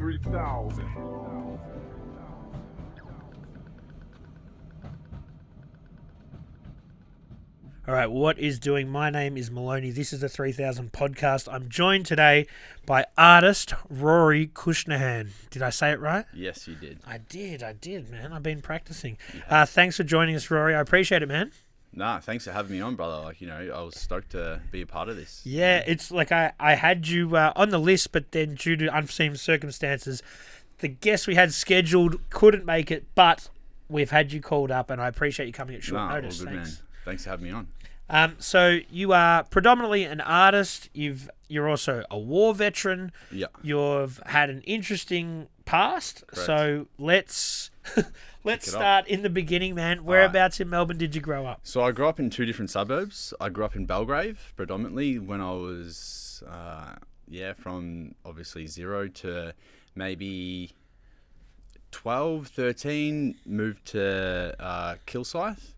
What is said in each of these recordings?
3000. All right, what is doing? My name is Maloney. This is the 3000 podcast. I'm joined today by artist Rory Cushnahan. Did I say it right? Yes, you did. I did, man. I've been practicing. Thanks for joining us, Rory. I appreciate it, man. Nah, thanks for having me on, brother. I was stoked to be a part of this. Yeah, it's like I had you on the list, but then due to unforeseen circumstances, the guest we had scheduled couldn't make it, but we've had you called up, and I appreciate you coming at short notice. All good, Thanks. man. Thanks for having me on. So you are predominantly an artist. You're also a war veteran. Yeah. You've had an interesting past. Correct. So let's start in the beginning, man. Whereabouts in Melbourne did you grow up? So I grew up in two different suburbs. I grew up in Belgrave predominantly when I was, from obviously 0 to maybe 12, 13, moved to Kilsyth.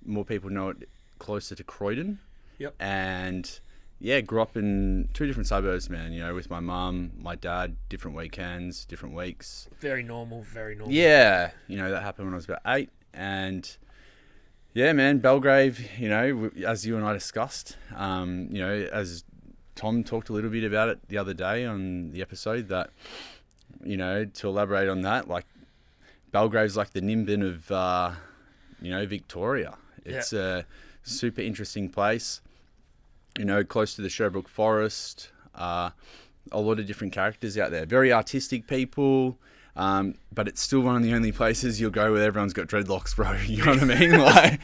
More people know it closer to Croydon. Yep. And yeah, grew up in two different suburbs, man, with my mum, my dad, different weekends, different weeks. Very normal. Yeah, that happened when I was about 8. And yeah, man, Belgrave, as you and I discussed, as Tom talked a little bit about it the other day on the episode, that, to elaborate on that, like Belgrave's like the Nimbin of, Victoria. It's a super interesting place, close to the Sherbrooke Forest. A lot of different characters out there. Very artistic people, but it's still one of the only places you'll go where everyone's got dreadlocks, bro. You know what I mean? Like,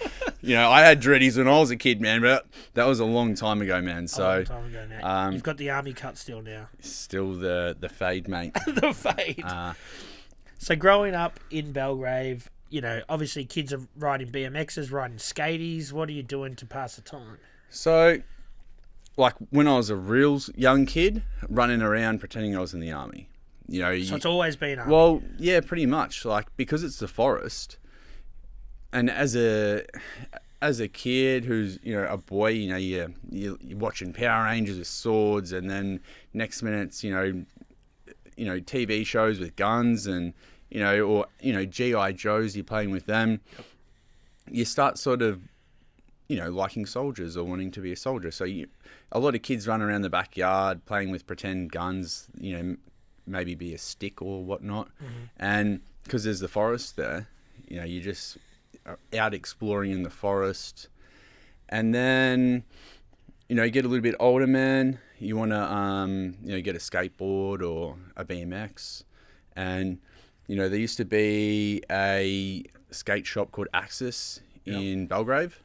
I had dreadies when I was a kid, man, but that was a long time ago, man. So, a long time ago now. You've got the army cut still now. Still the fade, mate. The fade. So growing up in Belgrave, obviously kids are riding BMXs, riding skaties. What are you doing to pass the time? So, like when I was a real young kid, running around pretending I was in the army. So it's always been army. Well, yeah, pretty much. Like because it's the forest, and as a kid who's a boy, you're watching Power Rangers with swords, and then next minute it's TV shows with guns and. Or G.I. Joes, you're playing with them. Yep. You start sort of, liking soldiers or wanting to be a soldier. So a lot of kids run around the backyard playing with pretend guns, maybe be a stick or whatnot. Mm-hmm. And because there's the forest there, you just are out exploring in the forest. And then, you get a little bit older, man. You want to, get a skateboard or a BMX. And... there used to be a skate shop called Axis in Belgrave,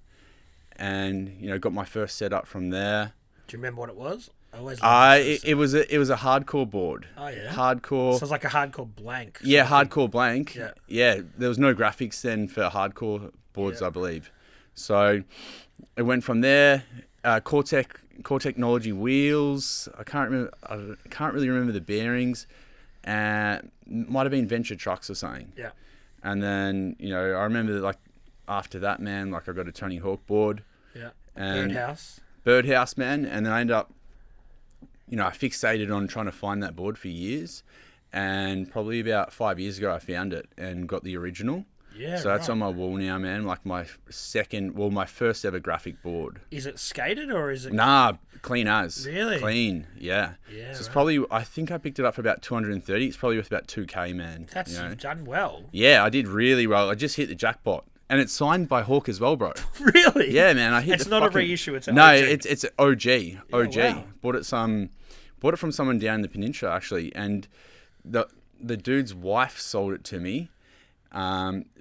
and got my first setup from there. Do you remember what it was? It was a hardcore board. Oh yeah, hardcore. So it's like a hardcore blank. Yeah, hardcore blank. Yeah, there was no graphics then for hardcore boards, I believe. So it went from there. Core Technology wheels. I can't really remember the bearings. Might have been Venture Trucks or something. Yeah. And then, I remember that, after that, man, I got a Tony Hawk board. Yeah. And Birdhouse, man. And then I ended up, I fixated on trying to find that board for years. And probably about 5 years ago, I found it and got the original. Yeah, so that's on my wall now, man. Like my first ever graphic board. Is it skated or is it? Nah, clean as. Really? Clean, yeah. Yeah. So it's probably, I think I picked it up for about 230. It's probably worth about 2K, man. You've done well. Yeah, I did really well. I just hit the jackpot. And it's signed by Hawk as well, bro. Really? Yeah, man. It's not a reissue, it's an OG. No, it's an OG. OG. Wow. Bought it from someone down in the peninsula, actually. And the dude's wife sold it to me.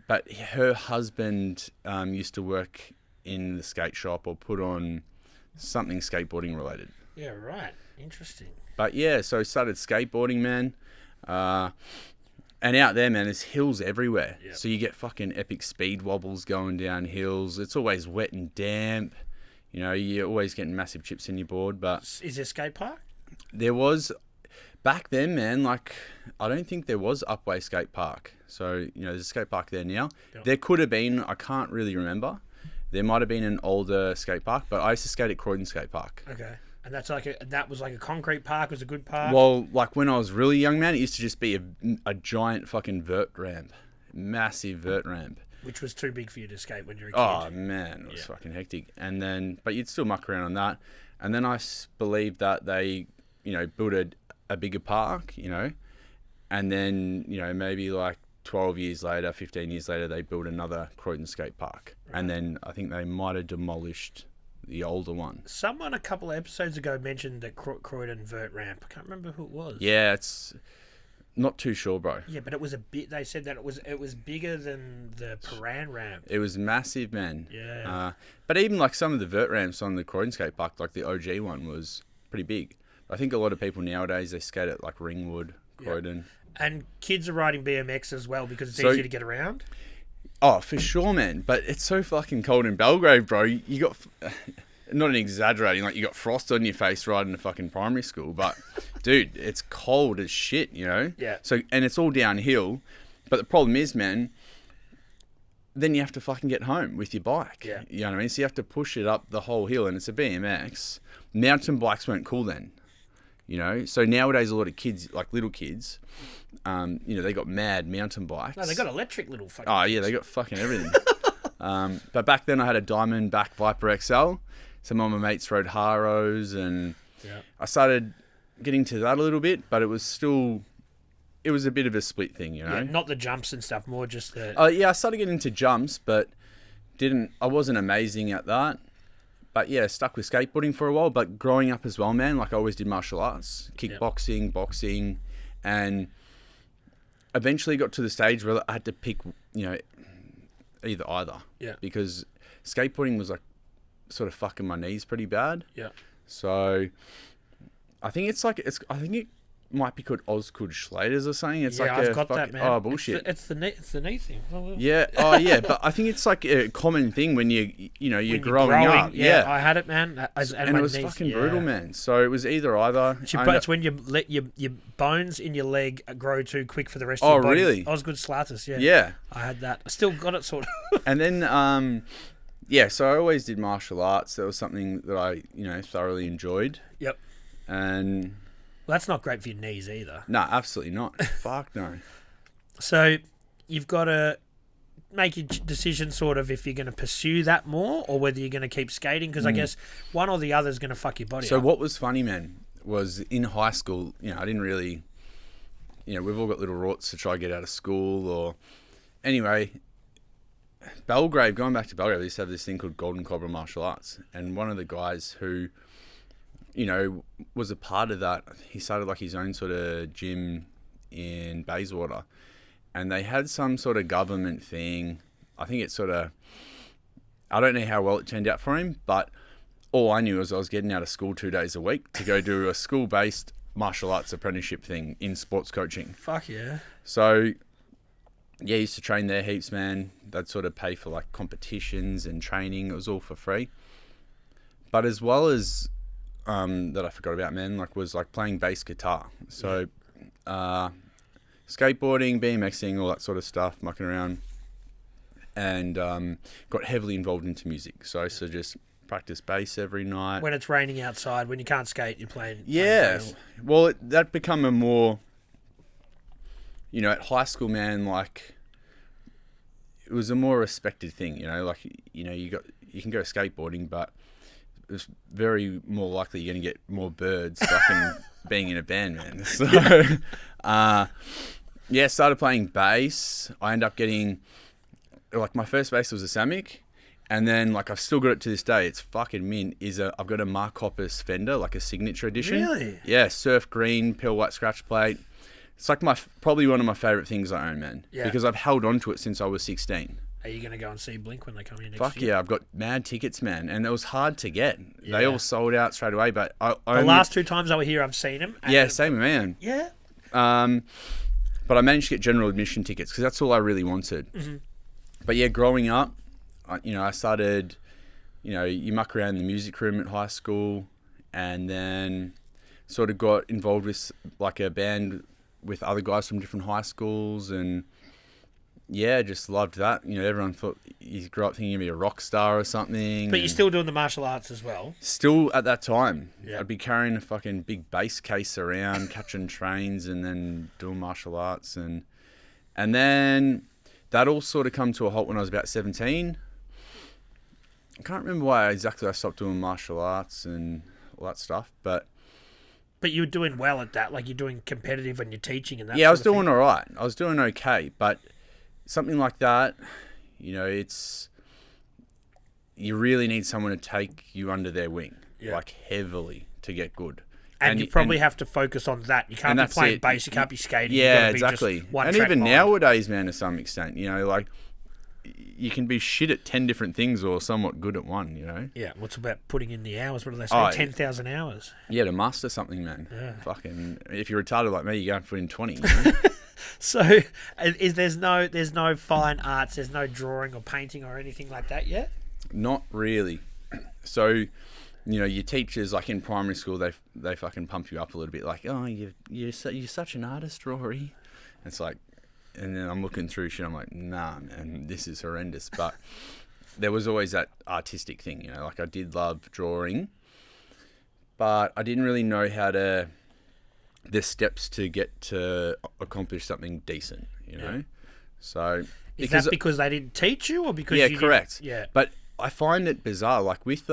But her husband used to work in the skate shop or put on something skateboarding related. Yeah, right. Interesting. But yeah, so started skateboarding, man. And out there, man, there's hills everywhere. Yep. So you get fucking epic speed wobbles going down hills. It's always wet and damp. You're always getting massive chips in your board. But is there a skate park? There was... Back then, man, I don't think there was Upway Skate Park. So, there's a skate park there now. Yep. There could have been, I can't really remember. There might have been an older skate park, but I used to skate at Croydon Skate Park. Okay. And that was like a concrete park. It was a good park. Well, like when I was really young, man, it used to just be a giant fucking vert ramp. Massive vert ramp. Which was too big for you to skate when you were a kid. Oh, man, it was fucking hectic. And then, but you'd still muck around on that. And then I believe that they, built a bigger park, and then, maybe like 12 years later, 15 years later, they built another Croydon skate park. Right. And then I think they might have demolished the older one. Someone a couple of episodes ago mentioned the Croydon vert ramp. I can't remember who it was. Yeah, it's not too sure, bro. Yeah, but it was a bit. They said that it was bigger than the Paran ramp. It was massive, man. Yeah. But even like some of the vert ramps on the Croydon skate park, like the OG one, was pretty big. I think a lot of people nowadays, they skate at like Ringwood, Croydon. Yep. And kids are riding BMX as well because it's easy to get around. Oh, for sure, man. But it's so fucking cold in Belgrave, bro. You got, not exaggerating, like you got frost on your face riding to fucking primary school. But, dude, it's cold as shit, Yeah. So, and it's all downhill. But the problem is, man, then you have to fucking get home with your bike. Yeah. You know what I mean? So you have to push it up the whole hill, and it's a BMX. Mountain bikes weren't cool then. So nowadays a lot of kids, like little kids, they got mad mountain bikes. No, they got electric little fucking. Oh yeah, they got fucking everything. But back then I had a Diamond back Viper XL. Some of my mates rode Haros, and I started getting to that a little bit, but it was a bit of a split thing, Yeah, not the jumps and stuff, more just the. I started getting into jumps, but I wasn't amazing at that. But yeah, stuck with skateboarding for a while. But growing up as well, man, like I always did martial arts, kickboxing, boxing, and eventually got to the stage where I had to pick, either. Yeah. Because skateboarding was like sort of fucking my knees pretty bad. Yeah. So I think I think it might be called Osgood Schladers or something. It's like I've got that, man. Oh, bullshit. It's the knee thing. Oh, well. Yeah. Oh, yeah. But I think it's like a common thing when you're growing up. Yeah, I had it, man. And it was fucking brutal, man. So it was either. It's when you let your bones in your leg grow too quick for the rest of your body. Oh, really? Osgood Schladers, yeah. Yeah. I had that. I still got it, sort of. And then, so I always did martial arts. That was something that I, thoroughly enjoyed. Yep. And... Well, that's not great for your knees either. No, absolutely not. Fuck no. So you've got to make a decision sort of if you're going to pursue that more or whether you're going to keep skating, because I guess one or the other is going to fuck your body up. So what was funny, man, was in high school, I didn't really, we've all got little rorts to try to get out of school or... Anyway, going back to Belgrave, they used to have this thing called Golden Cobra Martial Arts. And one of the guys who... was a part of that. He started like his own sort of gym in Bayswater, and they had some sort of government thing. I think it's sort of, I don't know how well it turned out for him, but all I knew was I was getting out of school 2 days a week to go do a school-based martial arts apprenticeship thing in sports coaching. Fuck yeah. So, yeah, I used to train there heaps, man. They'd sort of pay for like competitions and training. It was all for free. But as well as... that I forgot about, man, was playing bass guitar. So, skateboarding, BMXing, all that sort of stuff, mucking around, and got heavily involved into music. So just practice bass every night. When it's raining outside, when you can't skate, you're playing. Yeah. Well, that become a more, at high school, man, it was a more respected thing, you can go skateboarding, but it's very more likely you're going to get more birds fucking being in a band, man. So, started playing bass. I ended up getting, my first bass was a Samick, and then, I've still got it to this day. It's fucking mint. I've got a Mark Hoppus Fender, a signature edition. Really? Yeah, surf green, pale white scratch plate. It's probably one of my favourite things I own, man. Yeah. Because I've held on to it since I was 16. Are you going to go and see Blink when they come here next year? Fuck yeah, I've got mad tickets, man. And it was hard to get. Yeah. They all sold out straight away. But the last 2 times I were here, I've seen them. Yeah, same, man. Yeah. But I managed to get general admission tickets because that's all I really wanted. Mm-hmm. But yeah, growing up, I started, you muck around in the music room at high school, and then sort of got involved with a band with other guys from different high schools, and yeah, just loved that. You know, everyone thought you grew up thinking you'd be a rock star or something. But you're still doing the martial arts as well. Still at that time, Yeah. I'd be carrying a fucking big bass case around, catching trains, and then doing martial arts, and then that all sort of come to a halt when I was about 17. I can't remember why exactly I stopped doing martial arts and all that stuff, but you were doing well at that. Like, you're doing competitive and you're teaching and that. yeah, I was sort of doing all right. I was doing okay, but something like that, you know, you really need someone to take you under their wing, like heavily, to get good. And you probably have to focus on that. You can't be playing bass, you can't be skating. Yeah, You've got to exactly. be just one and track even mind. nowadays, man, to some extent, you know, like, you can be shit at 10 different things or somewhat good at one, you know? Yeah, what's about putting in the hours? What do they say? 10,000 hours. Yeah, to master something, man. Yeah. Fucking, if you're retarded like me, you go and put in 20, you know? So, there's no fine arts, there's no drawing or painting or anything like that yet? Not really. So, you know, your teachers, like in primary school, they fucking pump you up a little bit, like, oh, you're such an artist, Rory. It's like, and then I'm looking through shit, I'm like, nah, man, this is horrendous. But there was always that artistic thing, you know, like I did love drawing, but I didn't really know the steps to get to accomplish something decent, you know? So... Is that because they didn't teach you, or because yeah, you correct. Yeah. But I find it bizarre, like with...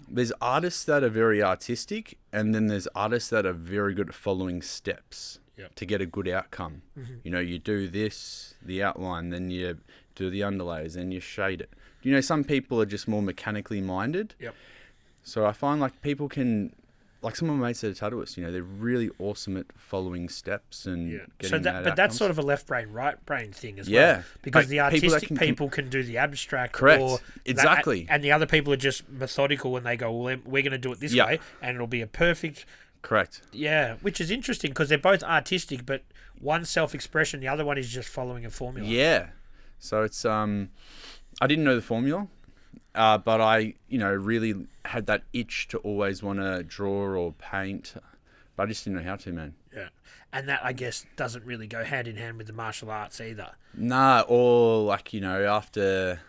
there's artists that are very artistic, and then there's artists that are very good at following steps to get a good outcome. Mm-hmm. You know, you do this, the outline, then you do the underlays, then you shade it. You know, some people are just more mechanically minded. Yep. So I find like people can... Like some of my mates that are tattooists, you know, they're really awesome at following steps and getting that but that's sort of a left brain, right brain thing as well. Because the artistic people can do the abstract. Correct. Exactly. And the other people are just methodical and they go, well, we're going to do it this way, and it'll be a perfect... Correct. Yeah, which is interesting because they're both artistic, but one's self-expression, the other one is just following a formula. Yeah. So it's... I didn't know the formula. But I, you know, really had that itch to always want to draw or paint, but I just didn't know how to, man. Yeah. And that, I guess, doesn't really go hand in hand with the martial arts either. Nah, or like, you know, after...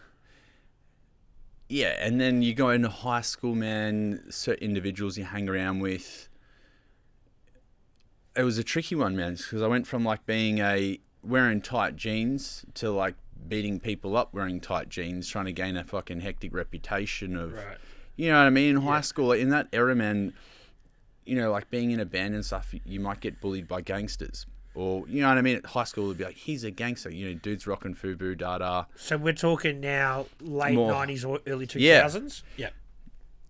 Yeah, and then you go into high school, man, certain individuals you hang around with. It was a tricky one, man, because I went from like wearing tight jeans to like beating people up wearing tight jeans, trying to gain a fucking hectic reputation of, you know what I mean? In high school, in that era, man, you know, like being in a band and stuff, you might get bullied by gangsters. Or, you know what I mean? At high school, it'd be like, he's a gangster. You know, dude's rocking FUBU, Dada. So we're talking now late 90s or early 2000s? Yeah.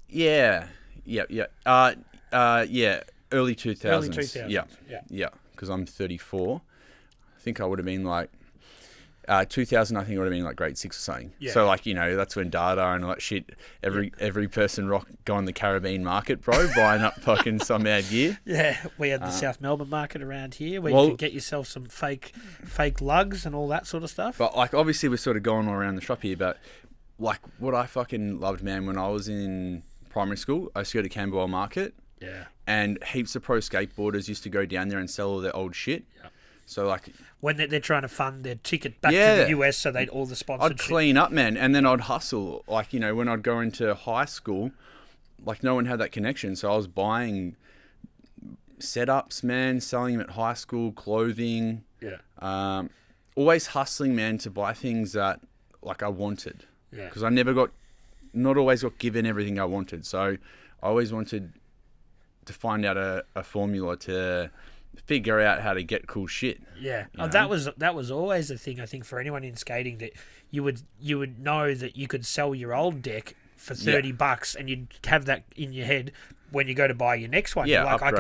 Yeah. Early 2000s. Early 2000s. Yeah. Because I'm 34. I think I would have been like... 2000, I think it would have been like grade 6 or something. Yeah. So like, you know, that's when Dada and all that shit, every person go on the Caribbean market, bro, buying up fucking some ad gear. Yeah, we had the South Melbourne market around here where you could get yourself some fake lugs and all that sort of stuff. But like, obviously we're sort of going all around the shop here, but like what I fucking loved, man, when I was in primary school, I used to go to Camberwell Market. Yeah. And heaps of pro skateboarders used to go down there and sell all their old shit. Yeah. So like... When they're trying to fund their ticket back to the US so they'd all the sponsorship. I'd clean up, man, and then I'd hustle. Like, you know, when I'd go into high school, like no one had that connection. So I was buying setups, man, selling them at high school, clothing. Yeah. Always hustling, man, to buy things that like I wanted. Yeah. Because I not always got given everything I wanted. So I always wanted to find out a formula to figure out how to get cool shit. Yeah. That was always the thing, I think, for anyone in skating, that you would know that you could sell your old deck for $30 and you'd have that in your head when you go to buy your next one. Yeah, you're like, I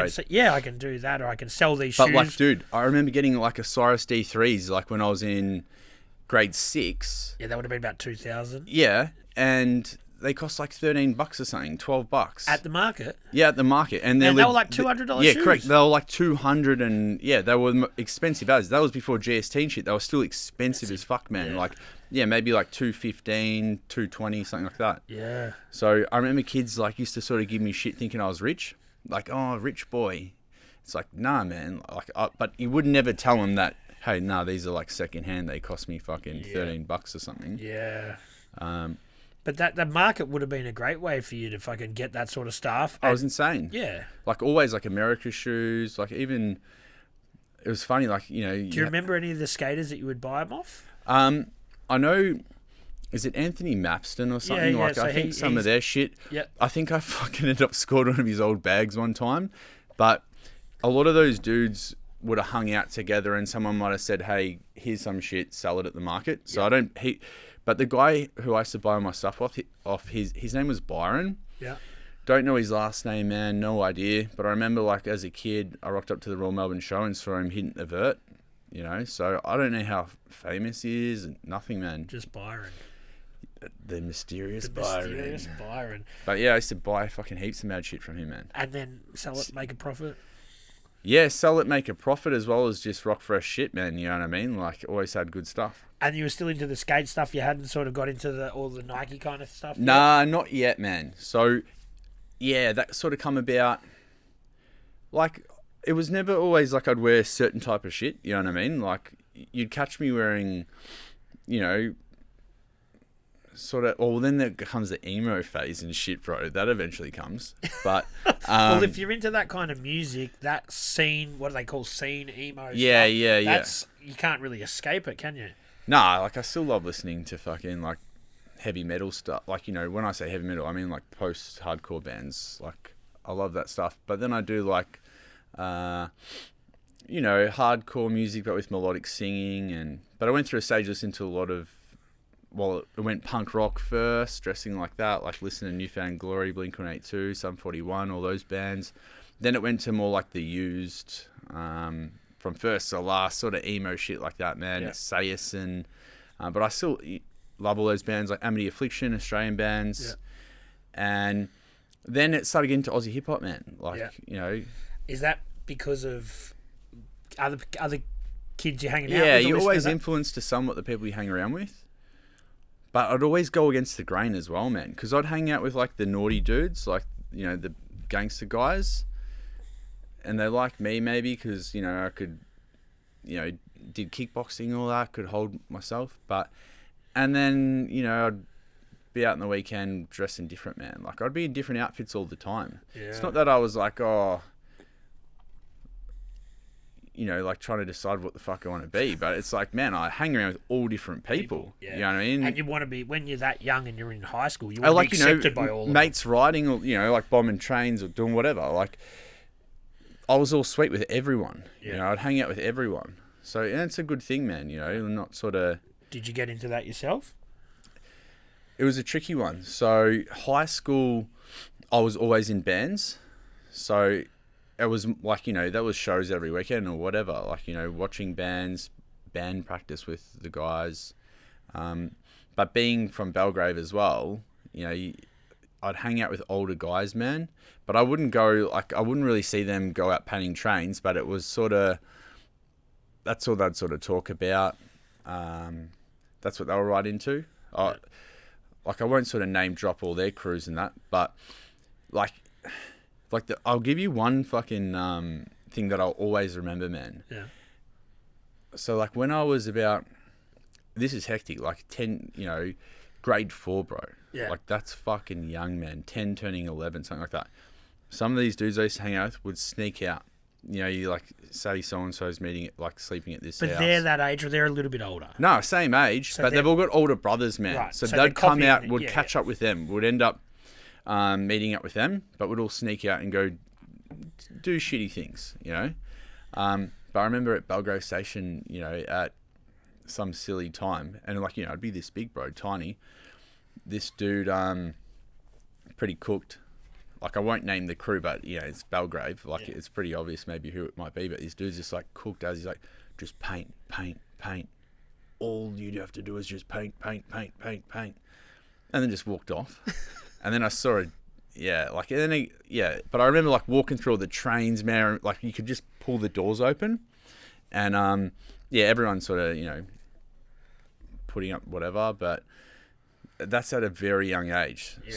can do that, or I can sell these shoes. But like, dude, I remember getting like a Cyrus D3s like when I was in grade 6. Yeah, that would have been about 2000. Yeah, and they cost like $13 or something, $12 at the market. Yeah, at the market, and they were like $200 Yeah, shoes. correct. They were like 200, and they were expensive as. That was before GST and shit. They were still expensive as fuck, man. Like, maybe like $215, $220, something like that. Yeah. So I remember kids like used to sort of give me shit thinking I was rich, like, oh, rich boy. It's like, nah, man. Like, but you would never tell them that hey, no, these are like second hand. They cost me fucking $13 or something. Yeah. Um, But the market would have been a great way for you to fucking get that sort of stuff. I was insane. Yeah. Like always, like America shoes, like even, it was funny, like, you know. Do you remember any of the skaters that you would buy them off? I know, is it Anthony Mapston or something? Yeah, like, so I think some of their shit. Yep. I think I fucking ended up scored one of his old bags one time. But a lot of those dudes would have hung out together and someone might have said, hey, here's some shit, sell it at the market. So but the guy who I used to buy my stuff off his name was Byron. Yeah. Don't know his last name, man. No idea. But I remember, like, as a kid, I rocked up to the Royal Melbourne show and saw him hitting the vert, you know. So I don't know how famous he is. Nothing, man. Just Byron. The mysterious Mysterious Byron. Byron. But yeah, I used to buy fucking heaps of mad shit from him, man. And then sell it, make a profit. Yeah, sell it, make a profit, as well as just rock fresh shit, man. You know what I mean? Like, always had good stuff. And you were still into the skate stuff. You hadn't sort of got into all the Nike kind of stuff yet? Nah, not yet, man. So, yeah, that sort of come about. Like, it was never always like I'd wear a certain type of shit. You know what I mean? Like, you'd catch me wearing, you know, sort of. Well, then there comes the emo phase and shit, bro. That eventually comes. But well, if you're into that kind of music, that scene, what do they call scene emo? Yeah, stuff, you can't really escape it, can you? Nah, like, I still love listening to fucking, like, heavy metal stuff. Like, you know, when I say heavy metal, I mean, like, post-hardcore bands. Like, I love that stuff. But then I do, like, you know, hardcore music, but with melodic singing. But I went through a stage listening to a lot of, well, it went punk rock first, dressing like that, like listening to Newfound Glory, Blink-182, Sum 41, all those bands. Then it went to more like the Used, from first to last, sort of emo shit like that, man. Yeah. Sayerson. But I still love all those bands, like Amity Affliction, Australian bands. Yeah. And then it started getting to Aussie hip hop, man. Like, you know. Is that because of other kids you're hanging out with? Yeah, you're always influenced to somewhat the people you hang around with. But I'd always go against the grain as well, man. Because I'd hang out with, like, the naughty dudes, like, you know, the gangster guys. And they liked me maybe because, you know, I could, you know, did kickboxing, all that, could hold myself. And then, you know, I'd be out on the weekend dressing different, man. Like, I'd be in different outfits all the time. Yeah. It's not that I was like, oh, you know, like trying to decide what the fuck I want to be. But it's like, man, I hang around with all different people. Yeah. You know what I mean? And you want to be, when you're that young and you're in high school, you want to be accepted by all of them. Mates riding, or, you know, like bombing trains or doing whatever. Like, I was all sweet with everyone. Yeah. You know, I'd hang out with everyone. So, and it's a good thing, man, you know, not sort of... Did you get into that yourself? It was a tricky one. So, high school, I was always in bands. So, it was like, you know, that was shows every weekend or whatever. Like, you know, watching bands, band practice with the guys. But being from Belgrave as well, you know, I'd hang out with older guys, man. But I wouldn't go, like, I wouldn't really see them go out panning trains, but it was sort of, that's all they'd sort of talk about. That's what they were right into. Like, I won't sort of name drop all their crews and that, but I'll give you one fucking thing that I'll always remember, man. Yeah. So, like, when I was about, this is hectic, like 10, you know, grade 4, bro. Yeah. Like, that's fucking young, man. 10 turning 11, something like that. Some of these dudes I used to hang out with would sneak out. You know, you like say so-and-so's meeting, like sleeping at this house. But they're that age, or they're a little bit older. No, same age, but they've all got older brothers, man. Right, So so they'd they're come copying out, it, would catch up with them, would end up meeting up with them, but would all sneak out and go do shitty things, you know. But I remember at Belgrave Station, you know, at some silly time, and like, you know, I'd be this big, bro, tiny. This dude, pretty cooked. Like, I won't name the crew, but, you know, it's Belgrave. Like, it's pretty obvious maybe who it might be, but this dude's just, like, cooked as he's like, just paint. All you'd have to do is just paint. And then just walked off. And then I saw it, but I remember, like, walking through all the trains, man, like, you could just pull the doors open. And, everyone sort of, you know, putting up whatever, but that's at a very young age. Yeah.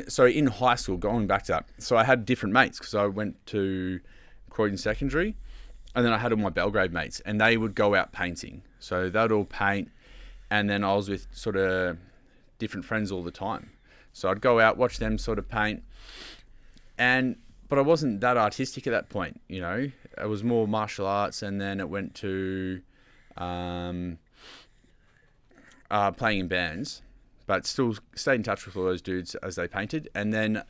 So in high school, going back to that, so I had different mates because I went to Croydon Secondary. and then I had all my Belgrade mates, and they would go out painting. So they'd all paint, and then I was with sort of different friends all the time. So I'd go out, watch them sort of paint, but I wasn't that artistic at that point, you know. It was more martial arts, and then it went to playing in bands, but still stayed in touch with all those dudes as they painted, and then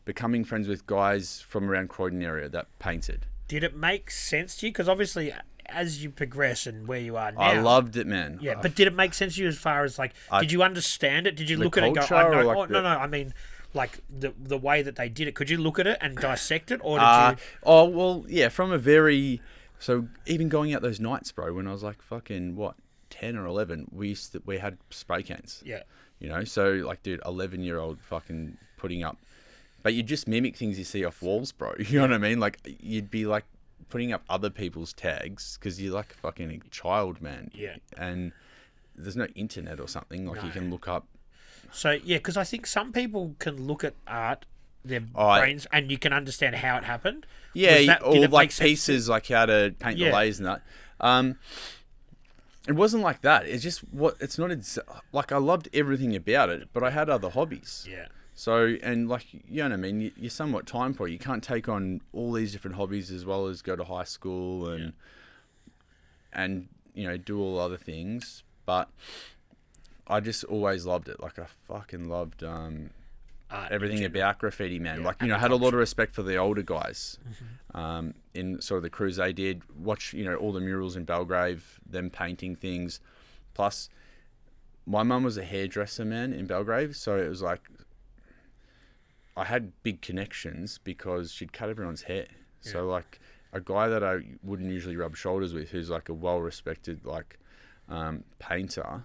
becoming friends with guys from around Croydon area that painted. Did it make sense to you? Because obviously, as you progress and where you are now... I loved it, man. Yeah, but did it make sense to you as far as, like, did you understand it? Did you look at it and go, culture, I know... or like no, I mean, like, the way that they did it. Could you look at it and dissect it, or did you... Oh, well, yeah, from a very... So, even going out those nights, bro, when I was, like, fucking, 10 or 11, we had spray cans. Yeah. You know? So, like, dude, 11-year-old fucking putting up... But you just mimic things you see off walls, bro. You know what I mean? Like, you'd be, like, putting up other people's tags because you're, like, a fucking child, man. Yeah. And there's no internet or something. Like, you can look up... So, yeah, because I think some people can look at art, their brains, and you can understand how it happened. Yeah, or, like, pieces, like, how to paint the layers and that. It wasn't like that. It's just... It's not... Like, I loved everything about it, but I had other hobbies. Yeah. So, and like, you know what I mean? You're somewhat time poor. You can't take on all these different hobbies as well as go to high school and you know, do all other things. But I just always loved it. Like, I fucking loved everything about graffiti, man. Yeah, like, you know, I had a lot of respect for the older guys in sort of the crews they did. Watch, you know, all the murals in Belgrave, them painting things. Plus, my mum was a hairdresser, man, in Belgrave. So it was like... I had big connections because she'd cut everyone's hair. Yeah. So, like, a guy that I wouldn't usually rub shoulders with, who's, like, a well-respected, like, painter,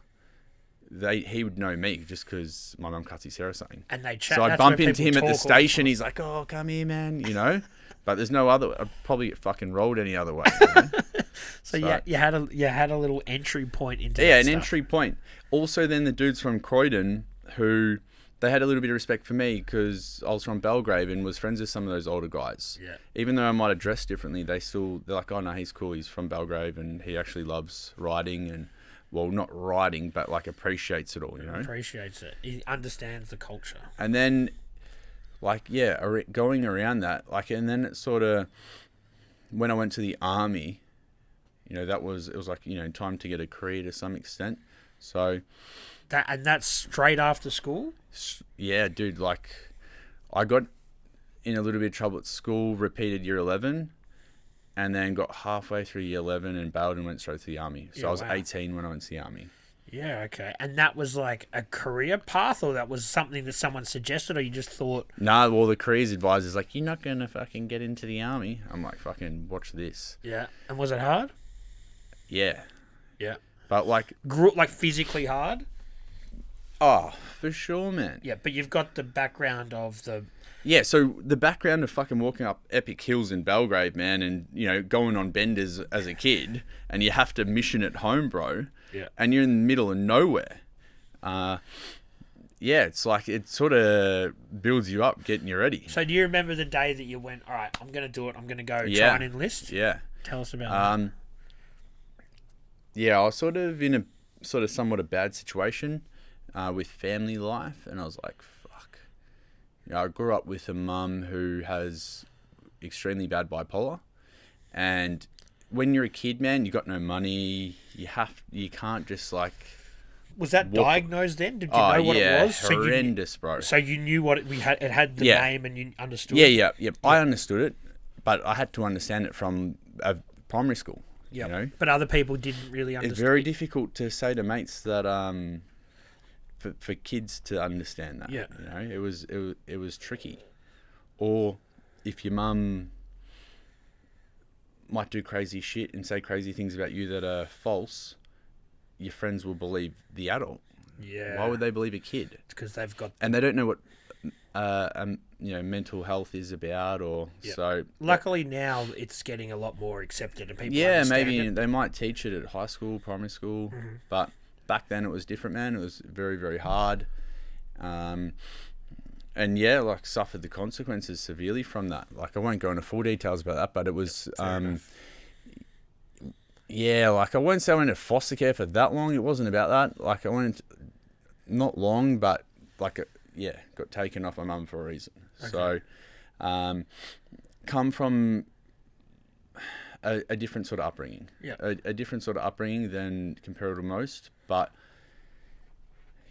he would know me just because my mum cuts his hair or something. And they chat. So I'd bump into him at the station. He's like, oh, come here, man, you know? But there's no other... I'd probably get fucking rolled any other way, you know? So yeah, you had a little entry point into entry point. Also, then the dudes from Croydon who... They had a little bit of respect for me because I was from Belgrave and was friends with some of those older guys. Yeah. Even though I might have dressed differently, they're like, oh no, he's cool. He's from Belgrave and he actually loves riding and, well, not riding, but like appreciates it all, you know? Appreciates it. He understands the culture. And then, like, yeah, going around that, like, and then it sort of, when I went to the army, you know, it was like, you know, time to get a career to some extent. So... And that's straight after school? Yeah, dude, like, I got in a little bit of trouble at school, repeated year 11, and then got halfway through year 11 and bailed and went straight to the army. So I was 18 when I went to the army. Yeah, okay. And that was like a career path, or that was something that someone suggested, or you just thought... Nah, well, the careers advisor's like, you're not going to fucking get into the army. I'm like, fucking watch this. Yeah. And was it hard? Yeah. Yeah. But like... Like physically hard? Oh, for sure, man. Yeah, but you've got the background of the... Yeah, so the background of fucking walking up epic hills in Belgrave, man, and, you know, going on benders as a kid, and you have to mission at home, bro. Yeah. And you're in the middle of nowhere. Yeah, it's like, it sort of builds you up, getting you ready. So do you remember the day that you went, all right, I'm going to do it, I'm going to go try and enlist? Yeah. Tell us about that. Yeah, I was sort of in a somewhat a bad situation. With family life, and I was like, fuck. You know, I grew up with a mum who has extremely bad bipolar, and when you're a kid, man, you got no money. You can't just like... Was that diagnosed then? Did you know what it was? Horrendous, bro. So you knew what it had the name and you understood it? Yeah. I understood it, but I had to understand it from primary school. Yeah. You know? But other people didn't really understand. It's very difficult to say to mates that for kids to understand that. Yeah. You know, it was tricky. Or if your mum might do crazy shit and say crazy things about you that are false, your friends will believe the adult. Yeah. Why would they believe a kid? It's because they've got... And they don't know what you know, mental health is about, or so. Luckily now it's getting a lot more accepted and people maybe it. They might teach it at high school, primary school, but back then it was different, man. It was very, very hard. And yeah, like suffered the consequences severely from that. Like I won't go into full details about that, but it was, Yeah, like I won't say I went to foster care for that long. It wasn't about that. Like I went, not long, but like, got taken off my mum for a reason. Okay. So, come from a different sort of upbringing. Yeah. A different sort of upbringing than compared to most. But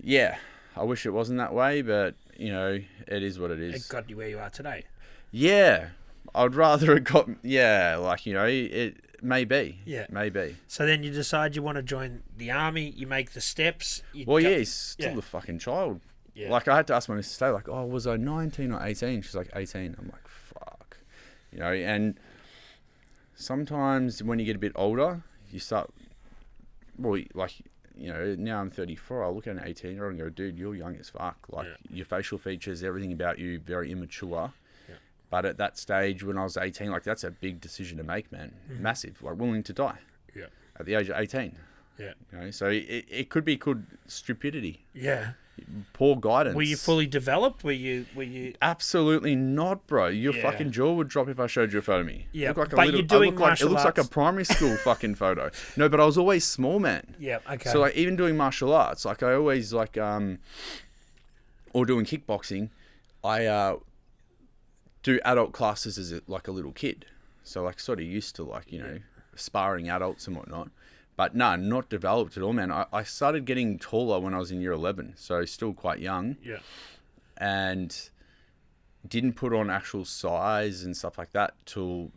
yeah, I wish it wasn't that way, but you know, it is what it is. It got you where you are today. Yeah. I'd rather it got, like, you know, it may be. Yeah. Maybe. So then you decide you want to join the army. You make the steps. Well, yeah, he's still a fucking child. Yeah. Like, I had to ask my missus today, like, oh, was I 19 or 18? She's like, 18. I'm like, fuck. You know, and sometimes when you get a bit older, you start, well, like, you know, now I'm 34. I look at an 18-year-old and go, dude, you're young as fuck. Like, your facial features, everything about you, very immature. Yeah. But at that stage, when I was 18, like, that's a big decision to make, man. Mm-hmm. Massive. Like, willing to die. Yeah. At the age of 18. Yeah. You know, so it could be called stupidity. Yeah. Poor guidance. Were you fully developed? Were you? Absolutely not, bro. Your fucking jaw would drop if I showed you a photo of me. Yeah, Look like but you're doing martial it looks like a arts. primary school fucking photo. No, but I was always small, man. Yeah. Okay. So like even doing martial arts, like I always like or doing kickboxing, I do adult classes as like a little kid. So like sort of used to like, you know, sparring adults and whatnot. But no, not developed at all, man. I started getting taller when I was in year 11, so still quite young. Yeah. And didn't put on actual size and stuff like that till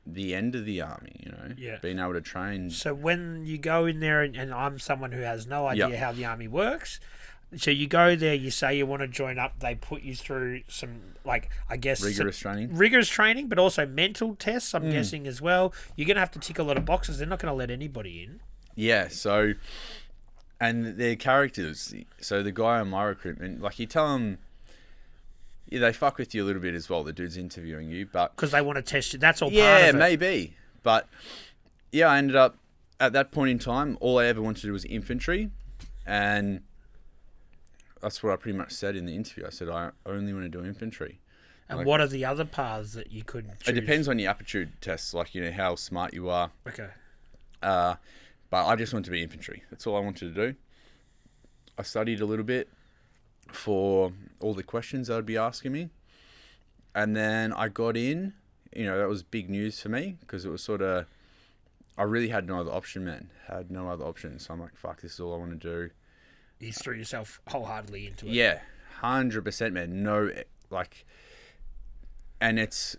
the end of the army, you know. Yeah. Being able to train. So when you go in there, and I'm someone who has no idea how the army works, so you go there, you say you want to join up, they put you through some, like, I guess... Rigorous training. Rigorous training, but also mental tests, I'm guessing, as well. You're going to have to tick a lot of boxes. They're not going to let anybody in. Yeah, so... And their characters. So the guy on my recruitment, like, you tell them... Yeah, they fuck with you a little bit as well, the dude's interviewing you, but... Because they want to test you. That's all part of Yeah, it. maybe. But, yeah, I ended up... At that point in time, all I ever wanted to do was infantry, and... That's what I pretty much said in the interview. I said, I only want to do infantry. And like, what are the other paths that you could choose? it depends on your aptitude tests, like, you know, how smart you are. Okay. But I just wanted to be infantry. That's all I wanted to do. I studied a little bit for all the questions they would be asking me. And then I got in. You know, that was big news for me because it was sort of... I really had no other option, man. Had no other option. So I'm like, fuck, this is all I want to do. You threw yourself wholeheartedly into it. Yeah, 100%, man. No, like, and it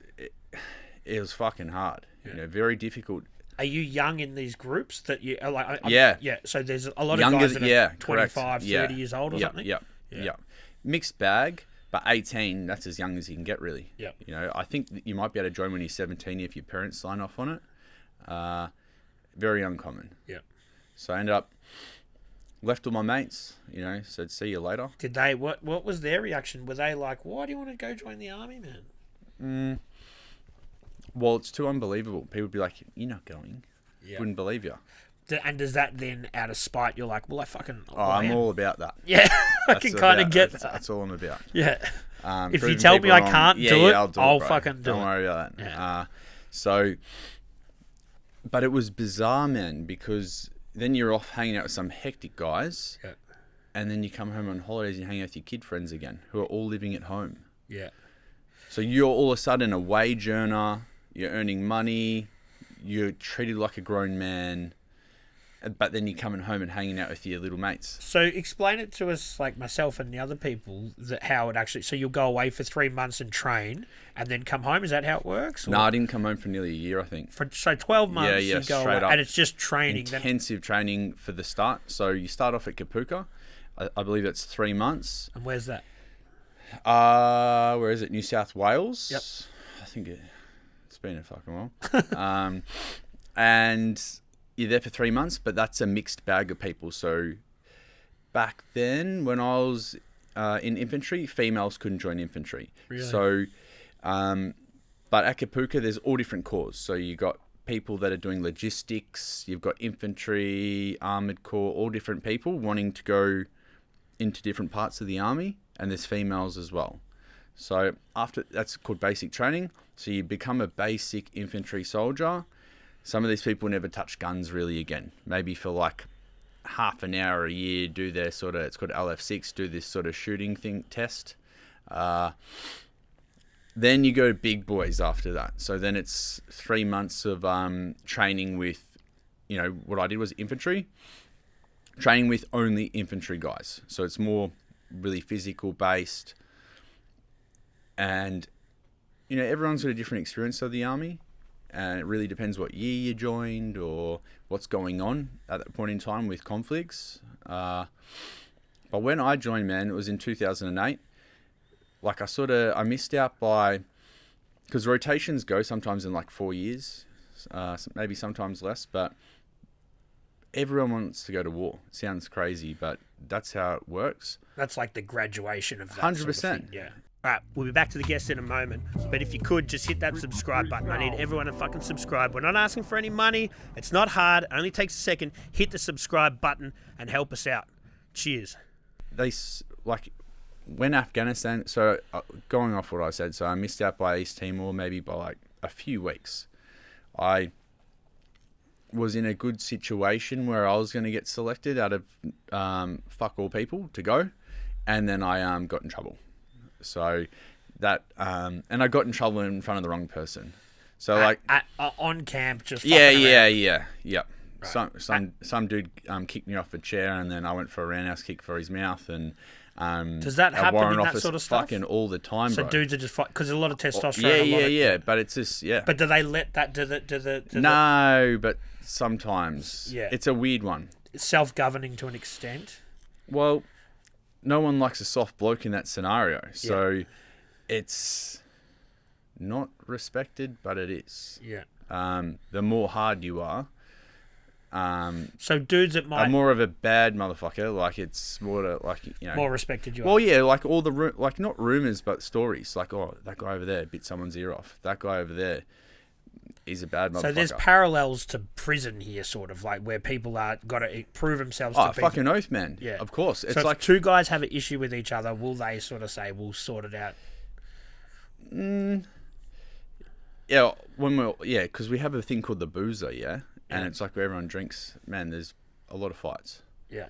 was fucking hard. You know, very difficult. Are you young in these groups that you are like? Yeah. Yeah. So there's a lot of Younger, guys that are 25, correct. 30 years old or something. Yeah. Mixed bag, but 18, that's as young as you can get, really. Yeah. You know, I think that you might be able to join when you're 17 if your parents sign off on it. Very uncommon. Yeah. So I ended up... Left all my mates, you know, said, see you later. Did they, what was their reaction? Were they like, why do you want to go join the army, man? Well, it's too unbelievable. People would be like, you're not going. Yeah. Wouldn't believe you. And does that then, out of spite, you're like, well, I'm all about that. Yeah, I can kind of get that. That's all I'm about. Yeah. If you Proving tell me people I wrong. can't do it, I'll bro. fucking do Don't it. worry about that. Yeah. So, but it was bizarre, man, because then you're off hanging out with some hectic guys. Yeah. And then you come home on holidays and you hang out with your kid friends again, who are all living at home. Yeah. So you're all of a sudden a wage earner, you're earning money, you're treated like a grown man, but then you're coming home and hanging out with your little mates. So explain it to us, like myself and the other people, that how it actually... So you'll go away for 3 months and train and then come home? Is that how it works? No, I didn't come home for nearly a year, I think. So 12 months Yeah, you go straight away, up. and it's just training. Intensive training for the start. So you start off at Kapuka. I believe that's 3 months. And where's that? Where is it? New South Wales? Yep. I think it's been a fucking while. And you're there for 3 months, but that's a mixed bag of people. So back then, when I was in infantry, females couldn't join infantry. Really? So, but at Kapuka, there's all different corps. So you got people that are doing logistics, you've got infantry, armoured corps, all different people wanting to go into different parts of the army, and there's females as well. So after that's called basic training. So you become a basic infantry soldier. some of these people never touch guns really again. Maybe for like half an hour a year, do their sort of, it's called LF6, do this sort of shooting thing test. Then you go to big boys after that. So then it's 3 months of training with, you know, what I did was infantry, training with only infantry guys. So it's more really physical based. And, you know, everyone's got a different experience of the army. And it really depends what year you joined or what's going on at that point in time with conflicts. But when I joined, man, it was in 2008. Like I missed out by, because rotations go sometimes in like 4 years, maybe sometimes less, but everyone wants to go to war. It sounds crazy, but that's how it works. That's like the graduation of that 100%. Sort of thing. Yeah. All right, we'll be back to the guests in a moment. But if you could, just hit that subscribe button. I need everyone to fucking subscribe. We're not asking for any money. It's not hard. It only takes a second. Hit the subscribe button and help us out. Cheers. When Afghanistan, so going off what I said, so I missed out by East Timor maybe by like a few weeks. I was in a good situation where I was going to get selected out of fuck all people to go, and then I got in trouble. So that, and I got in trouble in front of the wrong person. So on camp, just yeah. Right. Some dude kicked me off a chair, and then I went for a roundhouse kick for his mouth, and does that happen warrant in that office sort of stuff? Fucking all the time, so bro. Dudes are just because a lot of testosterone. Yeah. But it's just But do they let that? No, but sometimes. Yeah. It's a weird one. Self-governing to an extent. Well, no one likes a soft bloke in that scenario, so it's not respected, but it is. Yeah. The more hard you are, so dudes that might are more of a bad motherfucker. Like it's more to, like, you know, more respected you are. Well, yeah, like all the like not rumors but stories. Like, oh, that guy over there bit someone's ear off. That guy over there, he's a bad motherfucker. So there's parallels to prison here, sort of like where people are got to prove themselves. to people. Fucking oath, man. Yeah, of course. It's so like if two guys have an issue with each other, will they sort of say, "We'll sort it out"? Yeah, because we have a thing called the boozer, and it's like where everyone drinks. Man, there's a lot of fights. Yeah.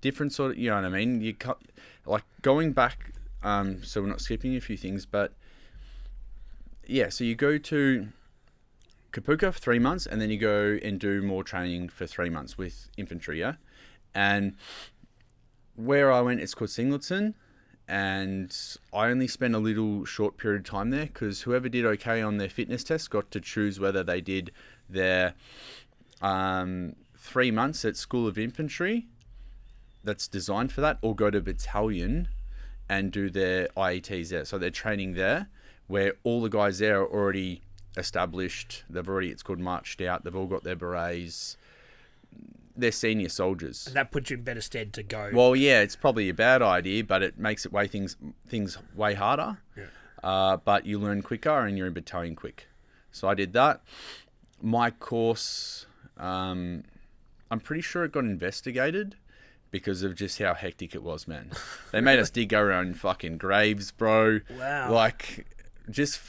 Different sort of, you know what I mean? You cut, like going back. So we're not skipping a few things, but yeah. So you go to Kapuka for 3 months, and then you go and do more training for 3 months with infantry, and where I went, it's called Singleton, and I only spent a little short period of time there because whoever did okay on their fitness test got to choose whether they did their 3 months at School of Infantry that's designed for that, or go to battalion and do their IETs there. So they're training there, where all the guys there are already established. They've already, it's called marched out. They've all got their berets. They're senior soldiers. And that puts you in better stead to go. Well, yeah, it's probably a bad idea, but it makes it things way harder. Yeah. But you learn quicker and you're in battalion quick. So I did that. My course, I'm pretty sure it got investigated because of just how hectic it was, man. They made us dig our own fucking graves, bro. Wow. Like, just...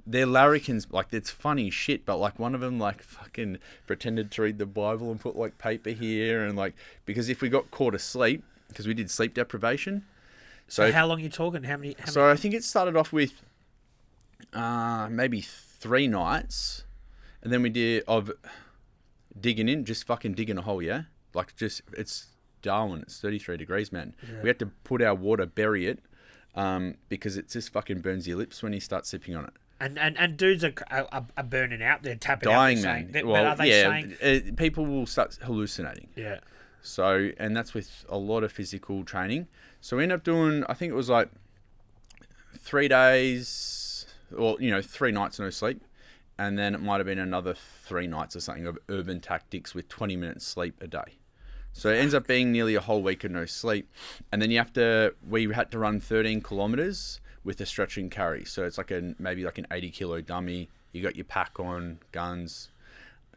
They're larrikins, like, it's funny shit, but, like, one of them, like, fucking pretended to read the Bible and put, like, paper here, and, like, because if we got caught asleep, because we did sleep deprivation. So how long are you talking? How many? I think it started off with maybe 3 nights, and then we did, of digging in, just fucking digging a hole, yeah? Like, just, it's Darwin, it's 33 degrees, man. Yeah. We had to put our water, bury it, because it just fucking burns your lips when you start sipping on it. And dudes are burning out. They're tapping dying, out. Man. But are they saying... people will start hallucinating. Yeah. So, and that's with a lot of physical training. So we ended up doing, I think it was like 3 days, or, 3 nights no sleep. And then it might have been another 3 nights or something of urban tactics with 20 minutes sleep a day. So it ends up being nearly a whole week of no sleep. And then we had to run 13 kilometers with a stretch and carry. So it's like maybe like an 80 kilo dummy. You got your pack on, guns,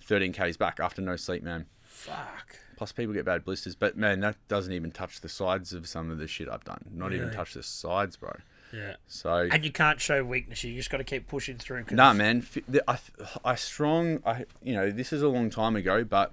13 Ks back after no sleep, man. Fuck. Plus people get bad blisters. But man, that doesn't even touch the sides of some of the shit I've done. Not even touch the sides, bro. Yeah. So And you can't show weakness. You just got to keep pushing through. nah, man. You know, this is a long time ago, but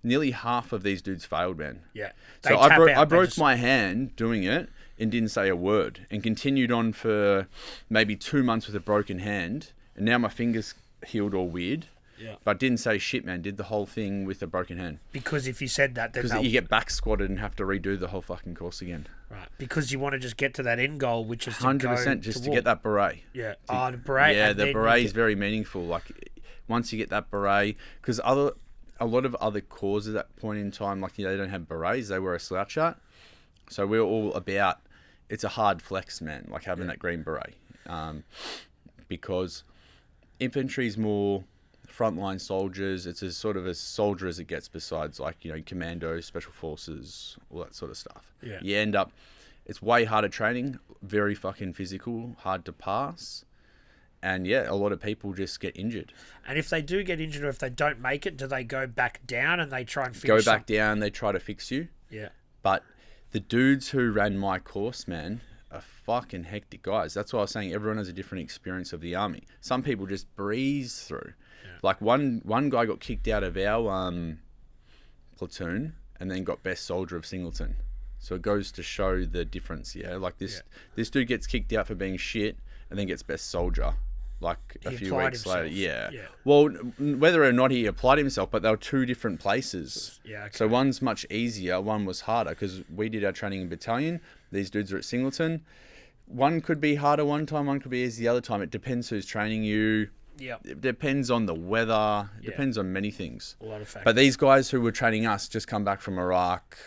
nearly half of these dudes failed, man. Yeah. So I broke my hand doing it and didn't say a word and continued on for maybe 2 months with a broken hand. And now my fingers healed all weird. Yeah. But didn't say shit, man. Did the whole thing with a broken hand. Because if you said that, then Because you get back squatted and have to redo the whole fucking course again. Right. Because you want to just get to that end goal, which is 100% just to get that beret. Yeah. The beret. Yeah, and the then beret is very meaningful. Like, once you get that beret, because a lot of other corps at that point in time, like, you know, they don't have berets, they wear a slouch hat. So we're all about, it's a hard flex, man, like having that green beret. Because infantry's more frontline soldiers. It's as sort of as soldier as it gets, besides, like, you know, commando, special forces, all that sort of stuff. Yeah. You end up, it's way harder training, very fucking physical, hard to pass. And yeah, a lot of people just get injured. And if they do get injured or if they don't make it, do they go back down and they try and finish? Go back down, they try to fix you. Yeah. But the dudes who ran my course, man, are fucking hectic guys. That's why I was saying everyone has a different experience of the army. Some people just breeze through. Yeah. Like one guy got kicked out of our platoon and then got best soldier of Singleton. So it goes to show the difference, yeah? Like this dude gets kicked out for being shit and then gets best soldier. Like a few weeks later, yeah. Well, whether or not he applied himself, but they were two different places. Yeah. Okay. So one's much easier, one was harder because we did our training in battalion. These dudes are at Singleton. One could be harder one time, one could be easy the other time. It depends who's training you. Yeah. It depends on the weather. It depends on many things. A lot of factors. But these guys who were training us just come back from Iraq.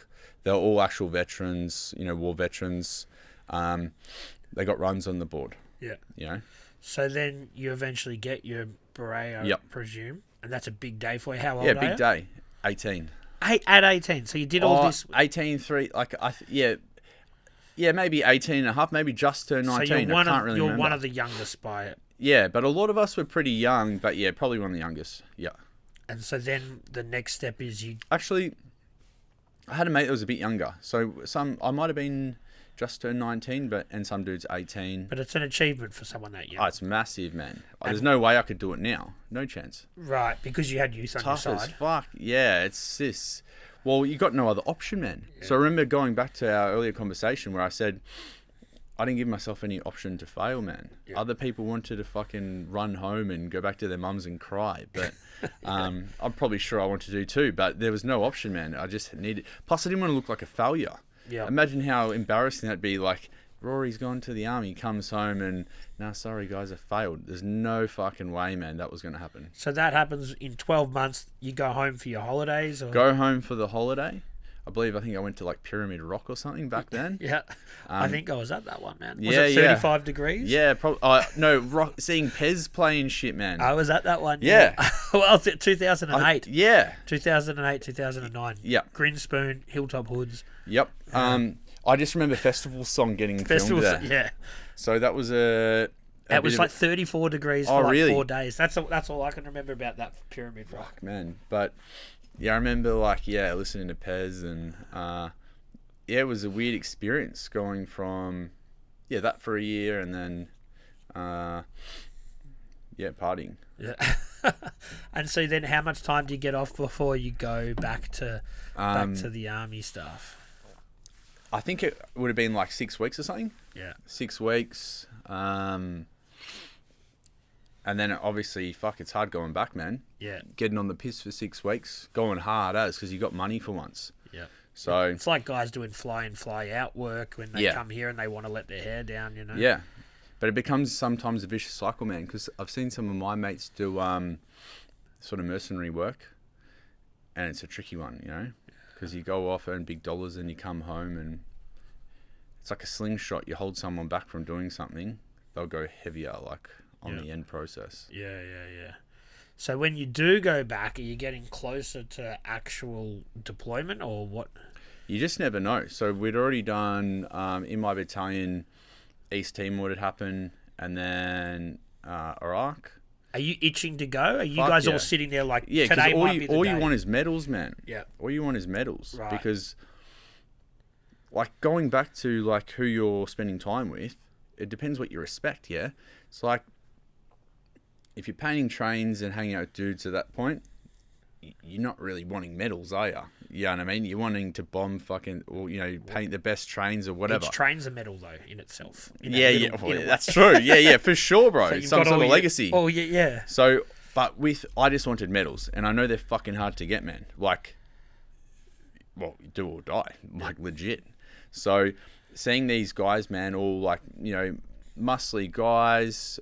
They're all actual veterans, you know, war veterans. They got runs on the board. Yeah. You know. So then you eventually get your beret, I presume, and that's a big day for you. How old are you? Yeah, big day. 18. At 18. So you did all this. 18, 3, like, maybe 18 and a half, maybe just turned 19. So I can't really remember. You're one of the youngest by it. Yeah, but a lot of us were pretty young, but yeah, probably one of the youngest. Yeah. And so then the next step is you. Actually, I had a mate that was a bit younger. So I might have been just turned 19, and some dude's 18. But it's an achievement for someone that young. Oh, it's massive, man. There's no way I could do it now. No chance. Right, because you had youth on your side. Tough as fuck. Yeah, it's this. Well, you got no other option, man. Yeah. So I remember going back to our earlier conversation where I said, I didn't give myself any option to fail, man. Yeah. Other people wanted to fucking run home and go back to their mums and cry. But I'm probably sure I wanted to do too. But there was no option, man. I just needed. Plus, I didn't want to look like a failure. Yeah. Imagine how embarrassing that'd be. Like, Rory's gone to the army, comes home, and sorry guys, I failed. There's no fucking way, man, that was going to happen. So that happens in 12 months. You go home for your holidays, or go home for the holiday. I think I went to like Pyramid Rock or something back then. Yeah, I think I was at that one, man. Was it 35 degrees? Yeah, probably. No, seeing Pez playing shit, man. I was at that one. Yeah. Well, was it 2008? Yeah. 2008, 2009. Yeah. Grinspoon, Hilltop Hoods. Yep. I just remember Festival Song getting filmed there. Yeah. So that was it was like 34 degrees for like 4 days. That's all I can remember about that Pyramid Rock. Fuck, man. But yeah, I remember listening to Pez and it was a weird experience going from that for a year and then partying. Yeah. And so then how much time do you get off before you go back to the army stuff? I think it would have been like 6 weeks or something. Yeah. 6 weeks. And then obviously, it's hard going back, man. Yeah. Getting on the piss for 6 weeks, going hard because you got money for once. Yeah. So it's like guys doing fly in, fly out work when they come here and they want to let their hair down, you know? Yeah. But it becomes sometimes a vicious cycle, man, because I've seen some of my mates do sort of mercenary work, and it's a tricky one, you know? Because you go off, earn big dollars, and you come home, and it's like a slingshot. You hold someone back from doing something, they'll go heavier, like, on the end process. Yeah. So when you do go back, are you getting closer to actual deployment, or what? You just never know. So we'd already done, in my battalion, East Timor had happened, and then Iraq. Are you itching to go? Are you guys all sitting there like, today might be the day? All you want is medals, man. Yeah. All you want is medals. Right. Because, like, going back to, like, who you're spending time with, it depends what you respect, yeah? It's like, if you're painting trains and hanging out with dudes at that point, you're not really wanting medals, are you? You know what I mean? You're wanting to bomb fucking, or, you know, paint the best trains or whatever. Each train's a medal, though, in itself. That's true. Yeah, for sure, bro. So Some sort of legacy. Oh, yeah. So, but I just wanted medals, and I know they're fucking hard to get, man. Like, well, do or die, like legit. So, seeing these guys, man, all like, you know, muscly guys,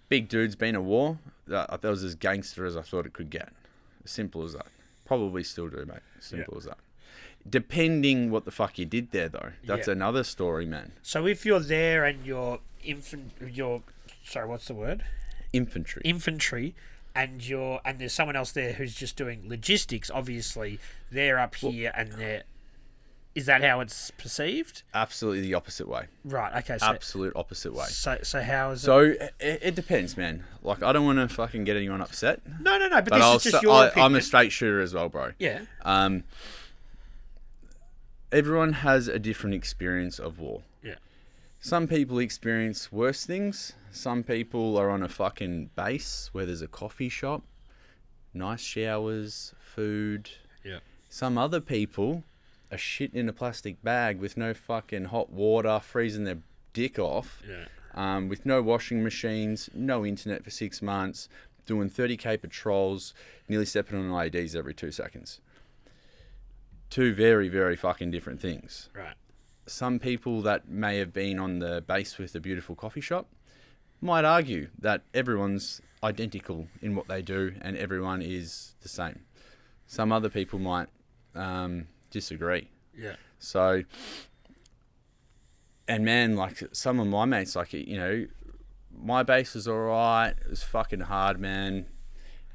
big dudes being at war, that was as gangster as I thought it could get. As simple as that. Probably still do, mate. Simple as that. Depending what the fuck you did there, though. That's another story, man. So if you're there and sorry, what's the word? Infantry. And there's someone else there who's just doing logistics. Obviously, they're up here, and they're. Is that how it's perceived? Absolutely the opposite way. Right. Okay. So, absolute opposite way. So how is it? So it depends, man. Like, I don't want to fucking get anyone upset. No. But this is just your opinion. I'm a straight shooter as well, bro. Yeah. Everyone has a different experience of war. Yeah. Some people experience worse things. Some people are on a fucking base where there's a coffee shop, nice showers, food. Yeah. Some other people are shitting in a plastic bag with no fucking hot water, freezing their dick off. Yeah. With no washing machines, no internet for 6 months, doing 30k patrols, nearly stepping on IEDs every 2 seconds. Two very, very fucking different things. Right. Some people that may have been on the base with a beautiful coffee shop might argue that everyone's identical in what they do and everyone is the same. Some other people might disagree. Yeah. So, and man, like some of my mates, like, you know, my base was all right. It was fucking hard, man.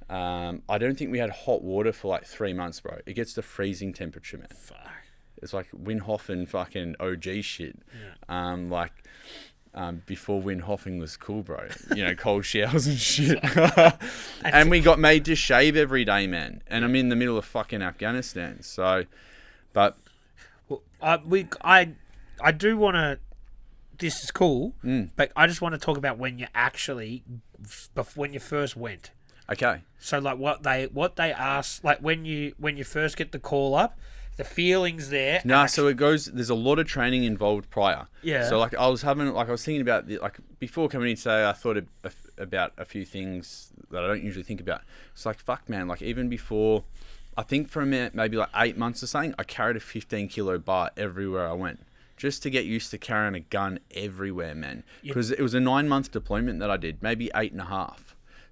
I don't think we had hot water for like 3 months, bro. It gets to freezing temperature, man. Fuck. It's like Windhofen fucking OG shit. Yeah. Before Windhofen was cool, bro. You know, cold showers and shit. And we got made to shave every day, man. And I'm in the middle of fucking Afghanistan. So, but... Well, I do want to... This is cool, but I just want to talk about when you actually... When you first went. Okay. So, like, what they asked... Like, when you first get the call up... The feelings there. No, so it goes. There's a lot of training involved prior. Yeah. So I was thinking about before coming in today. I thought about a few things that I don't usually think about. It's like, fuck, man. Like, even before, I think for a minute, maybe like 8 months or something, I carried a 15 kilo bar everywhere I went, just to get used to carrying a gun everywhere, man. Because it was a 9-month deployment that I did, maybe 8.5.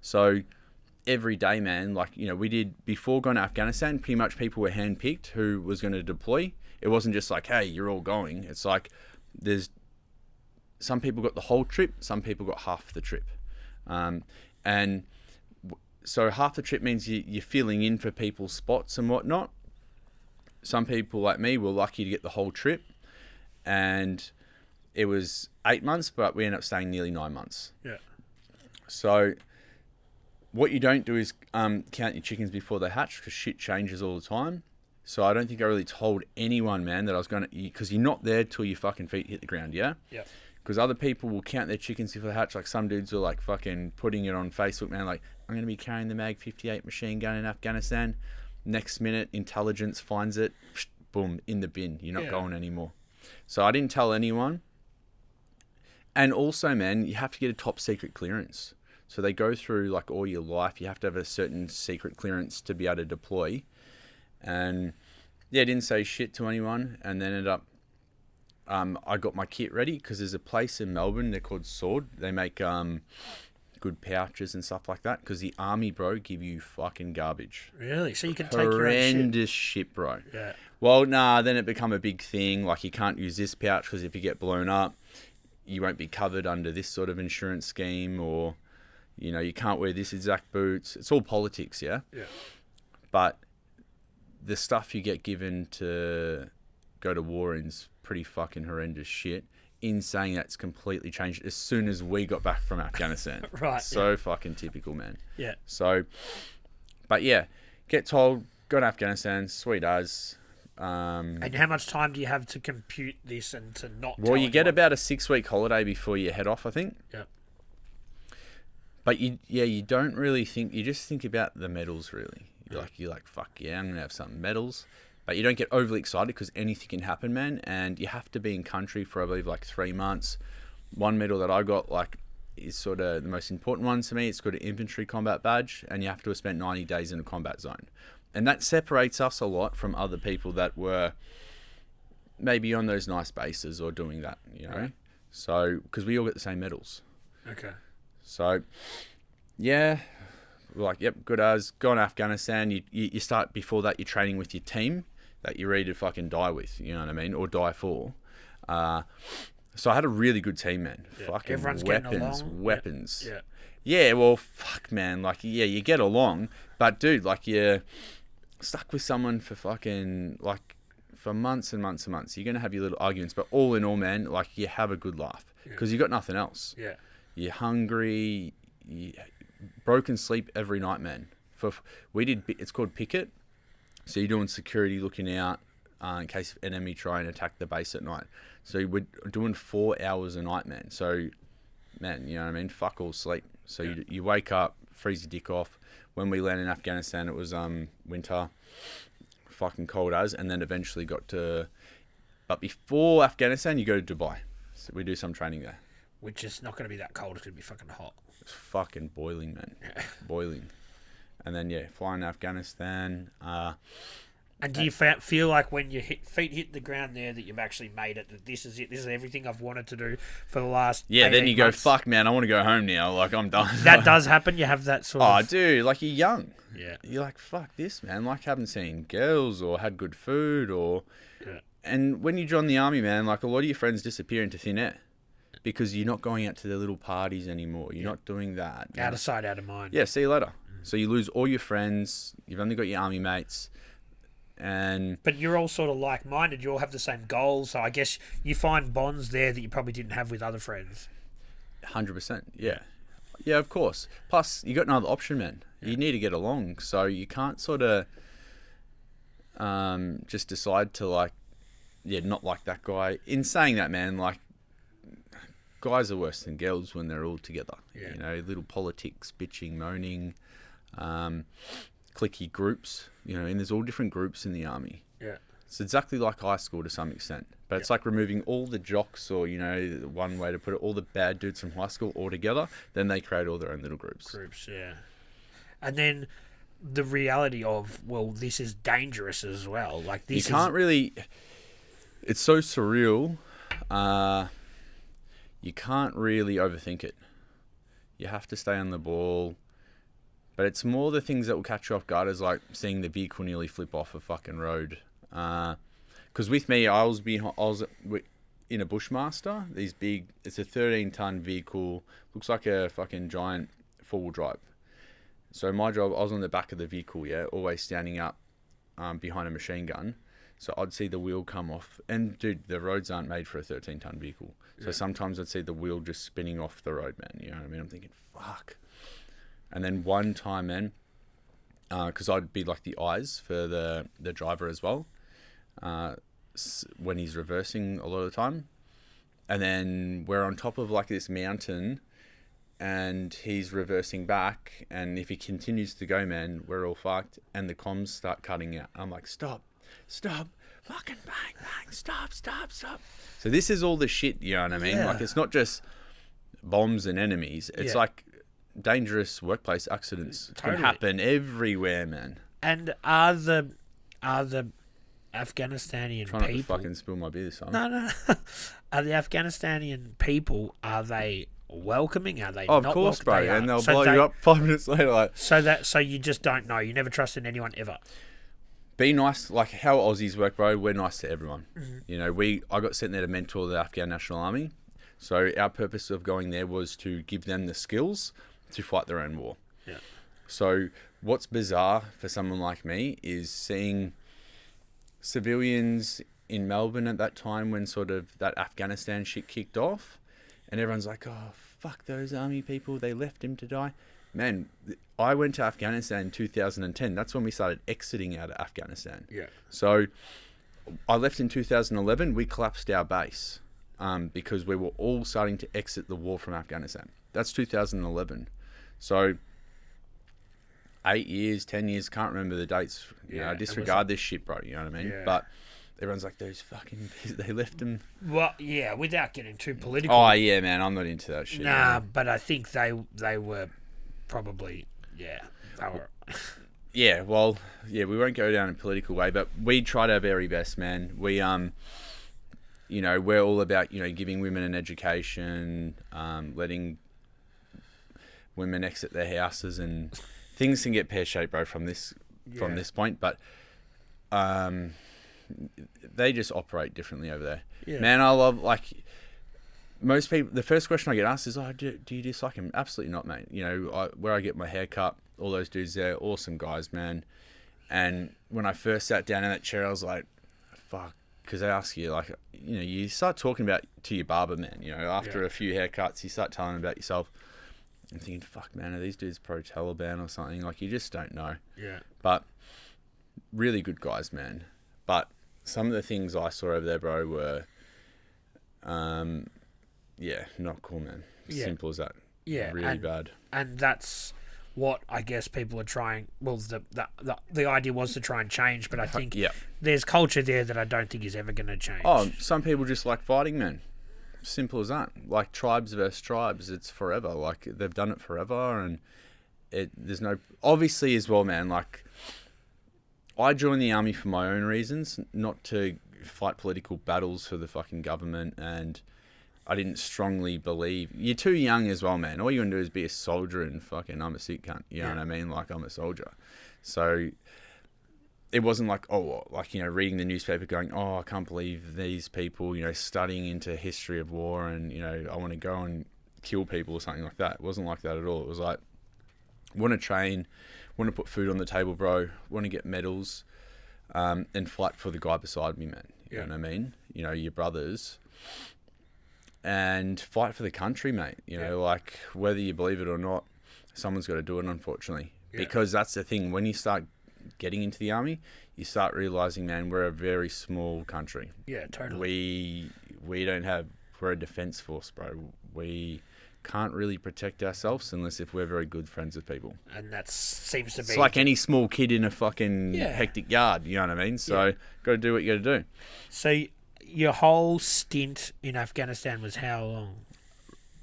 So every day, man, like, you know, we did, before going to Afghanistan, pretty much people were handpicked who was going to deploy. It wasn't just like, hey, you're all going. It's like, there's some people got the whole trip, some people got half the trip. So half the trip means you're filling in for people's spots and whatnot. Some people like me were lucky to get the whole trip, and it was 8 months, but we ended up staying nearly 9 months. Yeah. So what you don't do is count your chickens before they hatch, because shit changes all the time. So I don't think I really told anyone, man, that I was going to... Because you're not there till your fucking feet hit the ground, yeah? Yeah. Because other people will count their chickens before they hatch. Like, some dudes are like fucking putting it on Facebook, man, like, I'm going to be carrying the Mag 58 machine gun in Afghanistan. Next minute, intelligence finds it. Boom, in the bin. You're not going anymore. So I didn't tell anyone. And also, man, you have to get a top secret clearance. So they go through like all your life. You have to have a certain secret clearance to be able to deploy. And yeah, I didn't say shit to anyone. And then ended up, I got my kit ready, because there's a place in Melbourne, they're called Sword. They make good pouches and stuff like that, because the army, bro, give you fucking garbage. Really? So you can take your own shit? Horrendous shit, bro. Yeah. Well, nah, then it become a big thing. Like, you can't use this pouch because if you get blown up, you won't be covered under this sort of insurance scheme, or... You know, you can't wear this exact boots. It's all politics, yeah? Yeah. But the stuff you get given to go to war in's pretty fucking horrendous shit. In saying that's completely changed as soon as we got back from Afghanistan. Right. So fucking typical, man. Yeah. So, but yeah, get told, go to Afghanistan, sweet as. And how much time do you have to compute this and to not? Well, you get anyone? about a 6-week holiday before you head off, I think. Yeah. But you don't really think. You just think about the medals, really. You're like, fuck yeah, I'm gonna have some medals. But you don't get overly excited because anything can happen, man. And you have to be in country for, I believe, like 3 months. One medal that I got, like, is sort of the most important one to me. It's got an infantry combat badge, and you have to have spent 90 days in a combat zone. And that separates us a lot from other people that were maybe on those nice bases or doing that, you know. Right. So, because we all get the same medals. Okay. So, yeah, like, yep, good as. Go to Afghanistan. You start, before that, you're training with your team that you're ready to fucking die with, you know what I mean? Or die for. So I had a really good team, man. Yeah. Fucking Everyone's weapons. Yeah. Yeah, well, fuck, man. Like, yeah, you get along. But, dude, like, you're stuck with someone for fucking, like, for months and months and months. You're going to have your little arguments. But all in all, man, like, you have a good laugh. Because you got nothing else. Yeah. You're hungry. You broken sleep every night, man. It's called picket. So you're doing security, looking out in case of enemy try and attack the base at night. So we're doing 4 hours a night, man. So, man, you know what I mean? Fuck all sleep. So you wake up, freeze your dick off. When we landed in Afghanistan, it was winter, fucking cold as, and then eventually got to... But before Afghanistan, you go to Dubai. So we do some training there. Which is not going to be that cold. It's going to be fucking hot. It's fucking boiling, man. Boiling. And then, yeah, flying to Afghanistan. And do you feel like when your feet hit the ground there that you've actually made it, that this is it, this is everything I've wanted to do for the last 18 then you months? go, fuck, man, I want to go home now. Like, I'm done. That does happen? You have that sort of... Oh, dude, like, you're young. Yeah. You're like, fuck this, man. Like, haven't seen girls or had good food or... Yeah. And when you join the army, man, like, a lot of your friends disappear into thin air because you're not going out to the little parties anymore. You're not doing that. Out of sight, out of mind. Yeah, see you later. So you lose all your friends. You've only got your army mates. But you're all sort of like-minded. You all have the same goals. So I guess you find bonds there that you probably didn't have with other friends. 100%. Yeah. Yeah, of course. Plus, you got no other option, man. You need to get along. So you can't sort of just decide to, like, not like that guy. In saying that, man, like, guys are worse than girls when they're all together. Yeah. You know, little politics, bitching, moaning, cliquey groups, you know, and there's all different groups in the army. Yeah. It's exactly like high school to some extent, but it's like removing all the jocks, or, you know, one way to put it, all the bad dudes from high school all together, then they create all their own little groups. Yeah. And then the reality of, well, this is dangerous as well. Like, this you can't really... It's so surreal. You can't really overthink it. You have to stay on the ball. But it's more the things that will catch you off guard, is like seeing the vehicle nearly flip off a fucking road. Because with me, I was in a Bushmaster. These big... It's a 13-ton vehicle. Looks like a fucking giant four-wheel drive. So my job, I was on the back of the vehicle, always standing up behind a machine gun. So I'd see the wheel come off. And, dude, the roads aren't made for a 13-ton vehicle. So sometimes I'd see the wheel just spinning off the road, man. You know what I mean? I'm thinking, fuck. And then one time, man, because I'd be like the eyes for the driver as well, when he's reversing a lot of the time. And then we're on top of like this mountain, and he's reversing back. And if he continues to go, man, we're all fucked. And the comms start cutting out. I'm like, stop, fucking bang, bang, stop. So this is all the shit, you know what I mean? Like, it's not just bombs and enemies. It's like dangerous workplace accidents can happen everywhere, man. And are the Afghanistani Try not to people... fucking spill my beer, son. No. Are the Afghanistani people, are they welcoming? Are they of not course, welcoming? bro. And they'll blow you up 5 minutes later. Like, so you just don't know. You never trusted anyone ever. Be nice, like how Aussies work, bro. We're nice to everyone. Mm-hmm. You know, I got sent there to mentor the Afghan National Army. So our purpose of going there was to give them the skills to fight their own war. Yeah. So what's bizarre for someone like me is seeing civilians in Melbourne at that time when sort of that Afghanistan shit kicked off, and everyone's like, oh, fuck those army people, they left him to die. Man, I went to Afghanistan in 2010. That's when we started exiting out of Afghanistan. Yeah. So I left in 2011. We collapsed our base because we were all starting to exit the war from Afghanistan. That's 2011. So 8 years, 10 years, can't remember the dates. You know, I disregard this shit, bro. You know what I mean? Yeah. But everyone's like, those fucking, they left them. Well, yeah, without getting too political. Oh, yeah, man, I'm not into that shit. Nah, but I think they were probably, they were. Yeah, well, yeah, we won't go down a political way, but we tried our very best, man. We, you know, we're all about, you know, giving women an education, letting women exit their houses, and things can get pear-shaped, bro, from this point, but they just operate differently over there. Yeah. Man, I love, like, most people, the first question I get asked is, oh, do you dislike him? Absolutely not, mate. You know, where I get my hair cut, all those dudes there, awesome guys, man. And when I first sat down in that chair, I was like, fuck, because they ask you, like, you know, you start talking about to your barber, man, you know, after a few haircuts, you start telling them about yourself. I'm thinking, fuck, man, are these dudes pro-Taliban or something? Like, you just don't know. Yeah. But really good guys, man. But some of the things I saw over there, bro, were, not cool, man. Simple as that. Yeah. Really bad. And that's what I guess people are trying. Well, the idea was to try and change, but I think there's culture there that I don't think is ever going to change. Oh, some people just like fighting, man. Simple as that. Like tribes versus tribes, it's forever. Like they've done it forever, and there's no, obviously as well, man. Like I joined the army for my own reasons, not to fight political battles for the fucking government, and I didn't strongly believe. You're too young as well, man. All you're gonna do is be a soldier and fucking I'm a sick cunt. You know what I mean? Like I'm a soldier. So it wasn't like, oh, like, you know, reading the newspaper going, oh, I can't believe these people, you know, studying into history of war and, you know, I want to go and kill people or something like that. It wasn't like that at all. It was like, want to train, want to put food on the table, bro, want to get medals, and fight for the guy beside me, man. You know what I mean? You know, your brothers. And fight for the country, mate. You know, like, whether you believe it or not, someone's got to do it, unfortunately. Because that's the thing. When you start getting into the army, you start realizing, man, we're a very small country. Yeah, totally. We don't have, we're a defense force, bro. We can't really protect ourselves unless if we're very good friends with people. And that seems to be... It's like any small kid in a fucking hectic yard, you know what I mean? So, got to do what you got to do. So, your whole stint in Afghanistan was how long?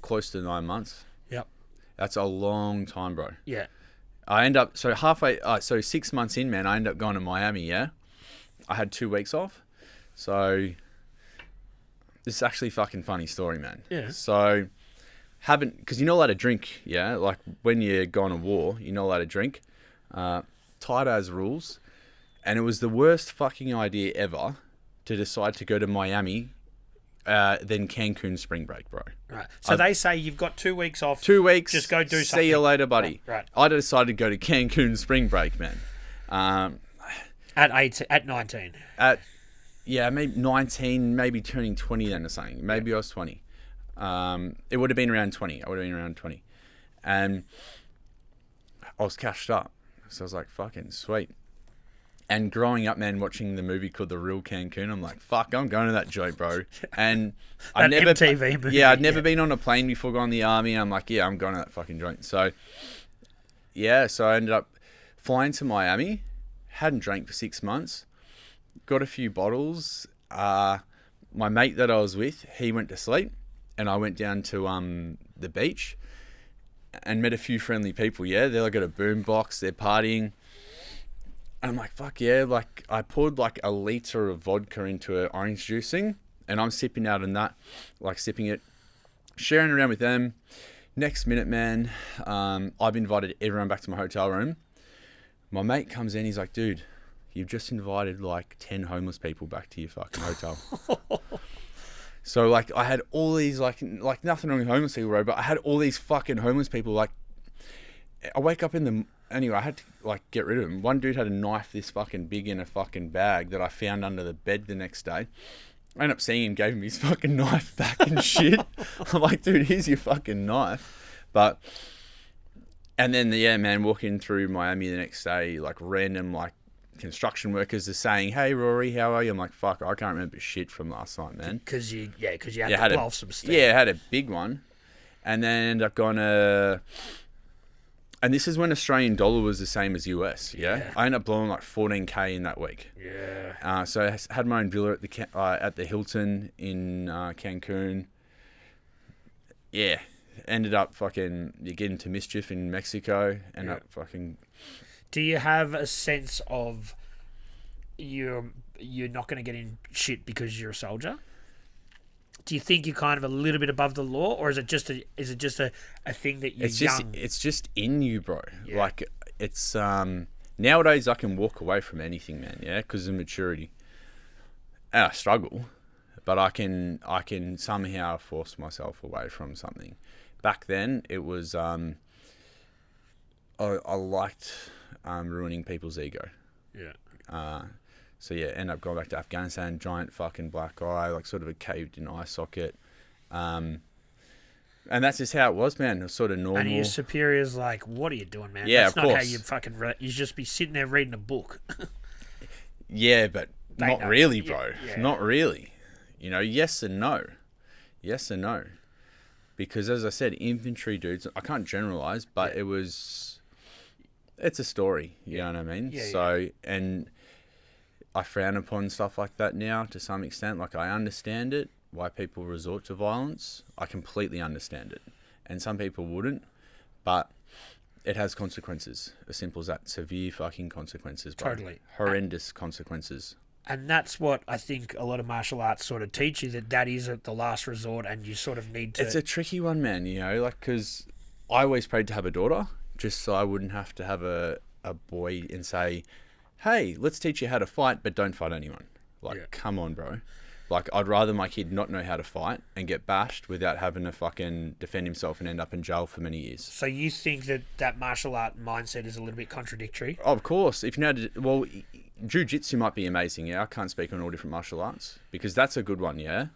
Close to 9 months. Yep. That's a long time, bro. Yeah. I end up, so 6 months in, man, I end up going to Miami, yeah? I had 2 weeks off. So, this is actually a fucking funny story, man. Yeah. So, because you're not allowed to drink, yeah? Like, when you're going to war, you're not allowed to drink. Tight as rules. And it was the worst fucking idea ever to decide to go to Miami than Cancun spring break, bro. Right. So they say you've got 2 weeks off. 2 weeks. Just go do something. See you later, buddy. Right. I decided to go to Cancun spring break, man. At 19. Maybe 19, maybe turning 20 then or something. Maybe I was 20. It would have been around 20. I would have been around 20. And I was cashed up. So I was like, fucking sweet. And growing up, man, watching the movie called The Real Cancun, I'm like, fuck, I'm going to that joint, bro. And I'd never, MTV movie, I'd never been on a plane before going to the army. I'm like, yeah, I'm going to that fucking joint. So, so I ended up flying to Miami, hadn't drank for 6 months, got a few bottles. My mate that I was with, he went to sleep, and I went down to the beach and met a few friendly people. Yeah, they're like got a boom box, they're partying. And I'm like, fuck yeah. Like, I poured like a litre of vodka into an orange juicing, and I'm sipping out on that, like sipping it, sharing around with them. Next minute, man, I've invited everyone back to my hotel room. My mate comes in, he's like, dude, you've just invited like 10 homeless people back to your fucking hotel. So, like, I had all these, like nothing wrong with homeless people, bro, but I had all these fucking homeless people. Like, I wake up in the... Anyway, I had to, like, get rid of him. One dude had a knife this fucking big in a fucking bag that I found under the bed the next day. I ended up seeing him, gave him his fucking knife back and shit. I'm like, dude, here's your fucking knife. But, and then, man, walking through Miami the next day, like, random, like, construction workers are saying, "Hey, Rory, how are you?" I'm like, "Fuck, I can't remember shit from last night, man." Because you had to blow off some steam. Yeah, I had a big one, and then ended up going to. And this is when Australian dollar was the same as US. Yeah, I ended up blowing like 14K in that week. Yeah. So I had my own villa at the Hilton in Cancun. Yeah, ended up fucking getting into mischief in Mexico. Ended up fucking. Do you have a sense of you're not going to get in shit because you're a soldier? Do you think you're kind of a little bit above the law, or is it just a thing that you're young? It's just in you, bro. Yeah. Like it's nowadays I can walk away from anything, man. Yeah, because of maturity. And I struggle, but I can somehow force myself away from something. Back then, it was I liked ruining people's ego. Yeah. So yeah, end up going back to Afghanistan, giant fucking black eye, like sort of a caved-in eye socket. And that's just how it was, man. It was sort of normal. And your superior's like, "What are you doing, man? Yeah, that's of not course. how you fucking you just be sitting there reading a book." Yeah, but not really, bro. Yeah. Not really. You know, yes and no. Yes and no. Because as I said, infantry dudes, I can't generalize, but it's a story. You know what I mean? Yeah, so, and I frown upon stuff like that now to some extent. Like, I understand it, why people resort to violence. I completely understand it. And some people wouldn't, but it has consequences. As simple as that. Severe fucking consequences, bro. Totally. Horrendous consequences. And that's what I think a lot of martial arts sort of teach you, that is at the last resort, and you sort of need to... It's a tricky one, man, you know, like, because I always prayed to have a daughter, just so I wouldn't have to have a boy and say, "Hey, let's teach you how to fight, but don't fight anyone." Like, come on, bro. Like, I'd rather my kid not know how to fight and get bashed without having to fucking defend himself and end up in jail for many years. So you think that martial art mindset is a little bit contradictory? Of course. If you know how to... Well, jiu-jitsu might be amazing, yeah? I can't speak on all different martial arts, because that's a good one, yeah?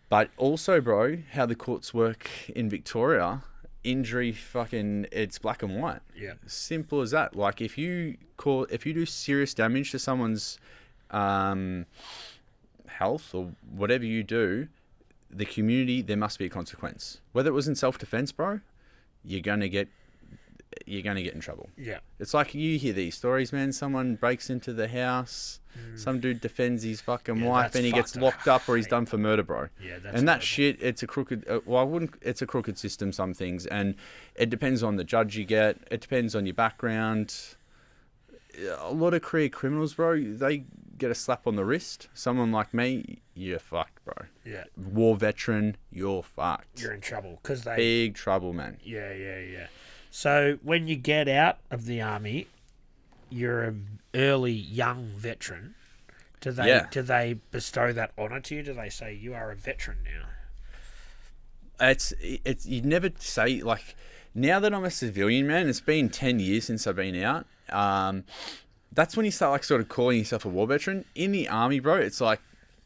But also, bro, how the courts work in Victoria... Injury fucking, it's black and white. Yeah. Simple as that. Like, if you do serious damage to someone's health or whatever you do, the community, there must be a consequence. Whether it was in self-defense, bro, you're gonna get in trouble. Yeah. It's like you hear these stories, man. Someone breaks into the house, some dude defends his fucking wife, and he gets locked up, or he's done for murder, bro. Yeah, that's and that shit, it's a crooked. It's a crooked system. Some things, and it depends on the judge you get. It depends on your background. A lot of career criminals, bro, they get a slap on the wrist. Someone like me, you're fucked, bro. Yeah. War veteran, you're fucked. You're in trouble because they... Big trouble, man. Yeah. So when you get out of the army, you're an early young veteran. Do they bestow that honour to you? Do they say you are a veteran now? It's you'd never say, like, now that I'm a civilian, man, it's been 10 years since I've been out. That's when you start, like, sort of calling yourself a war veteran. In the army, bro, it's like,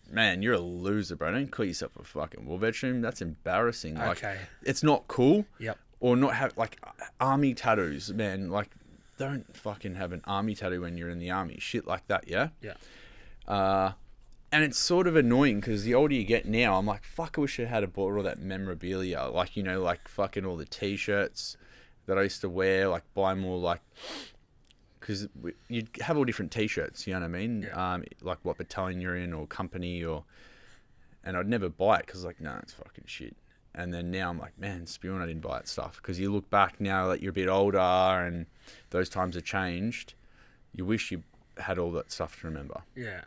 man, you're a loser, bro. Don't call yourself a fucking war veteran. That's embarrassing. Like, it's not cool. Yep. Or not have, like, army tattoos, man. Like, don't fucking have an army tattoo when you're in the army. Shit like that, yeah? Yeah. And it's sort of annoying because the older you get now, I'm like, fuck, I wish I had bought all that memorabilia. Like, you know, like fucking all the T-shirts that I used to wear, like buy more, like, because you'd have all different T-shirts, you know what I mean? Yeah. Like what battalion you're in or company and I'd never buy it because, like, no, it's fucking shit. And then now I'm like, man, spewing I didn't buy that stuff. Because you look back now that you're a bit older and those times have changed, you wish you had all that stuff to remember. Yeah.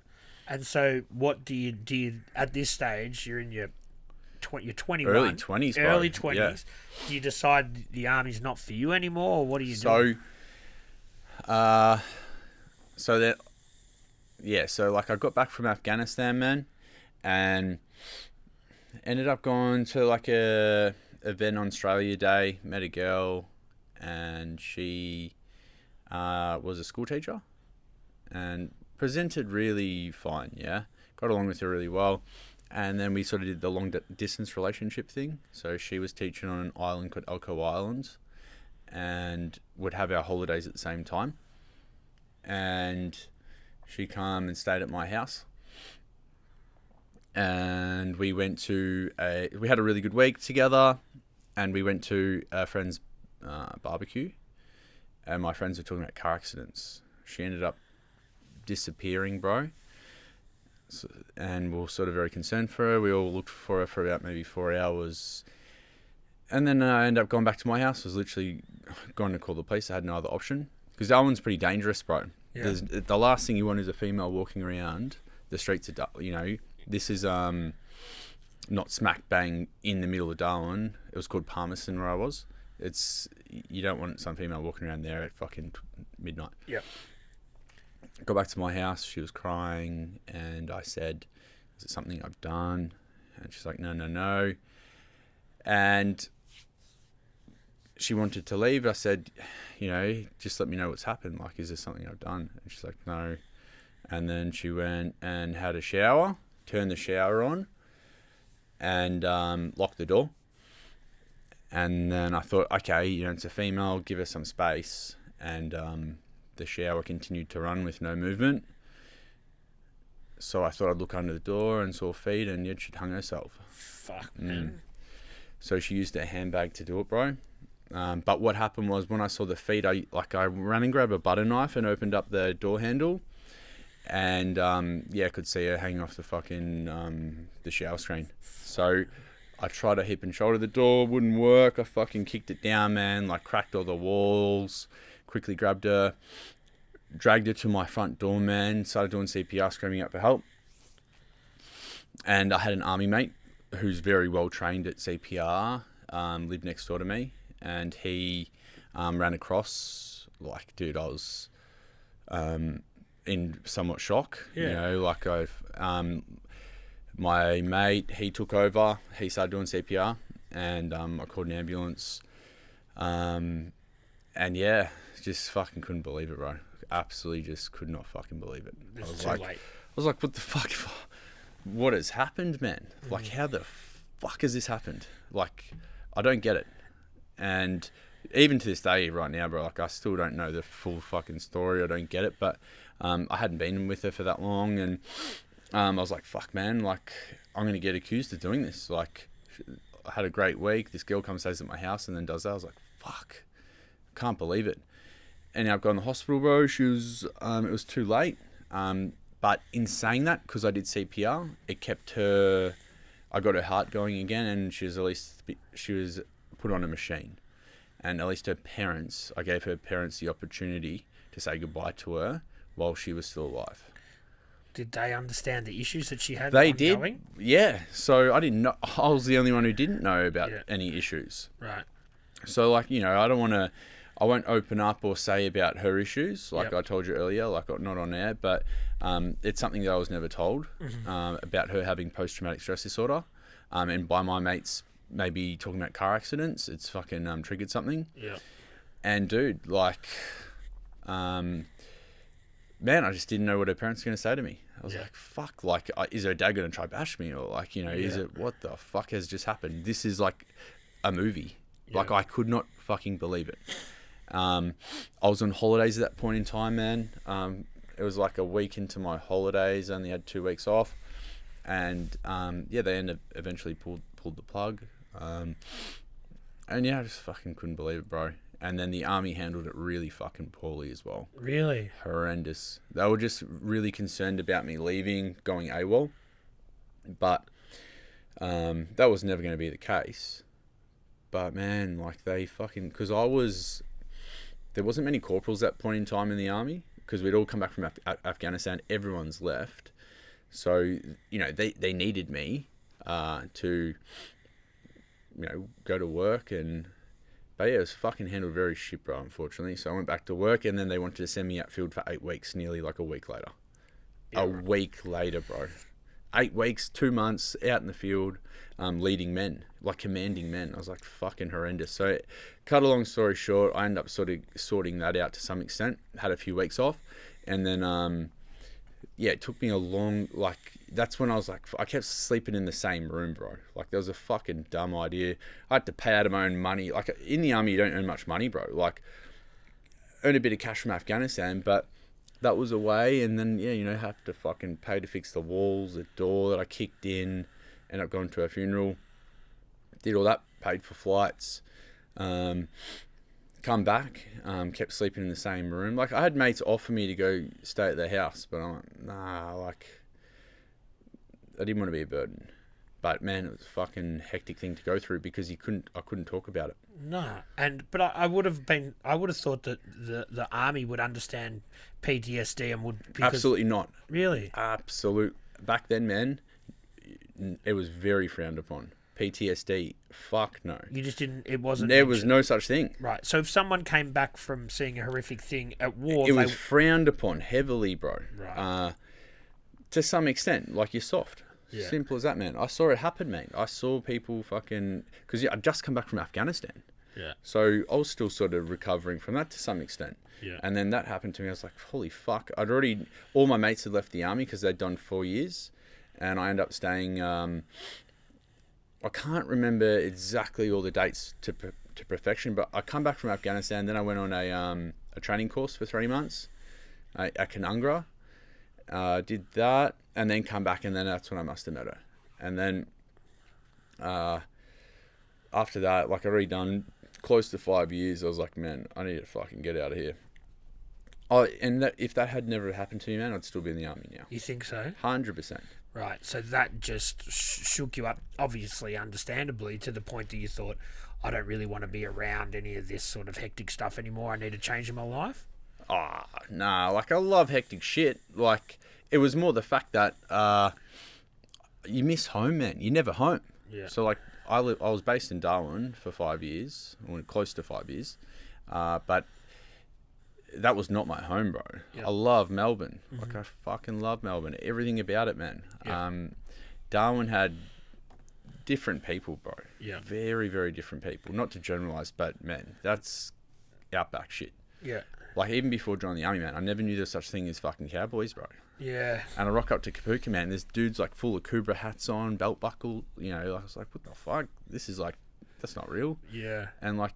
And so what do you at this stage, you're in you're 21. Early 20s, bro. Early 20s. Yeah. Do you decide the army's not for you anymore, or what do you do? So like I got back from Afghanistan, man, and ended up going to like a event on Australia Day, met a girl, and she was a school teacher and presented really fine, yeah. Got along with her really well. And then we sort of did the long distance relationship thing. So she was teaching on an island called Elko Island and would have our holidays at the same time. and she came and stayed at my house. And we had a really good week together, and we went to a friend's barbecue, and my friends were talking about car accidents. She ended up disappearing, bro. So, and we were sort of very concerned for her. We all looked for her for about maybe 4 hours. And then I ended up going back to my house. I was literally going to call the police. I had no other option. Because Darwin's pretty dangerous, bro. Yeah. The last thing you want is a female walking around the streets of Darwin. This is not smack bang in the middle of Darwin. It was called Palmerston where I was. You don't want some female walking around there at fucking midnight. Yeah. Got back to my house. She was crying, and I said, "Is it something I've done?" And she's like, "No." And she wanted to leave. I said, just let me know what's happened. Like, is there something I've done? And she's like, no. And then she went and had a shower, turned the shower on, and locked the door. And then I thought, okay, it's a female, give her some space. And the shower continued to run with no movement. So I thought I'd look under the door and saw feet, and yet she'd hung herself. Fuck, man. So she used her handbag to do it, bro. But what happened was when I saw the feet, I ran and grabbed a butter knife and opened up the door handle, and I could see her hanging off the fucking the shower screen. So I tried to hip and shoulder the door, wouldn't work. I fucking kicked it down, man. Like cracked all the walls. Quickly grabbed her, dragged her to my front door, man. Started doing CPR, screaming out for help. And I had an army mate who's very well trained at CPR, lived next door to me, and he ran across. Like, dude, I was in somewhat shock. Yeah. My mate, he took over. He started doing CPR, and I called an ambulance. And yeah, just fucking couldn't believe it, bro. Absolutely just could not fucking believe it. I was like, what the fuck? What has happened, man? Like, how the fuck has this happened? Like, I don't get it. And even to this day right now, bro, like, I still don't know the full fucking story. I don't get it. But I hadn't been with her for that long. And I was like, fuck, man. Like, I'm going to get accused of doing this. Like, I had a great week. This girl comes, stays at my house, and then does that. I was like, fuck. Can't believe it. And now I've gone to the hospital, bro. She was, it was too late. But in saying that, because I did CPR, it kept her, I got her heart going again, and she was put on a machine. And at least I gave her parents the opportunity to say goodbye to her while she was still alive. Did they understand the issues that she had? They ongoing? did, yeah. So I didn't know. I was the only one who didn't know about any issues. Right. So, like, I won't open up or say about her issues, like I told you earlier, like not on air, but it's something that I was never told about her having post-traumatic stress disorder. And by my mates maybe talking about car accidents, it's fucking triggered something. Yeah. And dude, like, man, I just didn't know what her parents were going to say to me. I was like, fuck, like, is her dad going to try bash me? Or like, is it, what the fuck has just happened? This is like a movie. Yeah. Like, I could not fucking believe it. I was on holidays at that point in time, man. It was like a week into my holidays. I only had 2 weeks off, and they eventually pulled the plug. And I just fucking couldn't believe it, bro. And then the army handled it really fucking poorly as well. Really? Horrendous. They were just really concerned about me leaving, going AWOL. But that was never going to be the case. But man, like, they fucking, because there wasn't many corporals at that point in time in the army, because we'd all come back from Afghanistan. Everyone's left. So, they needed me to, go to work. But yeah, it was fucking handled very shit, bro, unfortunately. So I went back to work, and then they wanted to send me outfield for 8 weeks, nearly like a week later. Yeah, a week later, bro. 8 weeks, 2 months, out in the field, leading men, like commanding men. I was like, fucking horrendous. So, cut a long story short, I ended up sort of sorting that out to some extent. Had a few weeks off, and then, it took me a long, like, that's when I was like, I kept sleeping in the same room, bro. Like, that was a fucking dumb idea. I had to pay out of my own money. Like, in the army, you don't earn much money, bro. Like, earn a bit of cash from Afghanistan, but that was away, and then have to fucking pay to fix the walls, the door that I kicked in, ended up going to a funeral, did all that, paid for flights, come back, kept sleeping in the same room. Like, I had mates offer me to go stay at their house, but I'm like, nah, like, I didn't want to be a burden. But man, it was a fucking hectic thing to go through because I couldn't talk about it. No, but I would have thought that the army would understand PTSD and would. Absolutely not. Really? Absolute. Back then, man, it was very frowned upon. PTSD, fuck no. You just didn't. It wasn't. There was no such thing. Right. So if someone came back from seeing a horrific thing at war, it was frowned upon heavily, bro. Right. To some extent, like, you're soft. Yeah. Simple as that, man. I saw it happen, mate. I saw people fucking... Because I'd just come back from Afghanistan. Yeah. So I was still sort of recovering from that to some extent. Yeah. And then that happened to me. I was like, holy fuck. All my mates had left the army because they'd done 4 years. And I ended up staying... I can't remember exactly all the dates to perfection, but I come back from Afghanistan. Then I went on a training course for 3 months at Kanungra. Did that, and then come back, and then that's when I must have met her. And then after that, like, I'd already done close to 5 years. I was like, man, I need to fucking get out of here. Oh, and if that had never happened to me, man, I'd still be in the army now. You think so? 100%. Right. So that just shook you up, obviously, understandably, to the point that you thought, I don't really want to be around any of this sort of hectic stuff anymore. I need a change in my life. Nah, like, I love hectic shit. Like, it was more the fact that you miss home, man. You're never home. Yeah. So, like, I was based in Darwin for 5 years, or close to 5 years, but that was not my home, bro. Yep. I love Melbourne. Like, I fucking love Melbourne. Everything about it, man. Yep. Darwin had different people, bro. Yeah. Very, very different people. Not to generalize, but, man, that's outback shit. Yeah. Like, even before joining the army, man, I never knew there was such thing as fucking cowboys, bro. Yeah. And I rock up to Kapuka, man. There's dudes, like, full of Cobra hats on, belt buckle. I was like, what the fuck? This is, like, that's not real. Yeah. And, like,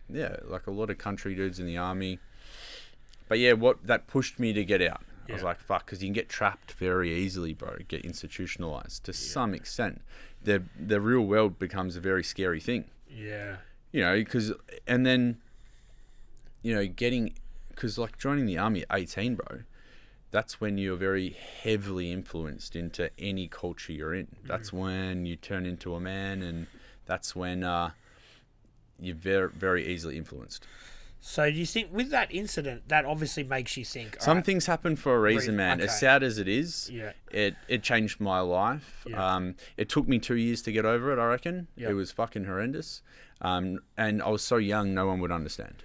yeah, like, a lot of country dudes in the army. But, yeah, that pushed me to get out. I was like, fuck, because you can get trapped very easily, bro. Get institutionalized to some extent. The real world becomes a very scary thing. Yeah. Because, and then, because, like, joining the army at 18, bro, that's when you're very heavily influenced into any culture you're in. That's when you turn into a man, and that's when you're very, very easily influenced. So do you think with that incident, that obviously makes you think... Some things happen for a reason, man. Okay. As sad as it is, Yeah. it changed my life. Yeah. It took me 2 years to get over it, I reckon. Yeah. It was fucking horrendous. And I was so young, no one would understand.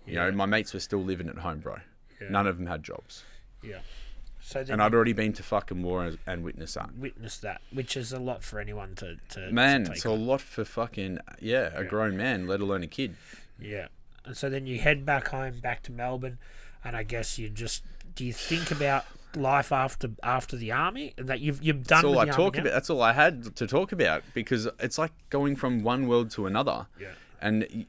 My mates were still living at home, bro. Yeah. None of them had jobs. Yeah. So then And I'd already been to fucking war and witnessed that. Witness that, which is a lot for anyone to Man, to take it's a on. lot for fucking, a grown man, let alone a kid. Yeah. And so then you head back home, back to Melbourne, and I guess do you think about life after the army? That you've done That's all with I the talk army now? about. That's all I had to talk about, because it's like going from one world to another. Yeah. And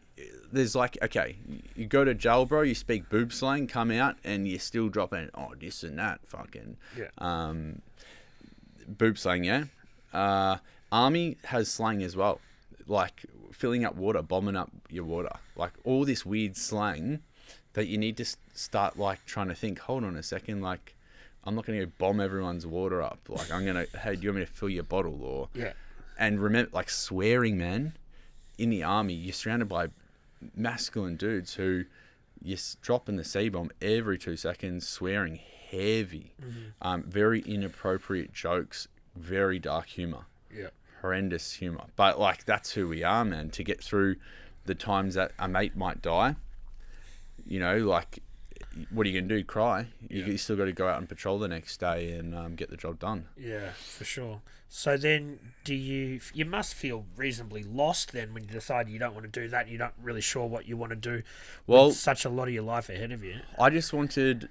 there's like, okay, you go to jail, bro, you speak boob slang, come out, and you're still dropping, this and that, fucking, boob slang, yeah? Army has slang as well. Like, filling up water, bombing up your water. Like, all this weird slang that you need to start, like, trying to think, hold on a second, like, I'm not going to go bomb everyone's water up. Like, I'm going to, hey, do you want me to fill your bottle? Or, and remember, like, swearing, man, in the army, you're surrounded by masculine dudes who you're dropping the C-bomb every 2 seconds, swearing heavy, very inappropriate jokes, very dark humor. Yeah. Horrendous humor. But, like, that's who we are, man. To get through the times that a mate might die, like, what are you going to do? Cry? You still got to go out and patrol the next day and get the job done. Yeah, for sure. So then you must feel reasonably lost then when you decide you don't want to do that, you're not really sure what you want to do with such a lot of your life ahead of you. I just wanted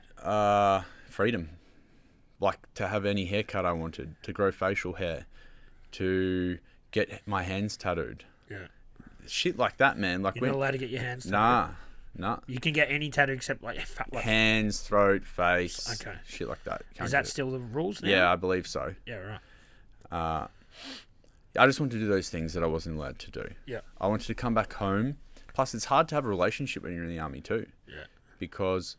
freedom. Like, to have any haircut I wanted, to grow facial hair, to get my hands tattooed. Yeah. Shit like that, man. Like, You're not allowed to get your hands tattooed. Nah. You can get any tattoo except like Hands, throat, face, Okay. shit like that. Is that still the rules now? Yeah, I believe so. Yeah, right. I just wanted to do those things that I wasn't allowed to do. Yeah. I wanted to come back home. Plus, it's hard to have a relationship when you're in the army too. Yeah. Because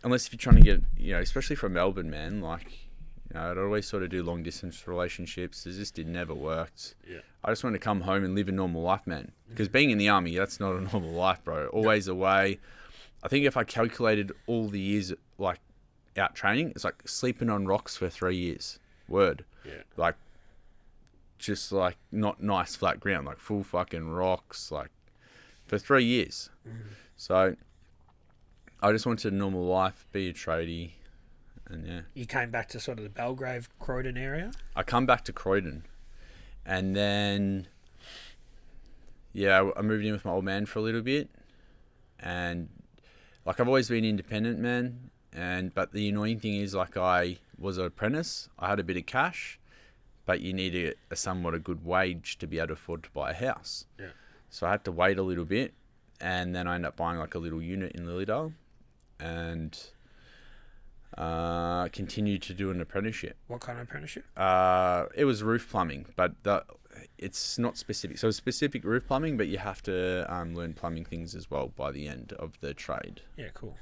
unless if you're trying to get, especially from Melbourne, man, like, I'd always sort of do long distance relationships. It just never worked. Yeah. I just wanted to come home and live a normal life, man. Because being in the army, that's not a normal life, bro. Always away. I think if I calculated all the years, like, out training, it's like sleeping on rocks for 3 years. Word. Yeah. Like, just like not nice flat ground, like full fucking rocks, like for 3 years. So I just wanted a normal life, be a tradie, and yeah. You came back to sort of the Belgrave, Croydon area? I come back to Croydon, and then I moved in with my old man for a little bit, and like I've always been independent, man. But the annoying thing is, like, I was an apprentice, I had a bit of cash, but you need a somewhat a good wage to be able to afford to buy a house. Yeah. So I had to wait a little bit, and then I ended up buying like a little unit in Lilydale, and continued to do an apprenticeship. What kind of apprenticeship? It was roof plumbing, but it's not specific. So it's specific roof plumbing, but you have to learn plumbing things as well by the end of the trade. Yeah, cool.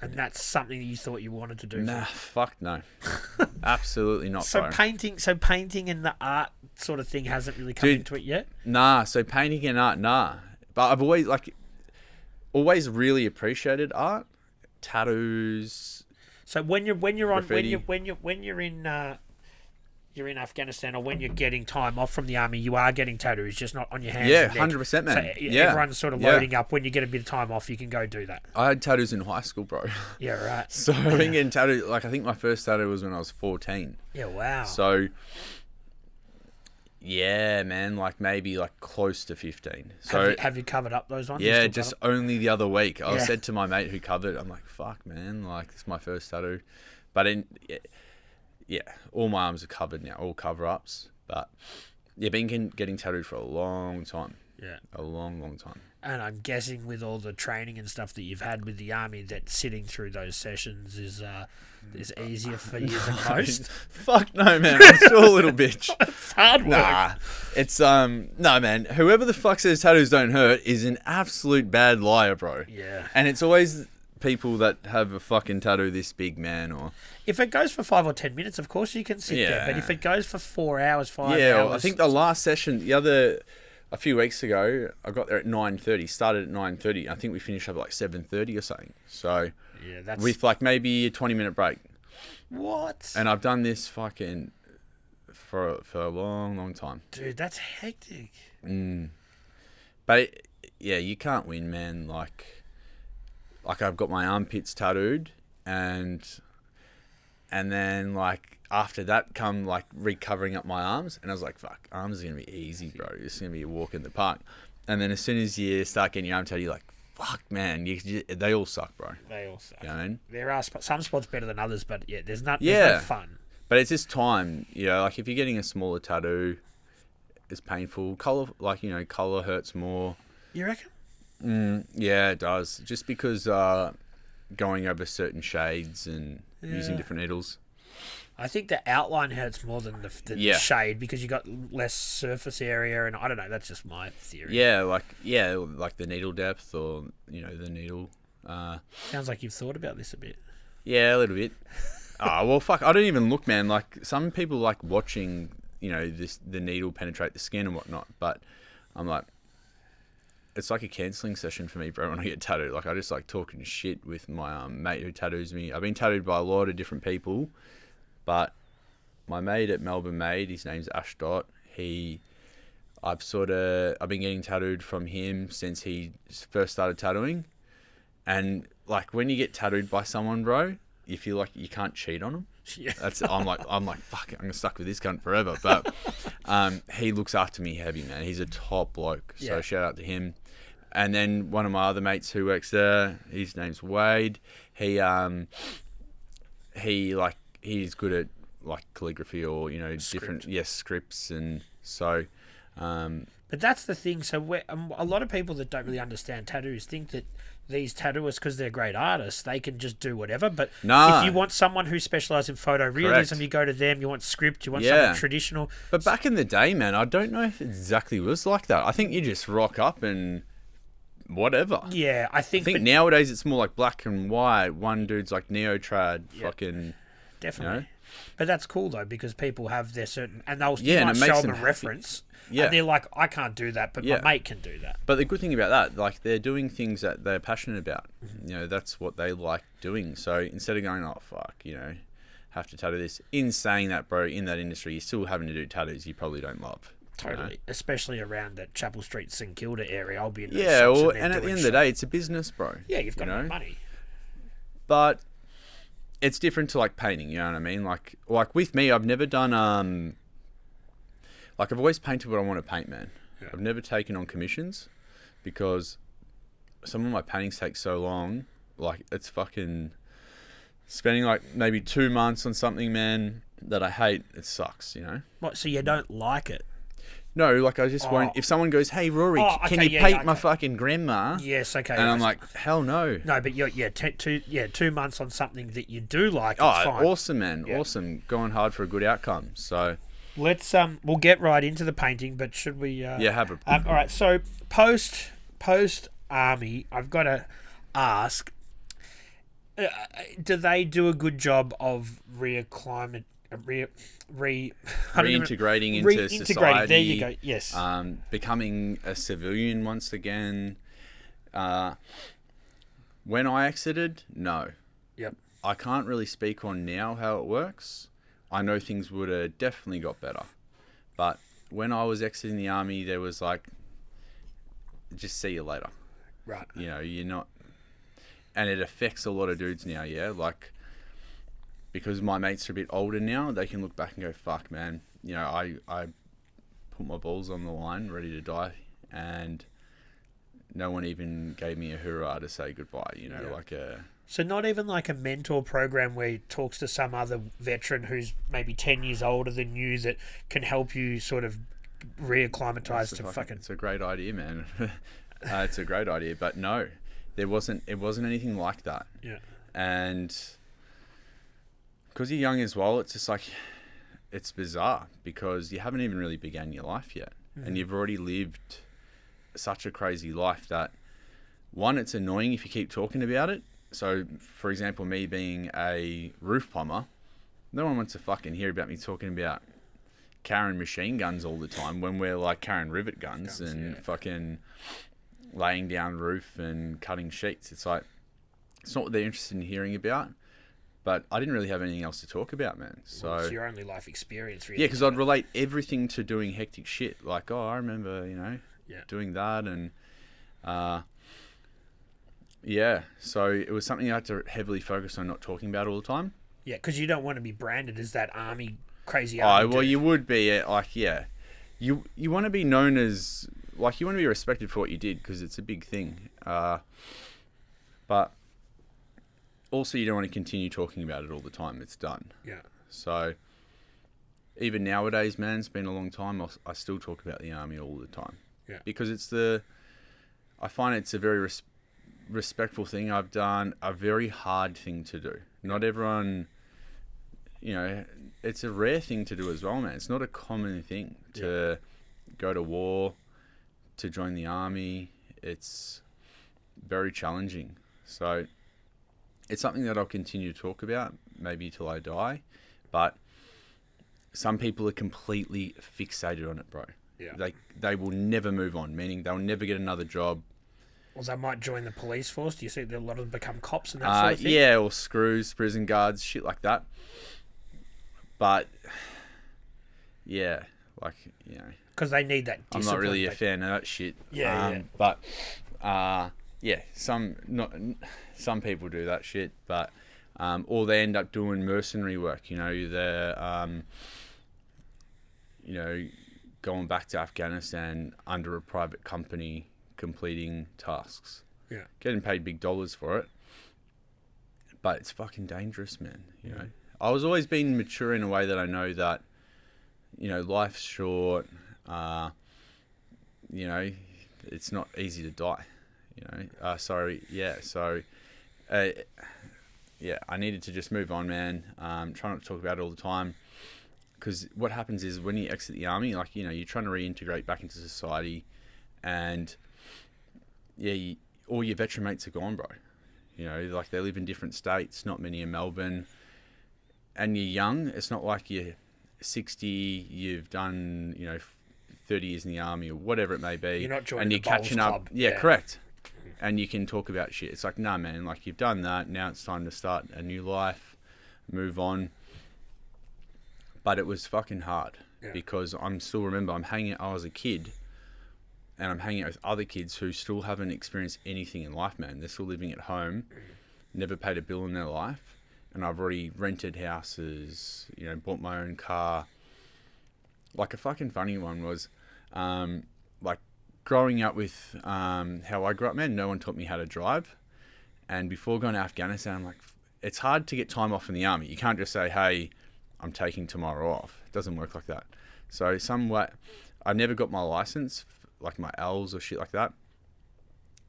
And that's something that you thought you wanted to do? Nah, fuck no. Absolutely not, So bro. painting and the art sort of thing hasn't really come into it yet? Nah, so painting and art, nah. But I've always really appreciated art, tattoos. So when you're graffiti. you're in Afghanistan, or when you're getting time off from the army, you are getting tattoos, just not on your hands. Yeah, and neck. 100%, man. So Yeah. everyone's sort of loading up. When you get a bit of time off, you can go do that. I had tattoos in high school, bro. Yeah, right. So I've been getting tattoos. Like, I think my first tattoo was when I was 14. Yeah, wow. So, yeah, man, like maybe like close to 15. So have you covered up those ones? yeah, just only the other week. I Yeah. said to my mate who covered, I'm like, fuck, man, like, this is my first tattoo. But all my arms are covered now, all cover-ups. But yeah, been getting tattooed for a long time. Yeah. A long, long time. And I'm guessing with all the training and stuff that you've had with the army, that sitting through those sessions is easier for you than most. Fuck no, man. I'm still a little bitch. It's hard work. Nah, it's no, man. Whoever the fuck says tattoos don't hurt is an absolute bad liar, bro. Yeah. And it's always people that have a fucking tattoo this big, man, or If it goes for 5 or 10 minutes, of course you can sit there. Yeah. But if it goes for 4 hours, 5 yeah. hours, I think the last session, a few weeks ago, I got there at 9:30. Started at 9:30. I think we finished up at like 7:30 or something. So yeah, that's with like maybe a 20-minute break. what. And I've done this fucking for a long, long time. Dude, that's hectic. But yeah, you can't win, man. Like I've got my armpits tattooed, and then like after that come like recovering up my arms, and I was like, fuck, arms are gonna be easy, bro. It's gonna be a walk in the park. And then as soon as you start getting your arm tattooed, you're like, fuck, man, they all suck, bro. They all suck. You know what I mean? There are some spots better than others, but yeah, there's no fun. But it's just time, like if you're getting a smaller tattoo, it's painful. Color hurts more. You reckon? Yeah, it does. Just because going over certain shades and using different needles. I think the outline hurts more than the shade, because you got less surface area, and I don't know. That's just my theory. Yeah, like the needle depth, or the needle. Sounds like you've thought about this a bit. Yeah, a little bit. Oh well, fuck! I don't even look, man. Like some people like watching, the needle penetrate the skin and whatnot, but I'm like, it's like a cancelling session for me, bro, when I get tattooed. Like, I just like talking shit with my mate who tattoos me. I've been tattooed by a lot of different people, but my mate at Melbourne Made, his name's Ash Dot. I've been getting tattooed from him since he first started tattooing. And like when you get tattooed by someone, bro, you feel like you can't cheat on them. Yeah. I'm like, fuck it, I'm gonna stuck with this cunt forever. But he looks after me heavy, man. He's a top bloke. So Yeah. shout out to him. And then one of my other mates who works there, his name's Wade. He's good at like calligraphy or different scripts, and so. But that's the thing. So a lot of people that don't really understand tattoos think that these tattooists, because they're great artists, they can just do whatever. But Nah. if you want someone who specialises in photorealism, Correct. you go to them. You want script, you want Yeah. something traditional. But back in the day, man, I don't know if it exactly was like that. I think you just rock up and whatever. Yeah, I think but nowadays it's more like black and white. One dude's like neo-trad, fucking... definitely. You know? But that's cool though, because people have their certain, and they'll Yeah, you and might it makes show them them a happy. reference. Yeah. And they're like, I can't do that, but Yeah. my mate can do that. But the good thing about that, like, they're doing things that they're passionate about. You know, that's what they like doing. So instead of going, oh, fuck, you know, have to tattoo this. In saying that, bro, in that industry, you're still having to do tattoos you probably don't love. Totally. You know? Especially around that Chapel Street, St Kilda area. I'll be in those Yeah, shops well, they're and at the doing end of the shit. day, it's a business, bro. Yeah, you've got you know? money. But it's different to, like, painting, you know what I mean? Like with me, I've never done, like, I've always painted what I want to paint, man. Yeah. I've never taken on commissions because some of my paintings take so long. Like, it's fucking spending, like, maybe 2 months on something, man, that I hate. It sucks, you know? What, so you don't like it? No, like, I just won't. If someone goes, hey, Rory, can you paint my fucking grandma? Yes, okay. And I'm like, hell no. No, but you're 2 months on something that you do like. It's Oh, fine. awesome, man. Yeah. Awesome. Going hard for a good outcome. So... Let's we'll get right into the painting, but should we? have a. All right. So post army, I've got to ask: do they do a good job of reintegrating into society? There you go. Yes. Becoming a civilian once again. When I exited, no. Yep. I can't really speak on now how it works. I know things would have definitely got better. But when I was exiting the army, there was like, just see you later. Right. You know, you're not... And it affects a lot of dudes now, yeah? Like, because my mates are a bit older now, they can look back and go, fuck, man. You know, I put my balls on the line, ready to die, and no one even gave me a hurrah to say goodbye, you know, like a... So not even like a mentor program where he talks to some other veteran who's maybe 10 years older than you that can help you sort of reacclimatise to fucking... It's a great idea, man. It's a great idea, but no, it wasn't anything like that. Yeah. And because you're young as well, it's just like, it's bizarre because you haven't even really begun your life yet. Mm-hmm. And you've already lived such a crazy life that, one, it's annoying if you keep talking about it. So, for example, me being a roof plumber, no one wants to fucking hear about me talking about carrying machine guns all the time when we're like carrying rivet guns and fucking laying down roof and cutting sheets. It's like, it's not what they're interested in hearing about. But I didn't really have anything else to talk about, man. So it's your only life experience, really. Yeah, because I'd relate everything to doing hectic shit. Like, oh, I remember, you know, doing that and... yeah, so it was something I had to heavily focus on not talking about all the time. Yeah, because you don't want to be branded as that crazy army well, dude. you would be, like, yeah. You want to be known as, like, you want to be respected for what you did because it's a big thing. But also you don't want to continue talking about it all the time. It's done. Yeah. So even nowadays, man, it's been a long time. I still talk about the army all the time. Yeah. Because I find it's a very respectful thing. I've done a very hard thing to do. Not everyone, you know, it's a rare thing to do as well, man. It's not a common thing to go to war, to join the army. It's very challenging. So it's something that I'll continue to talk about, maybe till I die. But some people are completely fixated on it, bro. Yeah. They will never move on, meaning they'll never get another job. Or they might join the police force. Do you see that a lot of them become cops and that sort of thing? Yeah, or screws, prison guards, shit like that. But, yeah, like, you know. Because they need that discipline. I'm not really a fan of that shit. Yeah, But, yeah, some people do that shit, but, or they end up doing mercenary work, you know. They're, you know, going back to Afghanistan under a private company, completing tasks. Yeah. Getting paid big dollars for it. But it's fucking dangerous, man. You know? I was always being mature in a way that I know that, you know, life's short. You know, it's not easy to die. You know, sorry, yeah. So, yeah, I needed to just move on, man. Try not to talk about it all the time, because what happens is when you exit the army, like, you know, you're trying to reintegrate back into society, and yeah, all your veteran mates are gone, bro. You know, like they live in different states. Not many in Melbourne, and you're young. It's not like you're 60. You've done, you know, 30 years in the army or whatever it may be. You're not joining and you're the bowls catching club. up. Yeah, correct. And you can talk about shit. It's like, nah, man, like you've done that. Now it's time to start a new life, move on. But it was fucking hard because I was a kid and I'm hanging out with other kids who still haven't experienced anything in life, man. They're still living at home, never paid a bill in their life. And I've already rented houses, you know, bought my own car. Like a fucking funny one was, like, growing up with how I grew up, man, no one taught me how to drive. And before going to Afghanistan, I'm like, it's hard to get time off in the army. You can't just say, hey, I'm taking tomorrow off. It doesn't work like that. So somewhat, I never got my license, like my L's or shit like that.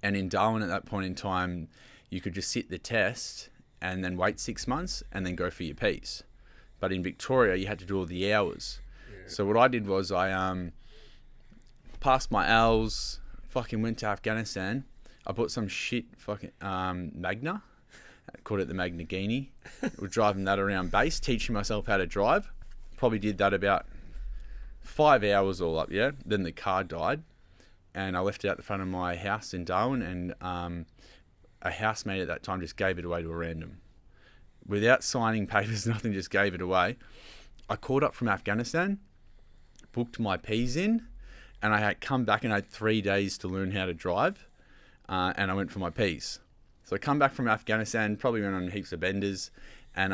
And in Darwin at that point in time, you could just sit the test and then wait 6 months and then go for your P's. But in Victoria, you had to do all the hours. Yeah. So what I did was I passed my L's, fucking went to Afghanistan. I bought some shit fucking Magna. I called it the Magnagini. We're driving that around base, teaching myself how to drive. Probably did that about 5 hours all up, yeah. Then the car died, and I left it out the front of my house in Darwin, and a housemate at that time just gave it away to a random. Without signing papers, nothing, just gave it away. I called up from Afghanistan, booked my P's in, and I had come back and I had 3 days to learn how to drive, and I went for my P's. So I come back from Afghanistan, probably went on heaps of benders, and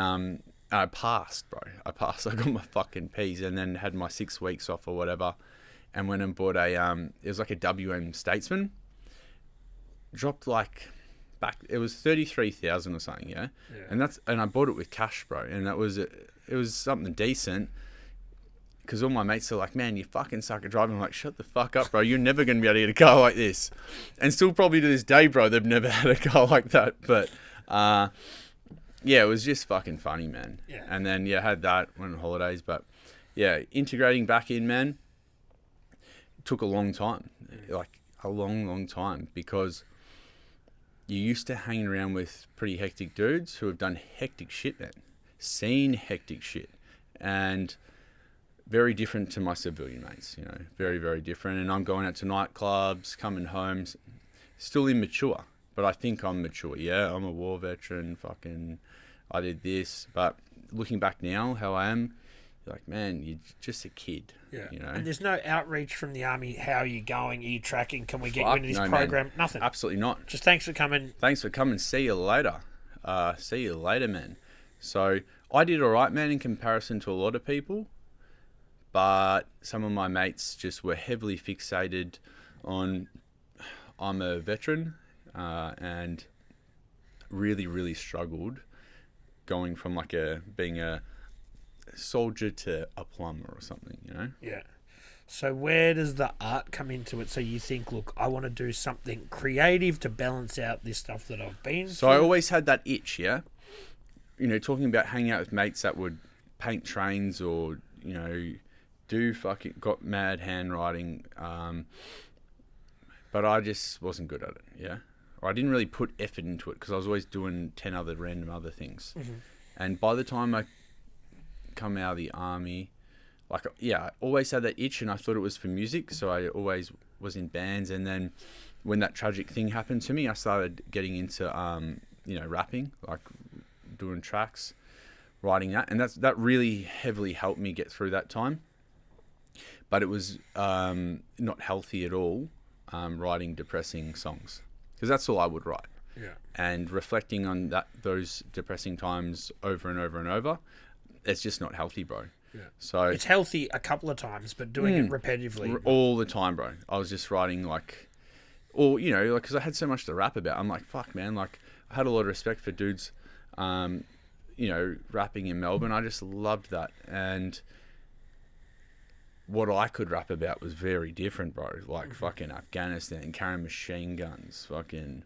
I passed, bro. I got my fucking P's, and then had my 6 weeks off or whatever, and went and bought it was like a WM Statesman. Dropped like it was 33,000 or something, yeah. And I bought it with cash, bro, and it was something decent. Because all my mates are like, man, you fucking suck at driving. I'm like, shut the fuck up, bro. You're never going to be able to get a car like this. And still probably to this day, bro, they've never had a car like that. But, yeah, it was just fucking funny, man. Yeah. And then, yeah, had that, went on holidays. But, yeah, integrating back in, man, took a long time. Like, a long, long time. Because you used to hang around with pretty hectic dudes who have done hectic shit, man. Seen hectic shit. And very different to my civilian mates, you know, very, very different. And I'm going out to nightclubs, coming home, still immature, but I think I'm mature. Yeah, I'm a war veteran, fucking, I did this. But looking back now, how I am, you're like, man, you're just a kid, you know. And there's no outreach from the army. How are you going? Are you tracking? Can we get you into this program? Man. Nothing. Absolutely not. Just thanks for coming. Thanks for coming. See you later. See you later, man. So I did all right, man, in comparison to a lot of people. But some of my mates just were heavily fixated on I'm a veteran and really, really struggled going from like being a soldier to a plumber or something, you know? Yeah. So where does the art come into it? So you think, look, I want to do something creative to balance out this stuff that I've been So through. I always had that itch, yeah? You know, talking about hanging out with mates that would paint trains or, you know, got mad handwriting, but I just wasn't good at it, yeah? Or I didn't really put effort into it because I was always doing 10 other random other things. Mm-hmm. And by the time I come out of the army, like, yeah, I always had that itch and I thought it was for music, so I always was in bands. And then when that tragic thing happened to me, I started getting into, you know, rapping, like doing tracks, writing that. And that really heavily helped me get through that time. But it was not healthy at all, writing depressing songs. Because that's all I would write. Yeah. And reflecting on those depressing times over and over and over, it's just not healthy, bro. Yeah. So it's healthy a couple of times, but doing it repetitively. All the time, bro. I was just writing like, or, you know, like, because I had so much to rap about. I'm like, fuck, man. Like, I had a lot of respect for dudes, you know, rapping in Melbourne. I just loved that. And what I could rap about was very different, bro. Like fucking Afghanistan, carrying machine guns, fucking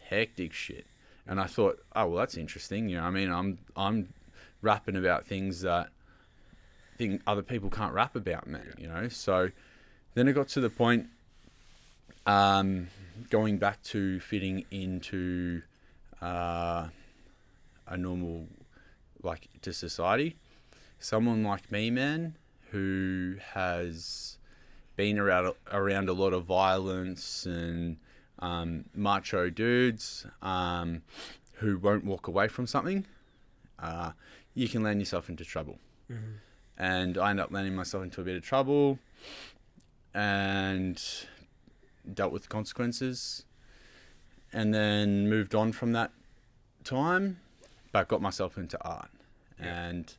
hectic shit. And I thought, oh well, that's interesting. You know, I mean, I'm rapping about things that other people can't rap about, man. You know, so then it got to the point, going back to fitting into a normal, like, to society. Someone like me, man, who has been around a lot of violence and macho dudes who won't walk away from something, you can land yourself into trouble. Mm-hmm. And I ended up landing myself into a bit of trouble and dealt with the consequences, and then moved on from that time, but got myself into art. Yeah. And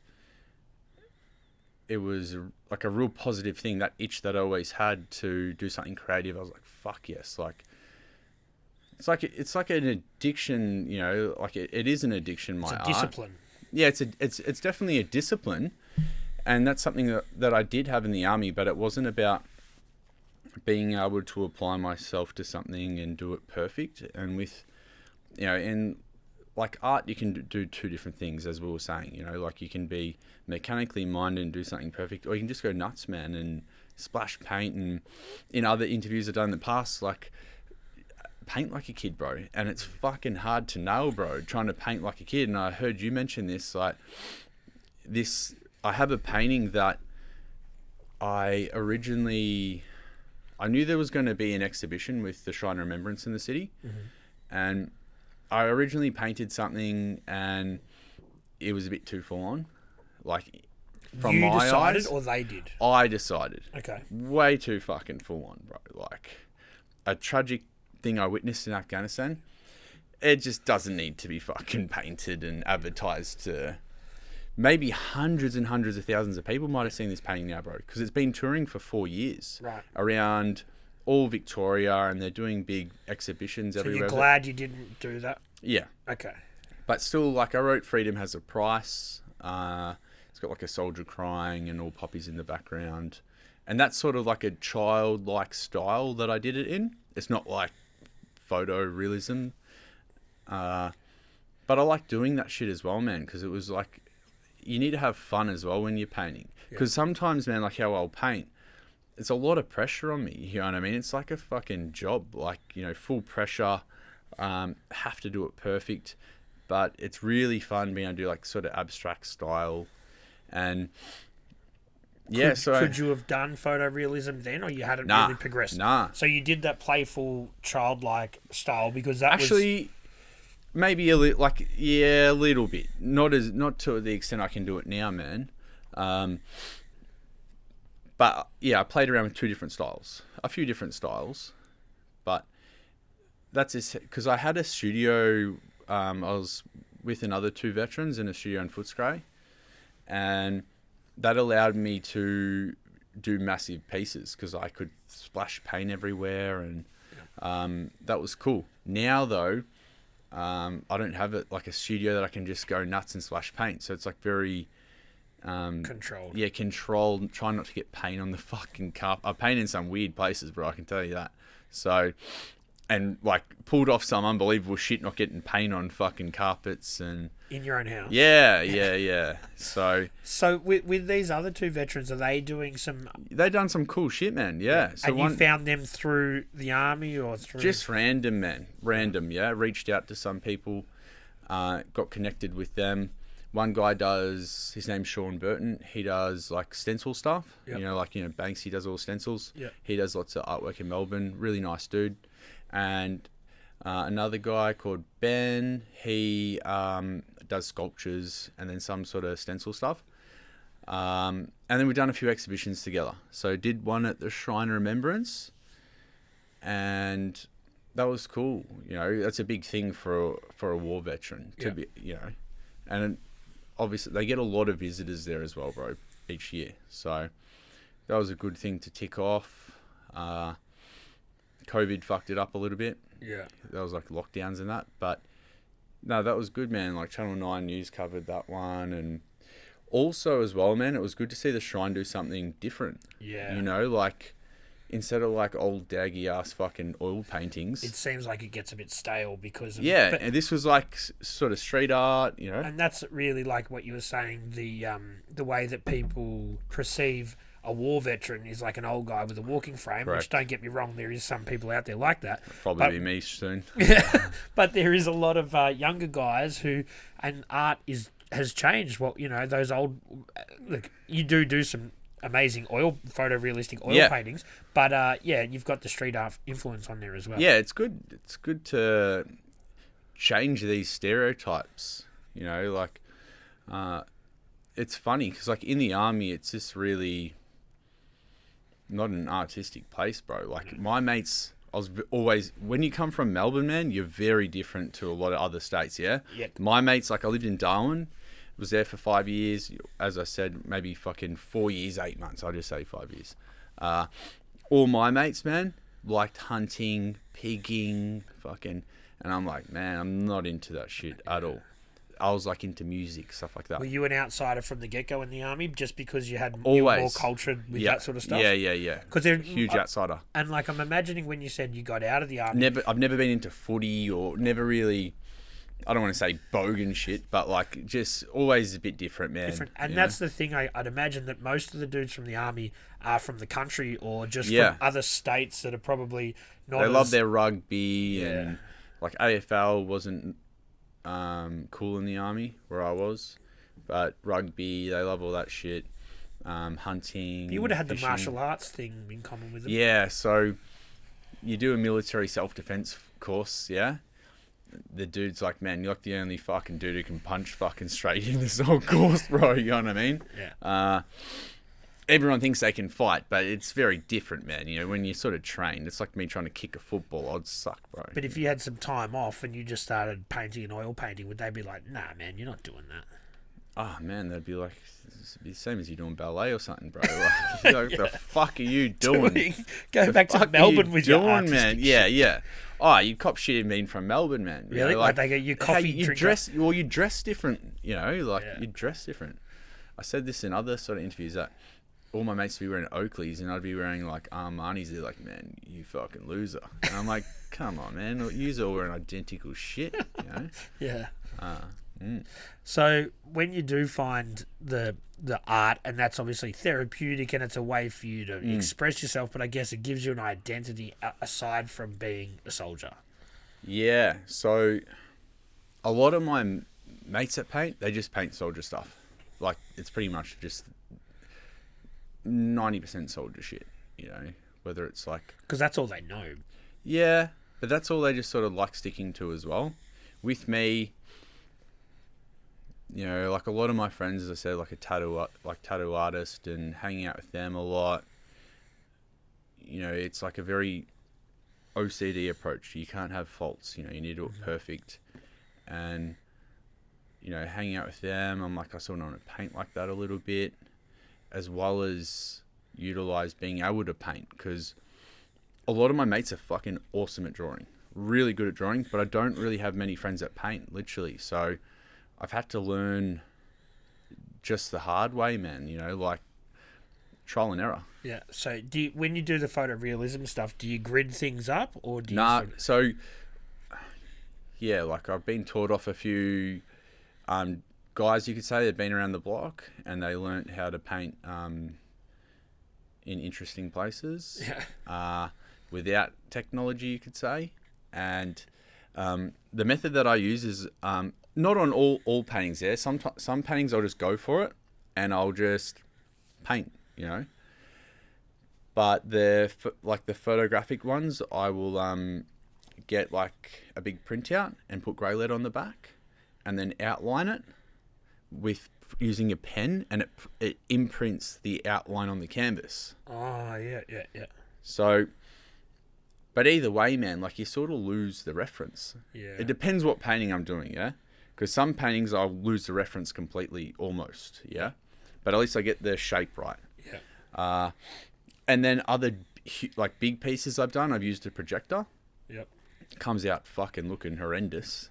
it was like a real positive thing, that itch that I always had to do something creative. I was like, fuck yes. Like, it's like an addiction, you know, like it is an addiction, my art. It's a discipline. Yeah, it's definitely a discipline. And that's something that I did have in the army, but it wasn't about being able to apply myself to something and do it perfect. And with, you know, in like art, you can do two different things, as we were saying, you know, like you can be mechanically minded and do something perfect, or you can just go nuts, man, and splash paint. And in other interviews I've done in the past, like, paint like a kid, bro. And it's fucking hard to nail, bro, trying to paint like a kid. And I heard you mention this, like this, I have a painting that I knew there was going to be an exhibition with the Shrine of Remembrance in the city. Mm-hmm. And I originally painted something and it was a bit too full on. Like, from my eyes. You decided or they did? I decided. Okay. Way too fucking full on, bro. Like, a tragic thing I witnessed in Afghanistan, it just doesn't need to be fucking painted and advertised to... Maybe hundreds and hundreds of thousands of people might have seen this painting now, bro, because it's been touring for 4 years. Right. Around all Victoria, and they're doing big exhibitions everywhere. So you're glad you didn't do that? Yeah. Okay. But still, like, I wrote Freedom Has a Price. It's got like a soldier crying and all poppies in the background. And that's sort of like a childlike style that I did it in. It's not like photo realism. But I like doing that shit as well, man, because it was like... You need to have fun as well when you're painting. Because sometimes, man, like how I'll paint, it's a lot of pressure on me. You know what I mean? It's like a fucking job. Like, you know, full pressure. Have to do it perfect. But it's really fun being able to do like sort of abstract style. And yeah, could you have done photorealism then, or you hadn't really progressed? Nah. So you did that playful, childlike style because that was... Maybe a little, like, yeah, a little bit. Not to the extent I can do it now, man. But yeah, I played around with a few different styles. But that's just because I had a studio. I was with another two veterans in a studio in Footscray, and that allowed me to do massive pieces because I could splash paint everywhere, and that was cool. Now though. I don't have it like a studio that I can just go nuts and splash paint. So it's like very... controlled. Yeah, controlled. Try not to get paint on the fucking carpet. I paint in some weird places, bro, I can tell you that. So... And, like, pulled off some unbelievable shit not getting paint on fucking carpets and... In your own house? Yeah. So with these other two veterans, are they doing some... They done some cool shit, man, yeah. So and you found them through the army or through... Just random, man. Random, yeah. Reached out to some people, got connected with them. One guy does... His name's Sean Burton. He does, like, stencil stuff. Yep. You know, like, Banksy does all the stencils. Yep. He does lots of artwork in Melbourne. Really nice dude. And another guy called Ben, he does sculptures and then some sort of stencil stuff. And then we've done a few exhibitions together. So did one at the Shrine of Remembrance, and that was cool. You know, that's a big thing for a war veteran to be, you know. And obviously they get a lot of visitors there as well, bro, each year. So that was a good thing to tick off. COVID fucked it up a little bit. Yeah. That was like lockdowns and that. But no, that was good, man. Like Channel 9 News covered that one, and also as well, man, it was good to see the shrine do something different. Yeah. You know, like instead of like old daggy ass fucking oil paintings. It seems like it gets a bit stale because of... Yeah, but, and this was like sort of street art, you know. and that's really like what you were saying, the way that people perceive a war veteran is like an old guy with a walking frame, Correct. which, don't get me wrong, there is some people out there like that. Probably be me soon. But there is a lot of younger guys who, and art has changed. Well, you know, those old, look, you do some amazing photorealistic oil paintings, but you've got the street art influence on there as well. Yeah, it's good. It's good to change these stereotypes. You know, like it's funny because like in the army, it's just really not an artistic place, bro. Like my mates, I was always, when you come from Melbourne, man, you're very different to a lot of other states. Yeah. Yep. My mates, like I lived in Darwin, was there for 5 years. As I said, maybe fucking 4 years, 8 months. I'll just say 5 years. All my mates, man, liked hunting, pigging, fucking, and I'm like, man, I'm not into that shit at all. I was like into music, stuff like that. Were you an outsider from the get-go in the army just because you were more cultured with that sort of stuff? Yeah. Because they're Huge outsider. And like I'm imagining when you said you got out of the army. I've never been into footy or never really, I don't want to say bogan shit, but like just always a bit different, man. And that's the thing, I'd imagine that most of the dudes from the army are from the country or just from other states that are probably not They love their rugby and like AFL wasn't cool in the army where I was, but rugby, they love all that shit. Hunting. You would have had fishing. the martial arts thing in common with them. Yeah, so you do a military self-defense course, yeah? The dude's like, man, you're like the only fucking dude who can punch fucking straight in this whole course, bro. You know what I mean? Yeah. Everyone thinks they can fight, but it's very different, man. You know, when you're sort of trained, it's like me trying to kick a football. I'd suck, bro. But if you had some time off and you just started painting and oil painting, would they be like, nah, man, you're not doing that? Oh, man, they'd be like, it's the same as you doing ballet or something, bro. Like, what the fuck are you doing? Go back to Melbourne with your artistic man. shit. Yeah. Oh, you cop shit being from Melbourne, man. Really? You know, like they go, you coffee you drinker? dress, well, you dress different, you know, like you dress different. I said this in other sort of interviews that all my mates would be wearing Oakleys and I'd be wearing like Armani's. They're like, man, you fucking loser. And I'm like, come on, man. You're all wearing identical shit, you know? Yeah. So when you do find the art, and that's obviously therapeutic and it's a way for you to express yourself, but I guess it gives you an identity aside from being a soldier. Yeah. So a lot of my mates that paint, they just paint soldier stuff. Like it's pretty much just 90% soldier shit, you know, whether it's like... Because that's all they know. Yeah, but that's all they just sort of like sticking to as well. With me, you know, like a lot of my friends, as I said, like tattoo artist and hanging out with them a lot, you know, it's like a very OCD approach. You can't have faults, you know, you need to do it perfect. And, you know, hanging out with them, I'm like, I sort of want to paint like that a little bit, as well as utilize being able to paint, because a lot of my mates are fucking awesome at drawing, really good at drawing, but I don't really have many friends that paint, literally. So I've had to learn just the hard way, man, you know, like trial and error. Yeah. So when you do the photorealism stuff, do you grid things up or do you... Nah, so yeah, like I've been taught off a few guys, you could say, they've been around the block and they learnt how to paint in interesting places without technology, you could say. And the method that I use is not on all paintings there. Some paintings I'll just go for it and I'll just paint, you know. But the photographic ones, I will get like a big printout and put grey lead on the back and then outline it with using a pen, and it imprints the outline on the canvas. Oh, yeah. So, but either way, man, like you sort of lose the reference. Yeah. It depends what painting I'm doing, yeah? Because some paintings I'll lose the reference completely, almost, yeah? But at least I get the shape right. Yeah. And then other, like big pieces I've done, I've used a projector. Yep. Comes out fucking looking horrendous.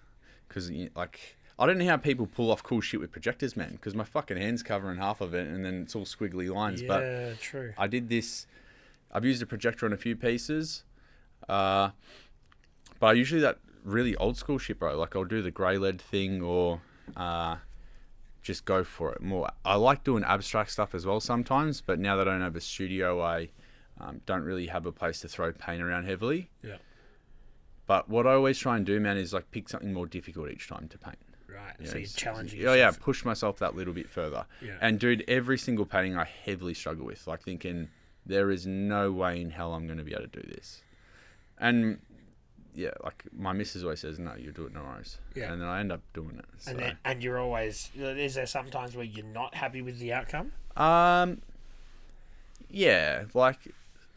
Because, like, I don't know how people pull off cool shit with projectors, man, because my fucking hand's covering half of it and then it's all squiggly lines. Yeah, but true. I did this. I've used a projector on a few pieces. But I usually that really old school shit, bro. Like I'll do the grey lead thing or just go for it more. I like doing abstract stuff as well sometimes, but now that I don't have a studio, I don't really have a place to throw paint around heavily. Yeah. But what I always try and do, man, is like pick something more difficult each time to paint. Right. You So know, you're challenging yeah, yourself. yeah, push myself that little bit further. Yeah. And dude, every single painting I heavily struggle with, like thinking there is no way in hell I'm going to be able to do this. And yeah, like my missus always says, no, you do it no worries. Yeah. And then I end up doing it. So. And you're always, is there sometimes where you're not happy with the outcome? Yeah, like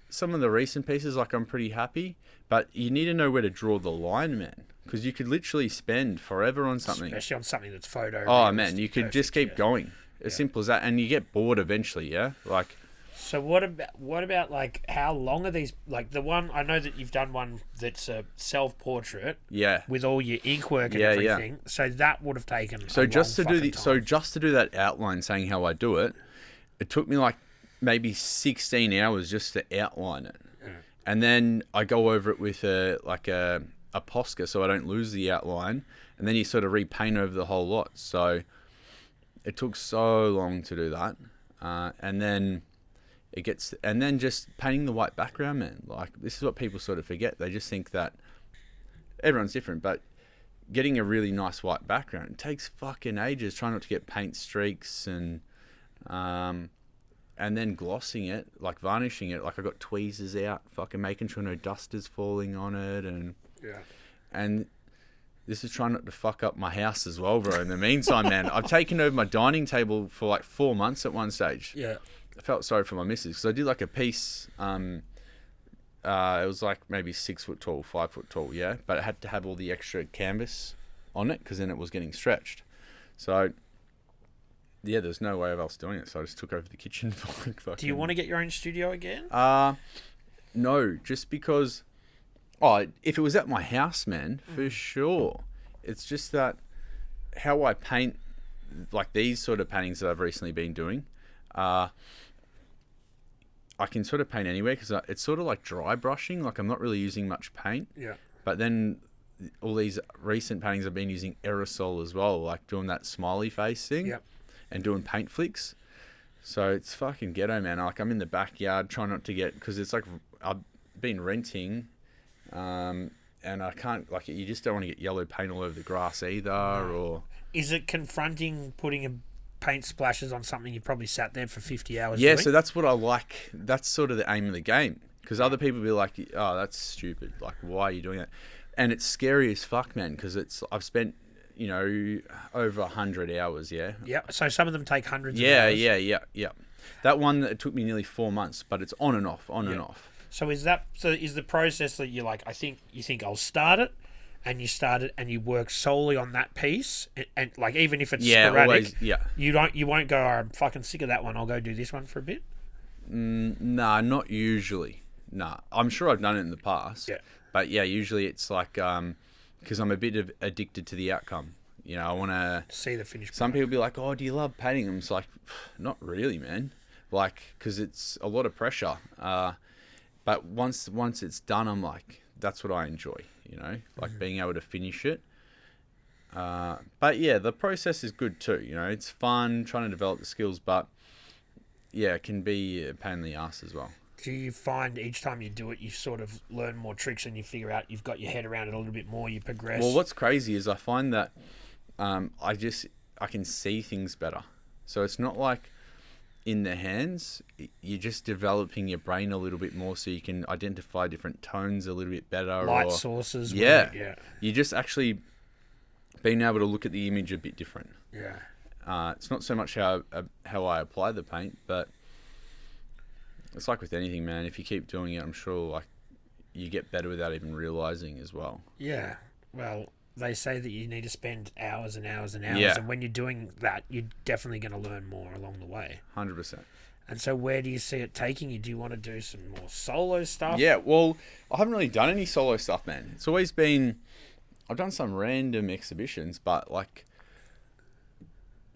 some of the recent pieces, like I'm pretty happy, but you need to know where to draw the line, man. Because you could literally spend forever on something. Especially on something that's photo. Oh man, you could just keep going. As simple as that. And you get bored eventually, yeah? Like. So what about like how long are these, like the one, I know that you've done one that's a self-portrait. Yeah. With all your ink work and everything. Yeah. So that would have taken so just to do time. just to do that outline saying how I do it, it took me like maybe 16 hours just to outline it. Yeah. And then I go over it with a Posca so I don't lose the outline, and then you sort of repaint over the whole lot. So it took so long to do that. And then just painting the white background, man. Like this is what people sort of forget. They just think that everyone's different, but getting a really nice white background, it takes fucking ages. Try not to get paint streaks and then glossing it, like varnishing it. Like I got tweezers out, fucking making sure no dust is falling on it, and this is trying not to fuck up my house as well, bro. In the meantime, man, I've taken over my dining table for like 4 months at one stage. Yeah. I felt sorry for my missus because I did like a piece. It was like maybe 6 foot tall, 5 foot tall, yeah. But it had to have all the extra canvas on it because then it was getting stretched. So yeah, there's no way of else doing it. So I just took over the kitchen for like fucking. Do you want to get your own studio again? No, just because. Oh, if it was at my house, man, for sure. It's just that how I paint, like these sort of paintings that I've recently been doing. I can sort of paint anywhere because it's sort of like dry brushing. Like I'm not really using much paint. Yeah. But then all these recent paintings I've been using aerosol as well, like doing that smiley face thing. Yep. And doing paint flicks. So it's fucking ghetto, man. Like I'm in the backyard trying not to get, because it's like I've been renting, and I can't, like, you just don't want to get yellow paint all over the grass either. Or is it confronting putting a paint splashes on something you probably sat there for 50 hours yeah doing? So that's what I like. That's sort of the aim of the game, because other people be like, oh, that's stupid, like why are you doing that? And it's scary as fuck, man, because I've spent over 100 hours. Yeah So some of them take hundreds of hours. Yeah that one, it took me nearly 4 months, but it's on and off and off. So is the process that you're like, you think I'll start it, and you start it and you work solely on that piece, and like even if it's sporadic, you won't go, oh, I'm fucking sick of that one, I'll go do this one for a bit? Nah, not usually. Nah, I'm sure I've done it in the past. Yeah. But yeah, usually it's like, because I'm a bit addicted to the outcome. I want to see the finished product. Some people be like, oh, do you love painting? I'm just like, not really, man. Like, because it's a lot of pressure. But once it's done, I'm like, that's what I enjoy, like being able to finish it. But yeah, the process is good too. It's fun trying to develop the skills, but yeah, it can be a pain in the ass as well. Do you find each time you do it, you sort of learn more tricks and you figure out you've got your head around it a little bit more, you progress? Well, what's crazy is I find that I can see things better. So it's not like in the hands, you're just developing your brain a little bit more so you can identify different tones a little bit better. Light sources. Yeah. You just actually being able to look at the image a bit different. Yeah. It's not so much how I apply the paint, but it's like with anything, man. If you keep doing it, I'm sure like you get better without even realizing as well. Yeah. Well, they say that you need to spend hours and hours and hours, Yeah. and when you're doing that, you're definitely going to learn more along the way. 100%. And so where do you see it taking you? Do you want to do some more solo stuff? Yeah, well, I haven't really done any solo stuff, man. It's always been, I've done some random exhibitions, but like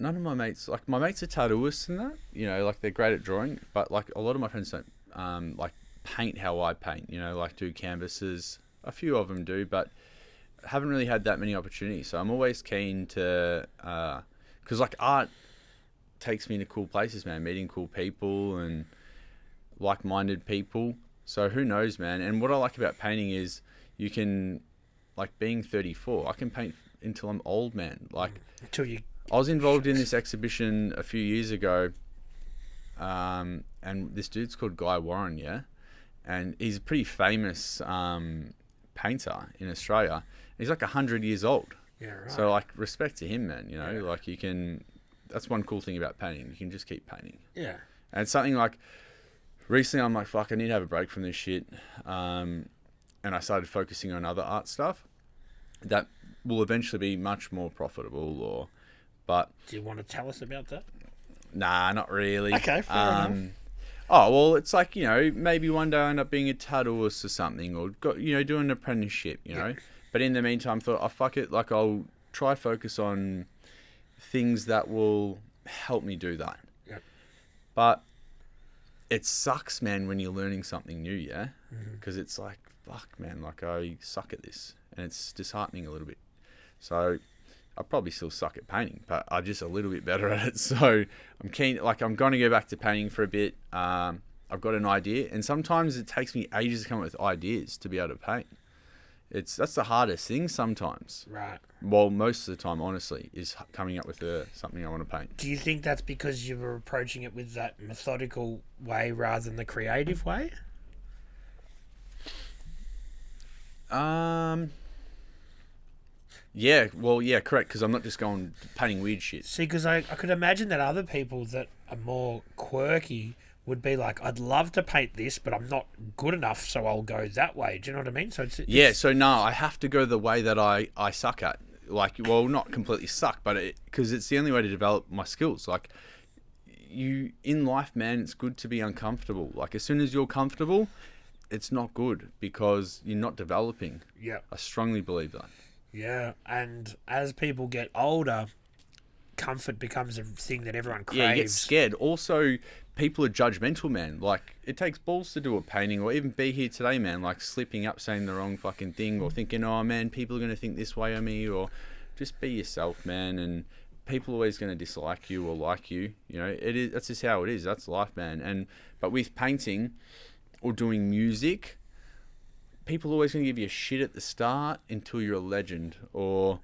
none of my mates, like my mates are tattooists and that, you know, like they're great at drawing, but like a lot of my friends don't like paint how I paint, you know, like do canvases. A few of them do, but haven't really had that many opportunities. So I'm always keen to, because like art takes me into cool places, man, meeting cool people and like-minded people. So who knows, man. And what I like about painting is you can, like being 34, I can paint until I'm old, man. Like Until you. I was involved in this exhibition a few years ago, and this dude's called Guy Warren, yeah? And he's a pretty famous painter in Australia. He's like 100 years old. Yeah, right. So like respect to him, man, you know? Yeah. Like you can, that's one cool thing about painting. You can just keep painting. Yeah. And it's something like, recently I'm like, fuck, I need to have a break from this shit. And I started focusing on other art stuff that will eventually be much more profitable but Do you want to tell us about that? nah, not really. Okay, fair enough. Oh, well, it's like, you know, maybe one day I end up being a tattooist or something, or you know, doing an apprenticeship, you know. But in the meantime, I thought, oh, fuck it, like I'll try focus on things that will help me do that. Yep. But it sucks, man, when you're learning something new, yeah? Because it's like, fuck, man, like I suck at this. And it's disheartening a little bit. So I probably still suck at painting, but I'm just a little bit better at it. So I'm keen, like I'm going to go back to painting for a bit. I've got an idea. And sometimes it takes me ages to come up with ideas to be able to paint. That's the hardest thing sometimes. Right. Well, most of the time, honestly, is coming up with something I want to paint. Do you think that's because you were approaching it with that methodical way rather than the creative way? Yeah, well, yeah, correct, because I'm not just going painting weird shit. See, because I could imagine that other people that are more quirky would be like, I'd love to paint this, but I'm not good enough, so I'll go that way. Do you know what I mean? So Yeah, so no, I have to go the way that I suck at. Like, well, not completely suck, but because it's the only way to develop my skills. Like, you, in life, man, it's good to be uncomfortable. Like, as soon as you're comfortable, it's not good because you're not developing. Yeah. I strongly believe that. Yeah, and as people get older, comfort becomes a thing that everyone craves. Yeah, you get scared. Also, people are judgmental, man. Like, it takes balls to do a painting or even be here today, man. Like, slipping up, saying the wrong fucking thing or thinking, oh, man, people are going to think this way of me, or just be yourself, man. And people are always going to dislike you or like you. You know, that's just how it is. That's life, man. But with painting or doing music, people are always going to give you a shit at the start until you're a legend. Or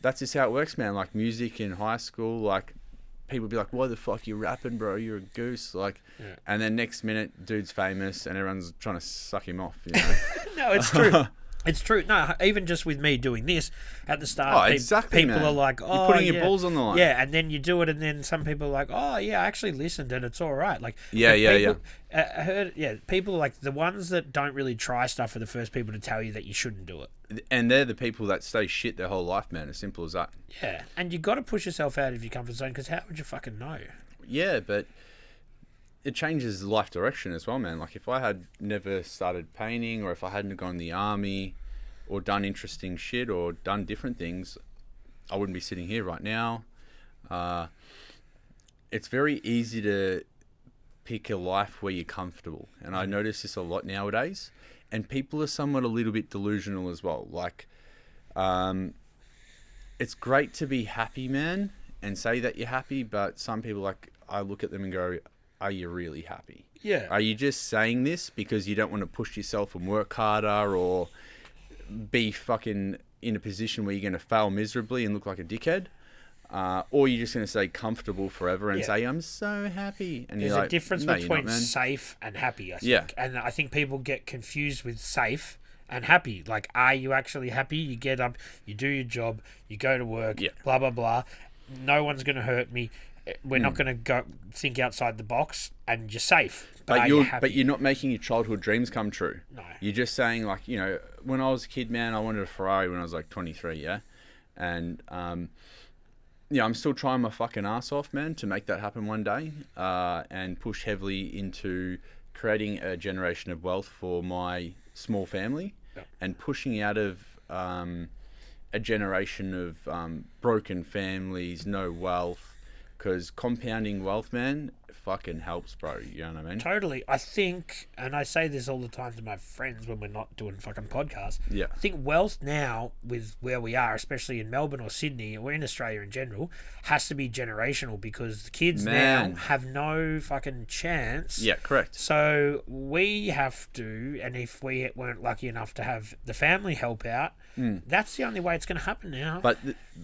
that's just how it works, man. Like music in high school, like people be like, why the fuck you rapping, bro? You're a goose. Like, Yeah. And then next minute, dude's famous and everyone's trying to suck him off, you know? No, it's true. It's true. No, even just with me doing this at the start, Oh, exactly, people man. are like, "Oh, You're putting your yeah. balls on the line." Yeah, and then you do it, and then some people are like, "Oh, yeah, I actually listened, and it's all right." Like, Yeah, but yeah, people, I heard, yeah, people are like the ones that don't really try stuff are the first people to tell you that you shouldn't do it. And they're the people that stay shit their whole life, man. As simple as that. Yeah, and you got to push yourself out of your comfort zone because how would you fucking know? Yeah, but it changes life direction as well, man. Like if I had never started painting, or if I hadn't gone in the army, or done interesting shit, or done different things, I wouldn't be sitting here right now. It's very easy to pick a life where you're comfortable, and I notice this a lot nowadays. And people are somewhat a little bit delusional as well. Like, it's great to be happy, man, and say that you're happy, but some people, like, I look at them and go, are you really happy? Yeah. Are you just saying this because you don't want to push yourself and work harder, or be fucking in a position where you're going to fail miserably and look like a dickhead? Or you're just going to stay comfortable forever and say, I'm so happy. And There's you're a like, difference no, you're between not, man. safe and happy, I think. Yeah. And I think people get confused with safe and happy. Like, are you actually happy? You get up, you do your job, you go to work, blah, blah, blah. No one's going to hurt me. We're not going to go think outside the box, and you're safe. But you're not making your childhood dreams come true. No. You're just saying, like, you know, when I was a kid, man, I wanted a Ferrari when I was like 23, yeah? And, yeah, I'm still trying my fucking ass off, man, to make that happen one day, and push heavily into creating a generation of wealth for my small family, and pushing out of a generation of broken families, no wealth, because compounding wealth, man, fucking helps, bro. You know what I mean? Totally. I think, and I say this all the time to my friends when we're not doing fucking podcasts. Yeah. I think wealth now, with where we are, especially in Melbourne or Sydney or in Australia in general, has to be generational because the kids now have no fucking chance. Yeah, correct. So we have to, and if we weren't lucky enough to have the family help out, that's the only way it's going to happen now. But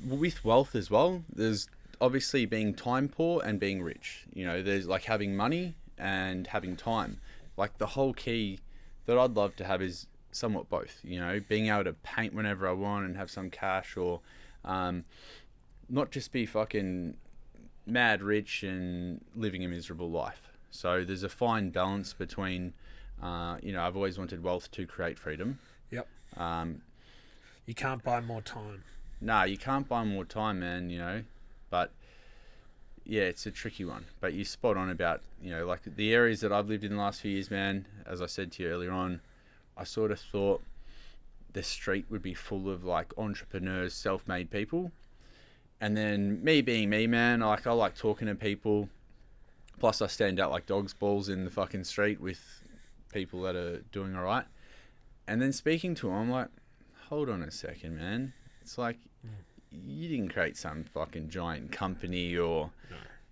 with wealth as well, there's obviously being time poor and being rich. You know, there's like having money and having time. Like the whole key that I'd love to have is somewhat both. You know, being able to paint whenever I want and have some cash, or not just be fucking mad rich and living a miserable life. So there's a fine balance between, you know, I've always wanted wealth to create freedom. Yep. You can't buy more time. Nah, you can't buy more time, man, you know. But yeah, it's a tricky one. But you're spot on about, you know, like the areas that I've lived in the last few years, man, as I said to you earlier on, I sort of thought the street would be full of like entrepreneurs, self-made people. And then me being me, man, like I like talking to people. Plus I stand out like dog's balls in the fucking street with people that are doing all right. And then speaking to them, I'm like, hold on a second, man. It's like, you didn't create some fucking giant company, or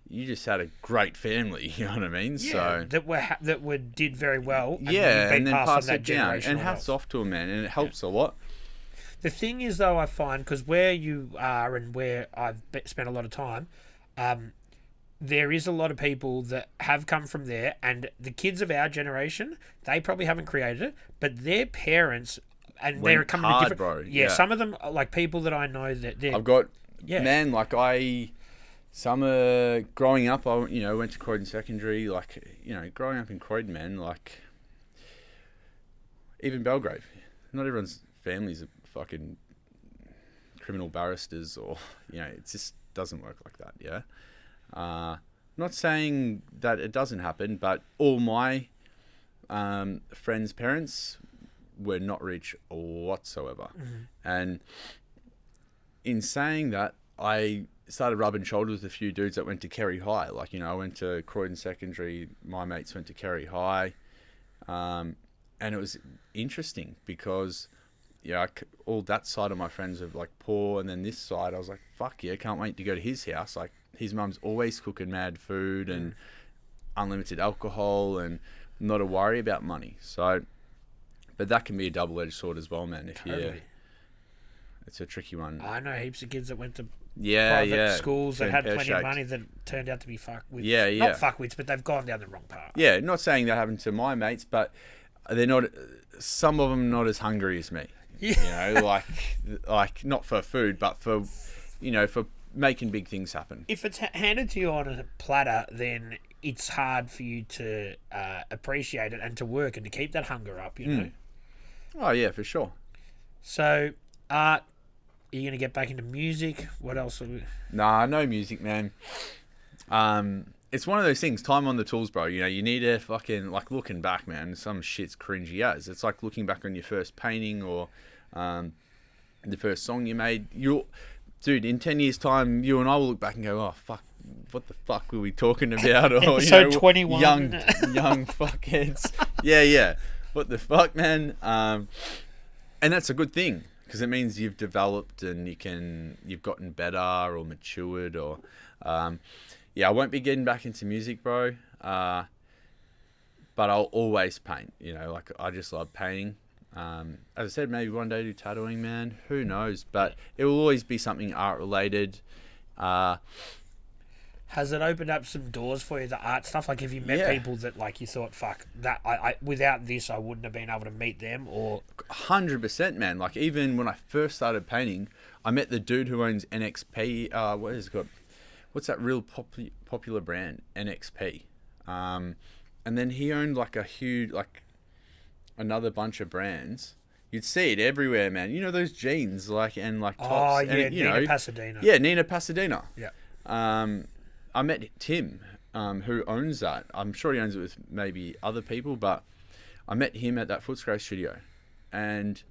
you just had a great family. You know what I mean? Yeah, so that did very well. Yeah, and then pass it down. And generational hats wealth. off to them, man. And it helps a lot. The thing is, though, I find, because where you are and where I've spent a lot of time, there is a lot of people that have come from there, and the kids of our generation, they probably haven't created it, but their parents, and they're coming hard, to different. bro. Yeah, some of them, like people that I know that they're. I've got, Yeah. man, like summer growing up, I, you know, went to Croydon Secondary, like, you know, growing up in Croydon, man, like, even Belgrave, not everyone's families are fucking criminal barristers, or, you know, it just doesn't work like that, yeah? Not saying that it doesn't happen, but all my friends' parents were not rich whatsoever. And in saying that, I started rubbing shoulders with a few dudes that went to Kerry High. Like, you know, I went to Croydon Secondary, my mates went to Kerry High. And it was interesting because, yeah, all that side of my friends are like poor, and then this side, I was like, fuck yeah, can't wait to go to his house. Like, his mum's always cooking mad food and unlimited alcohol and not a worry about money. So, but that can be a double-edged sword as well, man. If it's a tricky one. I know heaps of kids that went to private schools that had plenty of money that turned out to be fuckwits. Yeah. Not fuckwits, but they've gone down the wrong path. Yeah, not saying that happened to my mates, but they're not. Some of them not as hungry as me. Yeah. You know, like not for food, but for, you know, for making big things happen. If it's handed to you on a platter, then it's hard for you to appreciate it and to work and to keep that hunger up, you know? Oh, yeah, for sure. So, art, are you going to get back into music? What else? Nah, no music, man. It's one of those things, time on the tools, bro. You know, you need to fucking, like, looking back, man, some shit's cringy as. It's like looking back on your first painting or the first song you made. Dude, in 10 years' time, you and I will look back and go, oh, fuck, what the fuck were we talking about? Or, Episode 21. Young fuckheads. Yeah. What the fuck, man? And that's a good thing, because it means you've developed and you've gotten better or matured or... I won't be getting back into music, bro. But I'll always paint, you know, like I just love painting. As I said, maybe one day do tattooing, man. Who knows? But it will always be something art related. Has it opened up some doors for you, the art stuff? Like, have you met people that, like, you thought, fuck, that I without this, I wouldn't have been able to meet them? Or 100%, man. Like, even when I first started painting, I met the dude who owns NXP. What is it called? What's that real popular brand? NXP. And then he owned, like, a huge, like, another bunch of brands. You'd see it everywhere, man. You know those jeans, like, and like tops. Oh yeah, and, Nina Pasadena. Yeah, Nina Pasadena. Yeah. I met Tim, who owns that. I'm sure he owns it with maybe other people, but I met him at that Footscray studio, and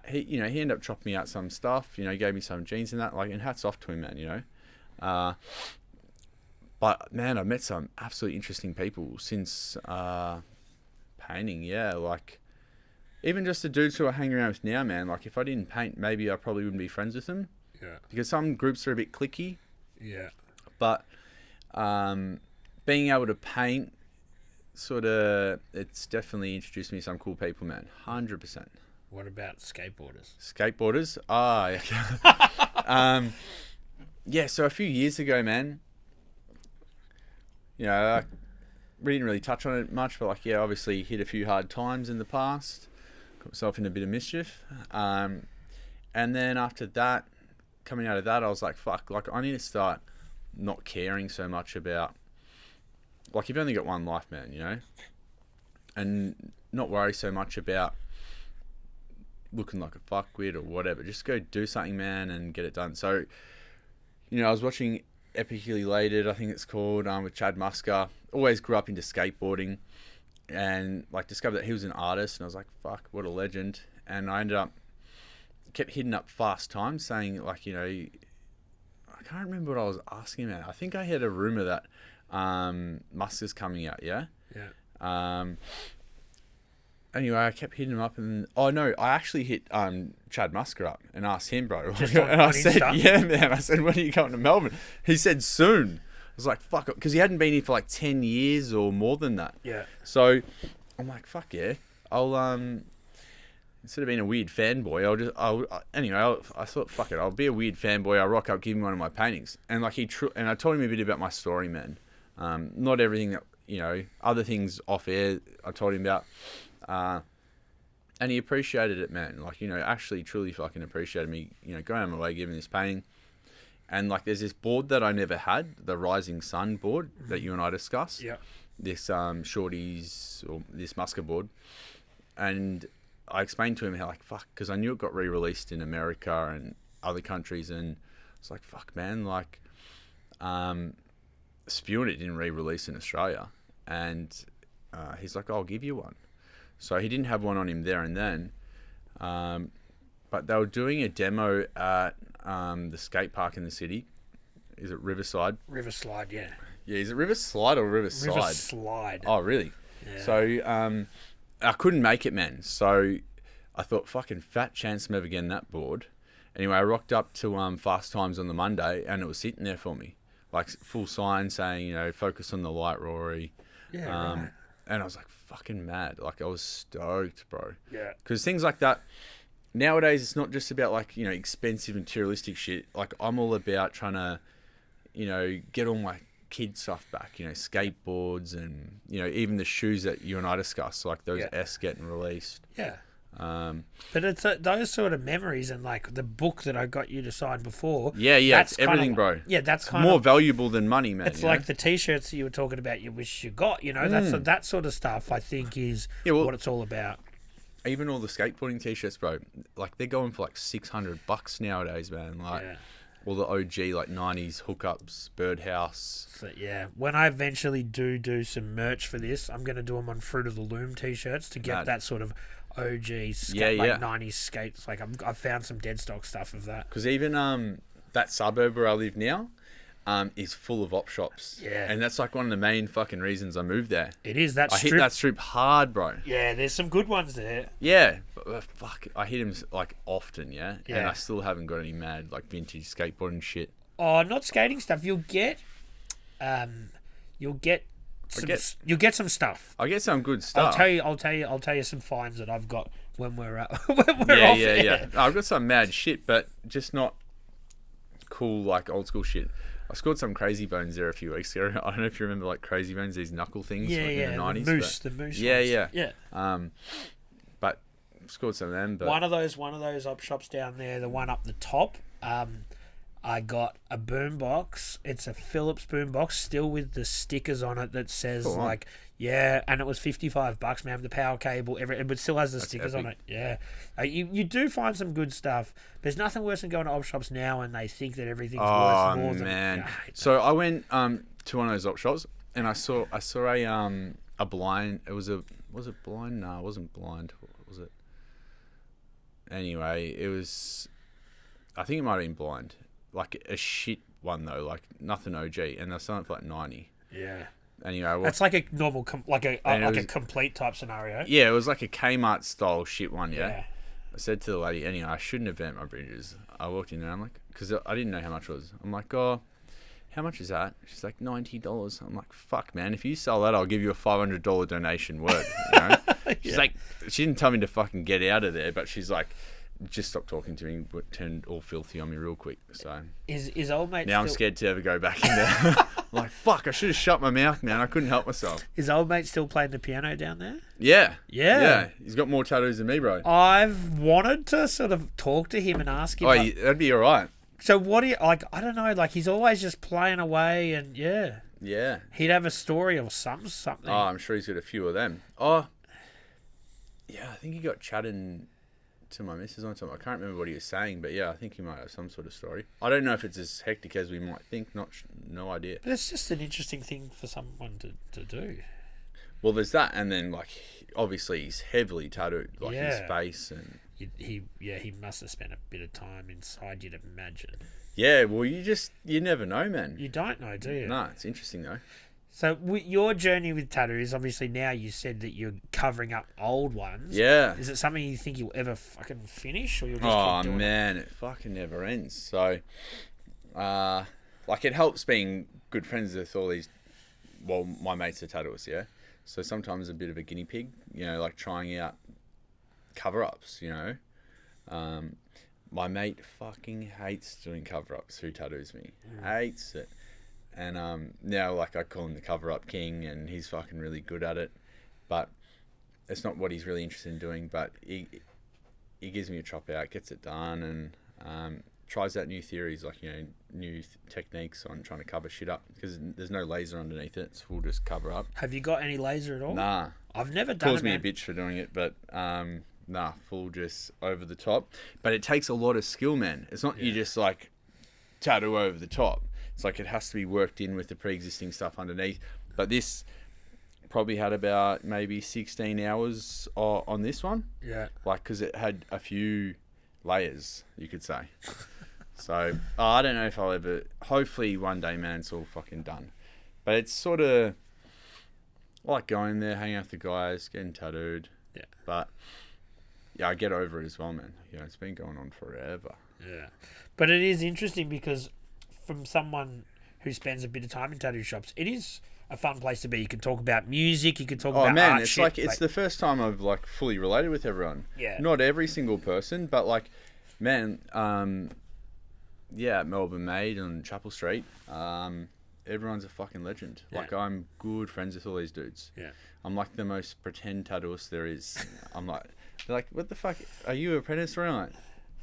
he ended up chopping me out some stuff. You know, he gave me some jeans and that. Like, and hats off to him, man. You know, But man, I've met some absolutely interesting people since painting. Yeah, like even just the dudes who I hang around with now, man. Like if I didn't paint, maybe I probably wouldn't be friends with them. Yeah. Because some groups are a bit cliquey. Yeah. But being able to paint, it's definitely introduced me to some cool people, man. 100%. What about skateboarders? Skateboarders? Yeah. So a few years ago, man, we didn't really touch on it much, but obviously hit a few hard times in the past. Got myself in a bit of mischief. And then after that, coming out of that, I was like, fuck, I need to start not caring so much about, you've only got one life, man, and not worry so much about looking like a fuckwit or whatever. Just go do something, man, and get it done. So, I was watching Epically Elated, I think it's called, with Chad Musker. Always grew up into skateboarding and discovered that he was an artist, and I was like, fuck, what a legend. And I kept hitting up Fast Times saying, I can't remember what I was asking about. I think I had a rumor that Musker's coming out, yeah? Yeah. Anyway, I kept hitting him up, and I actually hit Chad Musker up and asked him, bro. And I said, yeah, man. I said, when are you coming to Melbourne? He said soon. I was like, fuck it, because he hadn't been here for 10 years or more than that. Yeah. So I'm like, fuck yeah, I'll instead of being a weird fanboy, I thought, fuck it, I'll be a weird fanboy. I'll rock up, give him one of my paintings, and and I told him a bit about my story, man. Not everything that other things off air I told him about. And he appreciated it, man. Actually truly fucking appreciated me, going out of my way, giving this painting. And there's this board that I never had, the Rising Sun board that you and I discussed. Yeah. This Shorty's, or this Musker board. And I explained to him how, fuck, because I knew it got re-released in America and other countries. And I was like, fuck, man, Spewing It didn't re-release in Australia. And he's like, I'll give you one. So he didn't have one on him there and then. But they were doing a demo at the skate park in the city. Is it Riverside? Riverslide, yeah. Yeah, is it Riverslide or Riverside? Riverslide. Oh, really? Yeah. So I couldn't make it, man. So I thought, fucking fat chance of ever getting that board. Anyway, I rocked up to Fast Times on the Monday, and it was sitting there for me. Full sign saying, focus on the light, Rory. Yeah, right. And I was fucking mad. I was stoked, bro. Yeah. Because things like that, nowadays, it's not just about expensive materialistic shit. I'm all about trying to, get all my kid stuff back. Skateboards and even the shoes that you and I discussed, those S getting released. Yeah. But it's those sort of memories, and the book that I got you to sign before. Yeah, that's it's everything, bro. Yeah, that's it's kind more of valuable than money, man. It's like the T-shirts that you were talking about. You wish you got. That's that sort of stuff. I think is what it's all about. Even all the skateboarding T-shirts, bro. They're going for $600 nowadays, man. All the OG 90s hookups, Birdhouse. So, yeah, when I eventually do some merch for this, I'm going to do them on Fruit of the Loom T-shirts to get that sort of OG 90s skates. I've found some dead stock stuff of that. Because even that suburb where I live now is full of op shops. Yeah. And that's one of the main fucking reasons I moved there. It is that I strip. hit that strip hard, bro. Yeah, there's some good ones there. Yeah. But, fuck, I hit him often, yeah? Yeah. And I still haven't got any mad vintage skateboarding shit. Oh, not skating stuff. You'll get some stuff. I get some good stuff. I'll tell you some finds that I've got when we're off air. Yeah. I've got some mad shit, but just not cool old school shit. I scored some Crazy Bones there a few weeks ago. I don't know if you remember Crazy Bones, these knuckle things in the 90s. The moose. Yeah. But scored some of them. But one of those op shops down there, the one up the top. I got a boombox. It's a Philips boombox, still with the stickers on it that says and it was $55, man. The power cable, everything, but still has the stickers on it. Yeah, you do find some good stuff. There's nothing worse than going to op shops now and they think that everything's worth more than. So I went to one of those op shops and I saw a blind. Was it blind? No, it wasn't blind. What was it? Anyway, it was. I think it might have been blind. like a shit one though, like nothing OG, and they're selling it for like 90. Yeah. Anyway, well, That's like a normal, a was- complete type scenario. yeah, it was like a Kmart style shit one. Yeah. Yeah. I said to the lady, anyway, I shouldn't have burnt my bridges. I walked in there, I'm like, because I didn't know how much it was. I'm like, oh, how much is that? She's like, $90. I'm like, fuck, man, if you sell that, I'll give you a $500 donation word. You know? She's like, she didn't tell me to fucking get out of there, but she's like, just stop talking to me, turned all filthy on me real quick. So Is old mate now I'm scared to ever go back in there. I'm like, fuck, I should have shut my mouth, man. I couldn't help myself. Is old mate still playing the piano down there? Yeah. Yeah. Yeah. He's got more tattoos than me, bro. I've wanted to sort of talk to him and ask him. Oh, like, that'd be all right. so what do you like? I don't know. Like he's always just playing away, and yeah, Yeah. he'd have a story or something. Oh, I'm sure he's got a few of them. Oh, yeah, I think he got chatting to my missus on time. I can't remember what he was saying, but yeah, I think he might have some sort of story. I don't know if it's as hectic as we might think. No idea. But it's just an interesting thing for someone to do. Well, there's that, and then like obviously he's heavily tattooed, like his Yeah. face and He must have spent a bit of time inside. You'd imagine. yeah. Well, you never know, man. You don't know, do you? No, it's interesting though. So your journey with tattoos, obviously now you said that you're covering up old ones. Yeah. Is it something you think you'll ever fucking finish, or you'll just Oh keep doing man, it fucking never ends. So, like it helps being good friends with all these. Well, my mates are tattooists, yeah. So sometimes a bit of a guinea pig, you know, like trying out cover-ups, you know. My mate fucking hates doing cover-ups who tattoos me. Hates it. And now, like, I call him the cover-up king, and he's fucking really good at it. But it's not what he's really interested in doing. But he gives me a chop out, gets it done, and tries out new theories, like, you know, new techniques on trying to cover shit up. Because there's no laser underneath it. It's full just cover up. Have you got any laser at all? Nah. I've never done Calls it, me man. a bitch for doing it, but nah, full just over the top. But it takes a lot of skill, man. It's not you just like tattoo over the top. It's like it has to be worked in with the pre-existing stuff underneath. But this probably had about maybe 16 hours on this one. Yeah. Like, because it had a few layers, you could say. So, I don't know if I'll ever... Hopefully one day, man, it's all fucking done. But it's sort of... I like going there, hanging out with the guys, getting tattooed. Yeah. But, yeah, I get over it as well, man. You know, it's been going on forever. Yeah. But it is interesting because from someone who spends a bit of time in tattoo shops, it is a fun place to be. You can talk about music, you can talk about art it's shit, like it's the first time I've like fully related with everyone. Yeah. Not every single person, but like, man, yeah, at Melbourne Made on Chapel Street, everyone's a fucking legend. Yeah. Like, I'm good friends with all these dudes. Yeah. I'm like the most pretend tattooist there is. I'm like, they're like, what the fuck? Are you an apprentice? Or I'm like,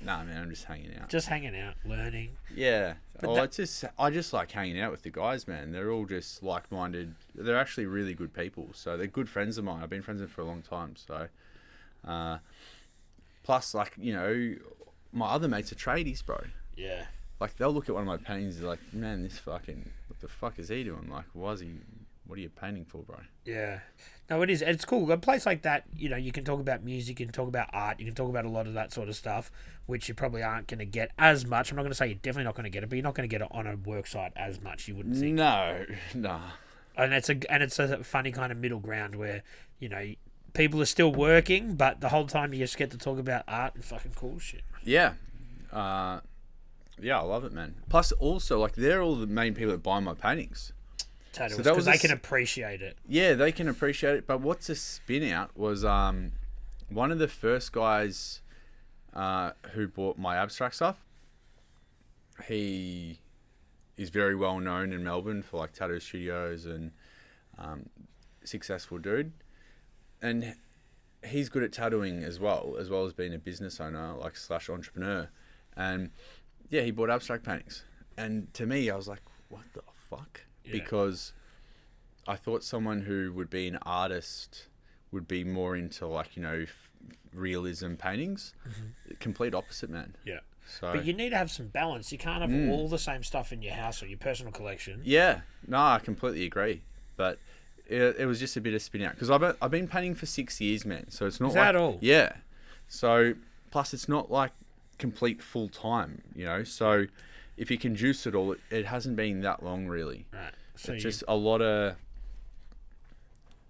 nah, man, I'm just hanging out. Just hanging out, learning. Yeah. But I just like hanging out with the guys, man. They're all just like-minded. They're actually really good people. So they're good friends of mine. I've been friends with them for a long time. So, plus, like, you know, my other mates are tradies, bro. Yeah. Like, they'll look at one of my paintings and they're like, man, this fucking, what the fuck is he doing? Like, what are you painting for, bro? Yeah. No, it is. It's cool. A place like that, you know, you can talk about music, you can talk about art, you can talk about a lot of that sort of stuff, which you probably aren't going to get as much. I'm not going to say you're definitely not going to get it, but you're not going to get it on a work site as much, you wouldn't think. No, nah. And it's a funny kind of middle ground where, you know, people are still working, but the whole time you just get to talk about art and fucking cool shit. Yeah. Yeah, I love it, man. Plus, also, like, they're all the main people that buy my paintings. Tattooers, So that because was they can appreciate it. Yeah, they can appreciate it. But what's a spin out was one of the first guys who bought my abstract stuff. He is very well known in Melbourne for like tattoo studios and successful dude. And he's good at tattooing as well as being a business owner, like / entrepreneur. And yeah, he bought abstract paintings. And to me, I was like, what the fuck? Yeah. Because I thought someone who would be an artist would be more into like, you know, realism paintings. Mm-hmm. Complete opposite, man. Yeah. So, But you need to have some balance. You can't have all the same stuff in your house or your personal collection. yeah, no, I completely agree. But it was just a bit of spin out because I've been painting for 6 years, man. So it's not Is like that all? Yeah. So plus it's not like complete full time, you know. So if you can juice it all, it hasn't been that long really. Right. So It's just a lot of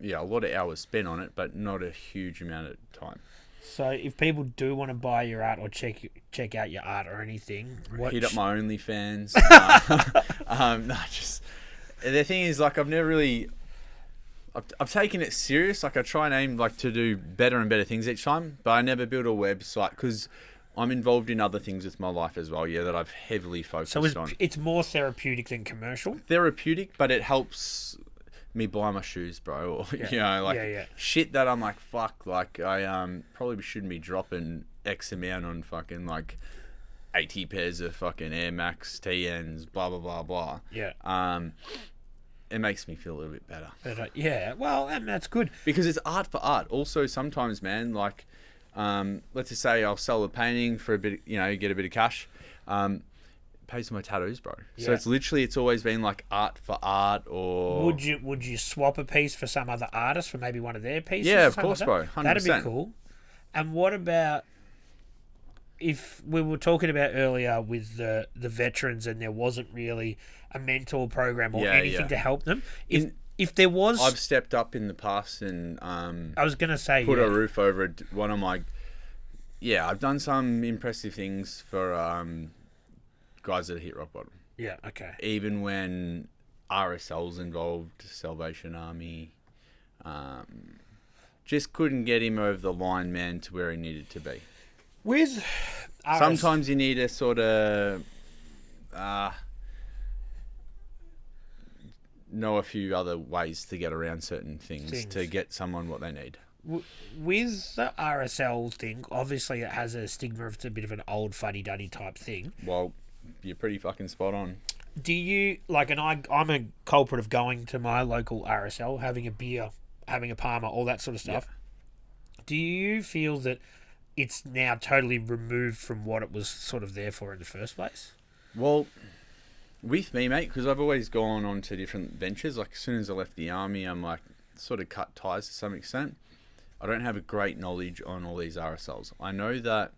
hours spent on it, but not a huge amount of time. So if people do want to buy your art or check out your art or anything, Hit up my OnlyFans. No, just the thing is, like, I've never really. I've taken it serious. Like, I try and aim like to do better and better things each time, but I never build a website because I'm involved in other things with my life as well. Yeah, that I've heavily focused on. So it's more therapeutic than commercial. Therapeutic, but it helps me buy my shoes, bro. Or, shit that I'm like, fuck. Like, I probably shouldn't be dropping X amount on fucking like 80 pairs of fucking Air Max TNs, blah blah blah blah. Yeah. It makes me feel a little bit better. Yeah, well, and that's good. Because it's art for art. Also, sometimes, man, like, let's just say I'll sell a painting for a bit, get a bit of cash. Pays for my tattoos, bro. Yeah. So it's always been like art for art, or... Would you swap a piece for some other artist for maybe one of their pieces? Yeah, of course, bro. 100%. That'd be cool. And what about... If we were talking about earlier with the veterans and there wasn't really a mentor program or anything to help them, if there was... I've stepped up in the past and I was going to say... Put a roof over one of my... Yeah, I've done some impressive things for guys that hit rock bottom. Yeah, okay. Even when RSL's involved, Salvation Army, just couldn't get him over the line, man, to where he needed to be. With sometimes you need to sort of know a few other ways to get around certain things to get someone what they need. With the RSL thing, obviously it has a stigma of it's a bit of an old fuddy-duddy type thing. Well, you're pretty fucking spot on. Do you, like, and I'm a culprit of going to my local RSL, having a beer, having a Palmer, all that sort of stuff. Yeah. Do you feel that it's now totally removed from what it was sort of there for in the first place? Well, with me, mate, because I've always gone on to different ventures. Like, as soon as I left the army, I'm like, sort of cut ties to some extent. I don't have a great knowledge on all these RSLs. I know that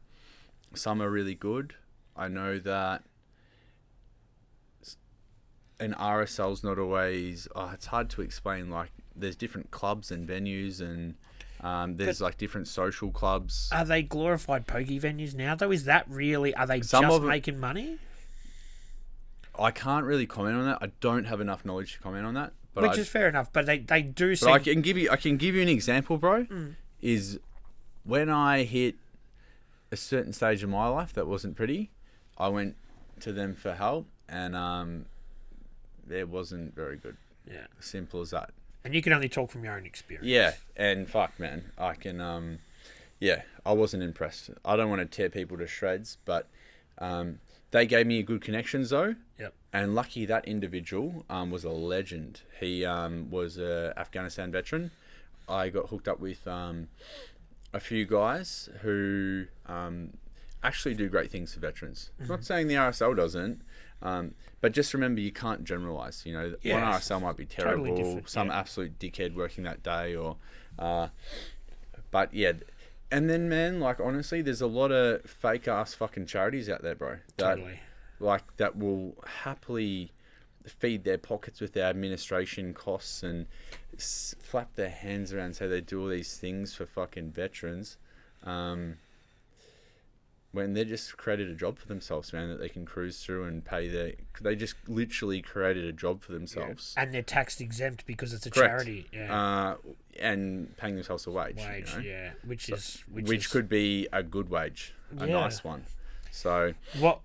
some are really good. I know that an RSL's not always... it's hard to explain. Like, there's different clubs and venues and... there's like different social clubs. Are they glorified pokey venues now, though? Is that really... Are they making money? I can't really comment on that. I don't have enough knowledge to comment on that. But which is fair enough, but they do seem... But I can give you an example, bro. Is when I hit a certain stage of my life that wasn't pretty, I went to them for help, and it wasn't very good. Yeah. Simple as that. And you can only talk from your own experience. Yeah, and fuck, man, I can, I wasn't impressed. I don't want to tear people to shreds, but they gave me good connections, though. Yep. And lucky that individual was a legend. He was an Afghanistan veteran. I got hooked up with a few guys who actually do great things for veterans. I'm not saying the RSL doesn't, but just remember you can't generalise. You know, one RSL might be terrible, totally some absolute dickhead working that day, or but yeah. And then, man, like, honestly, there's a lot of fake ass fucking charities out there, bro. Totally. Like, that will happily feed their pockets with their administration costs and flap their hands around and say they do all these things for fucking veterans, when they just created a job for themselves, man, that they can cruise through and pay they just literally created a job for themselves. Yeah. And they're tax exempt because it's a Correct. Charity. Yeah. And paying themselves a wage. Yeah. Which could be a good wage, a nice one. So,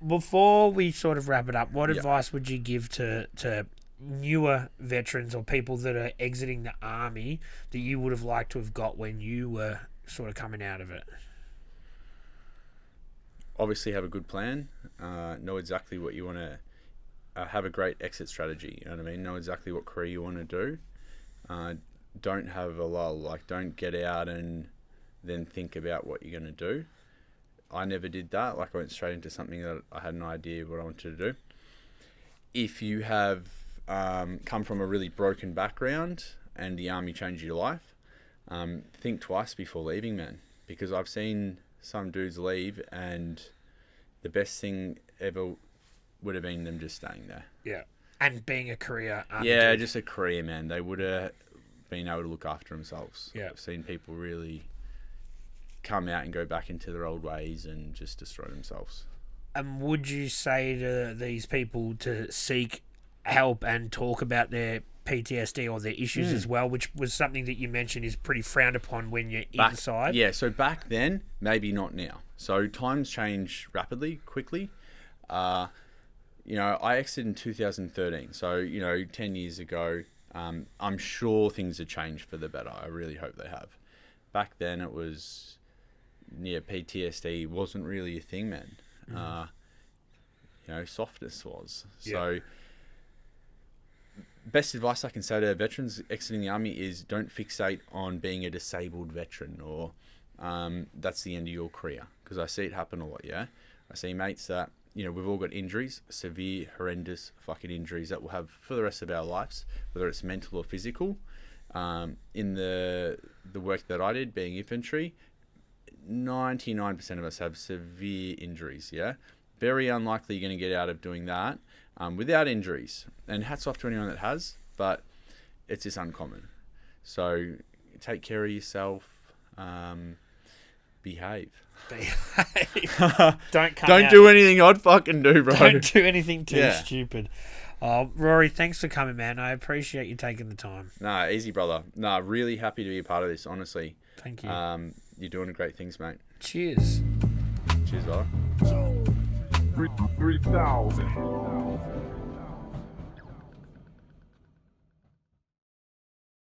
before we sort of wrap it up, what advice would you give to newer veterans or people that are exiting the army that you would have liked to have got when you were sort of coming out of it? Obviously, have a good plan. Know exactly what you want to... have a great exit strategy, you know what I mean? Know exactly what career you want to do. Don't have a lull. Like, don't get out and then think about what you're going to do. I never did that. Like, I went straight into something that I had no idea what I wanted to do. If you have come from a really broken background and the army changed your life, think twice before leaving, man. Because I've seen some dudes leave and the best thing ever would have been them just staying there. Yeah. And being a career. Yeah, just a career, man. They would have been able to look after themselves. Yeah. I've seen people really come out and go back into their old ways and just destroy themselves. And would you say to these people to seek help and talk about their PTSD or their issues as well, which was something that you mentioned is pretty frowned upon when you're inside? Yeah, so back then, maybe not now. So times change rapidly, quickly. You know, I exited in 2013. So, you know, 10 years ago, I'm sure things have changed for the better. I really hope they have. Back then it was, PTSD wasn't really a thing, man. You know, softness was. So best advice I can say to veterans exiting the army is don't fixate on being a disabled veteran or that's the end of your career. Because I see it happen a lot, yeah? I see mates that, you know, we've all got injuries, severe, horrendous fucking injuries that we'll have for the rest of our lives, whether it's mental or physical. In the work that I did, being infantry, 99% of us have severe injuries, yeah? Very unlikely you're going to get out of doing that without injuries. And hats off to anyone that has, but it's just uncommon. So take care of yourself, behave. Don't do anything I'd fucking do, bro. Don't do anything too stupid. Rory, thanks for coming, man. I appreciate you taking the time. Nah, easy, brother. Nah, really happy to be a part of this, honestly. Thank you. You're doing great things, mate. Cheers. Cheers, brother. 3,000.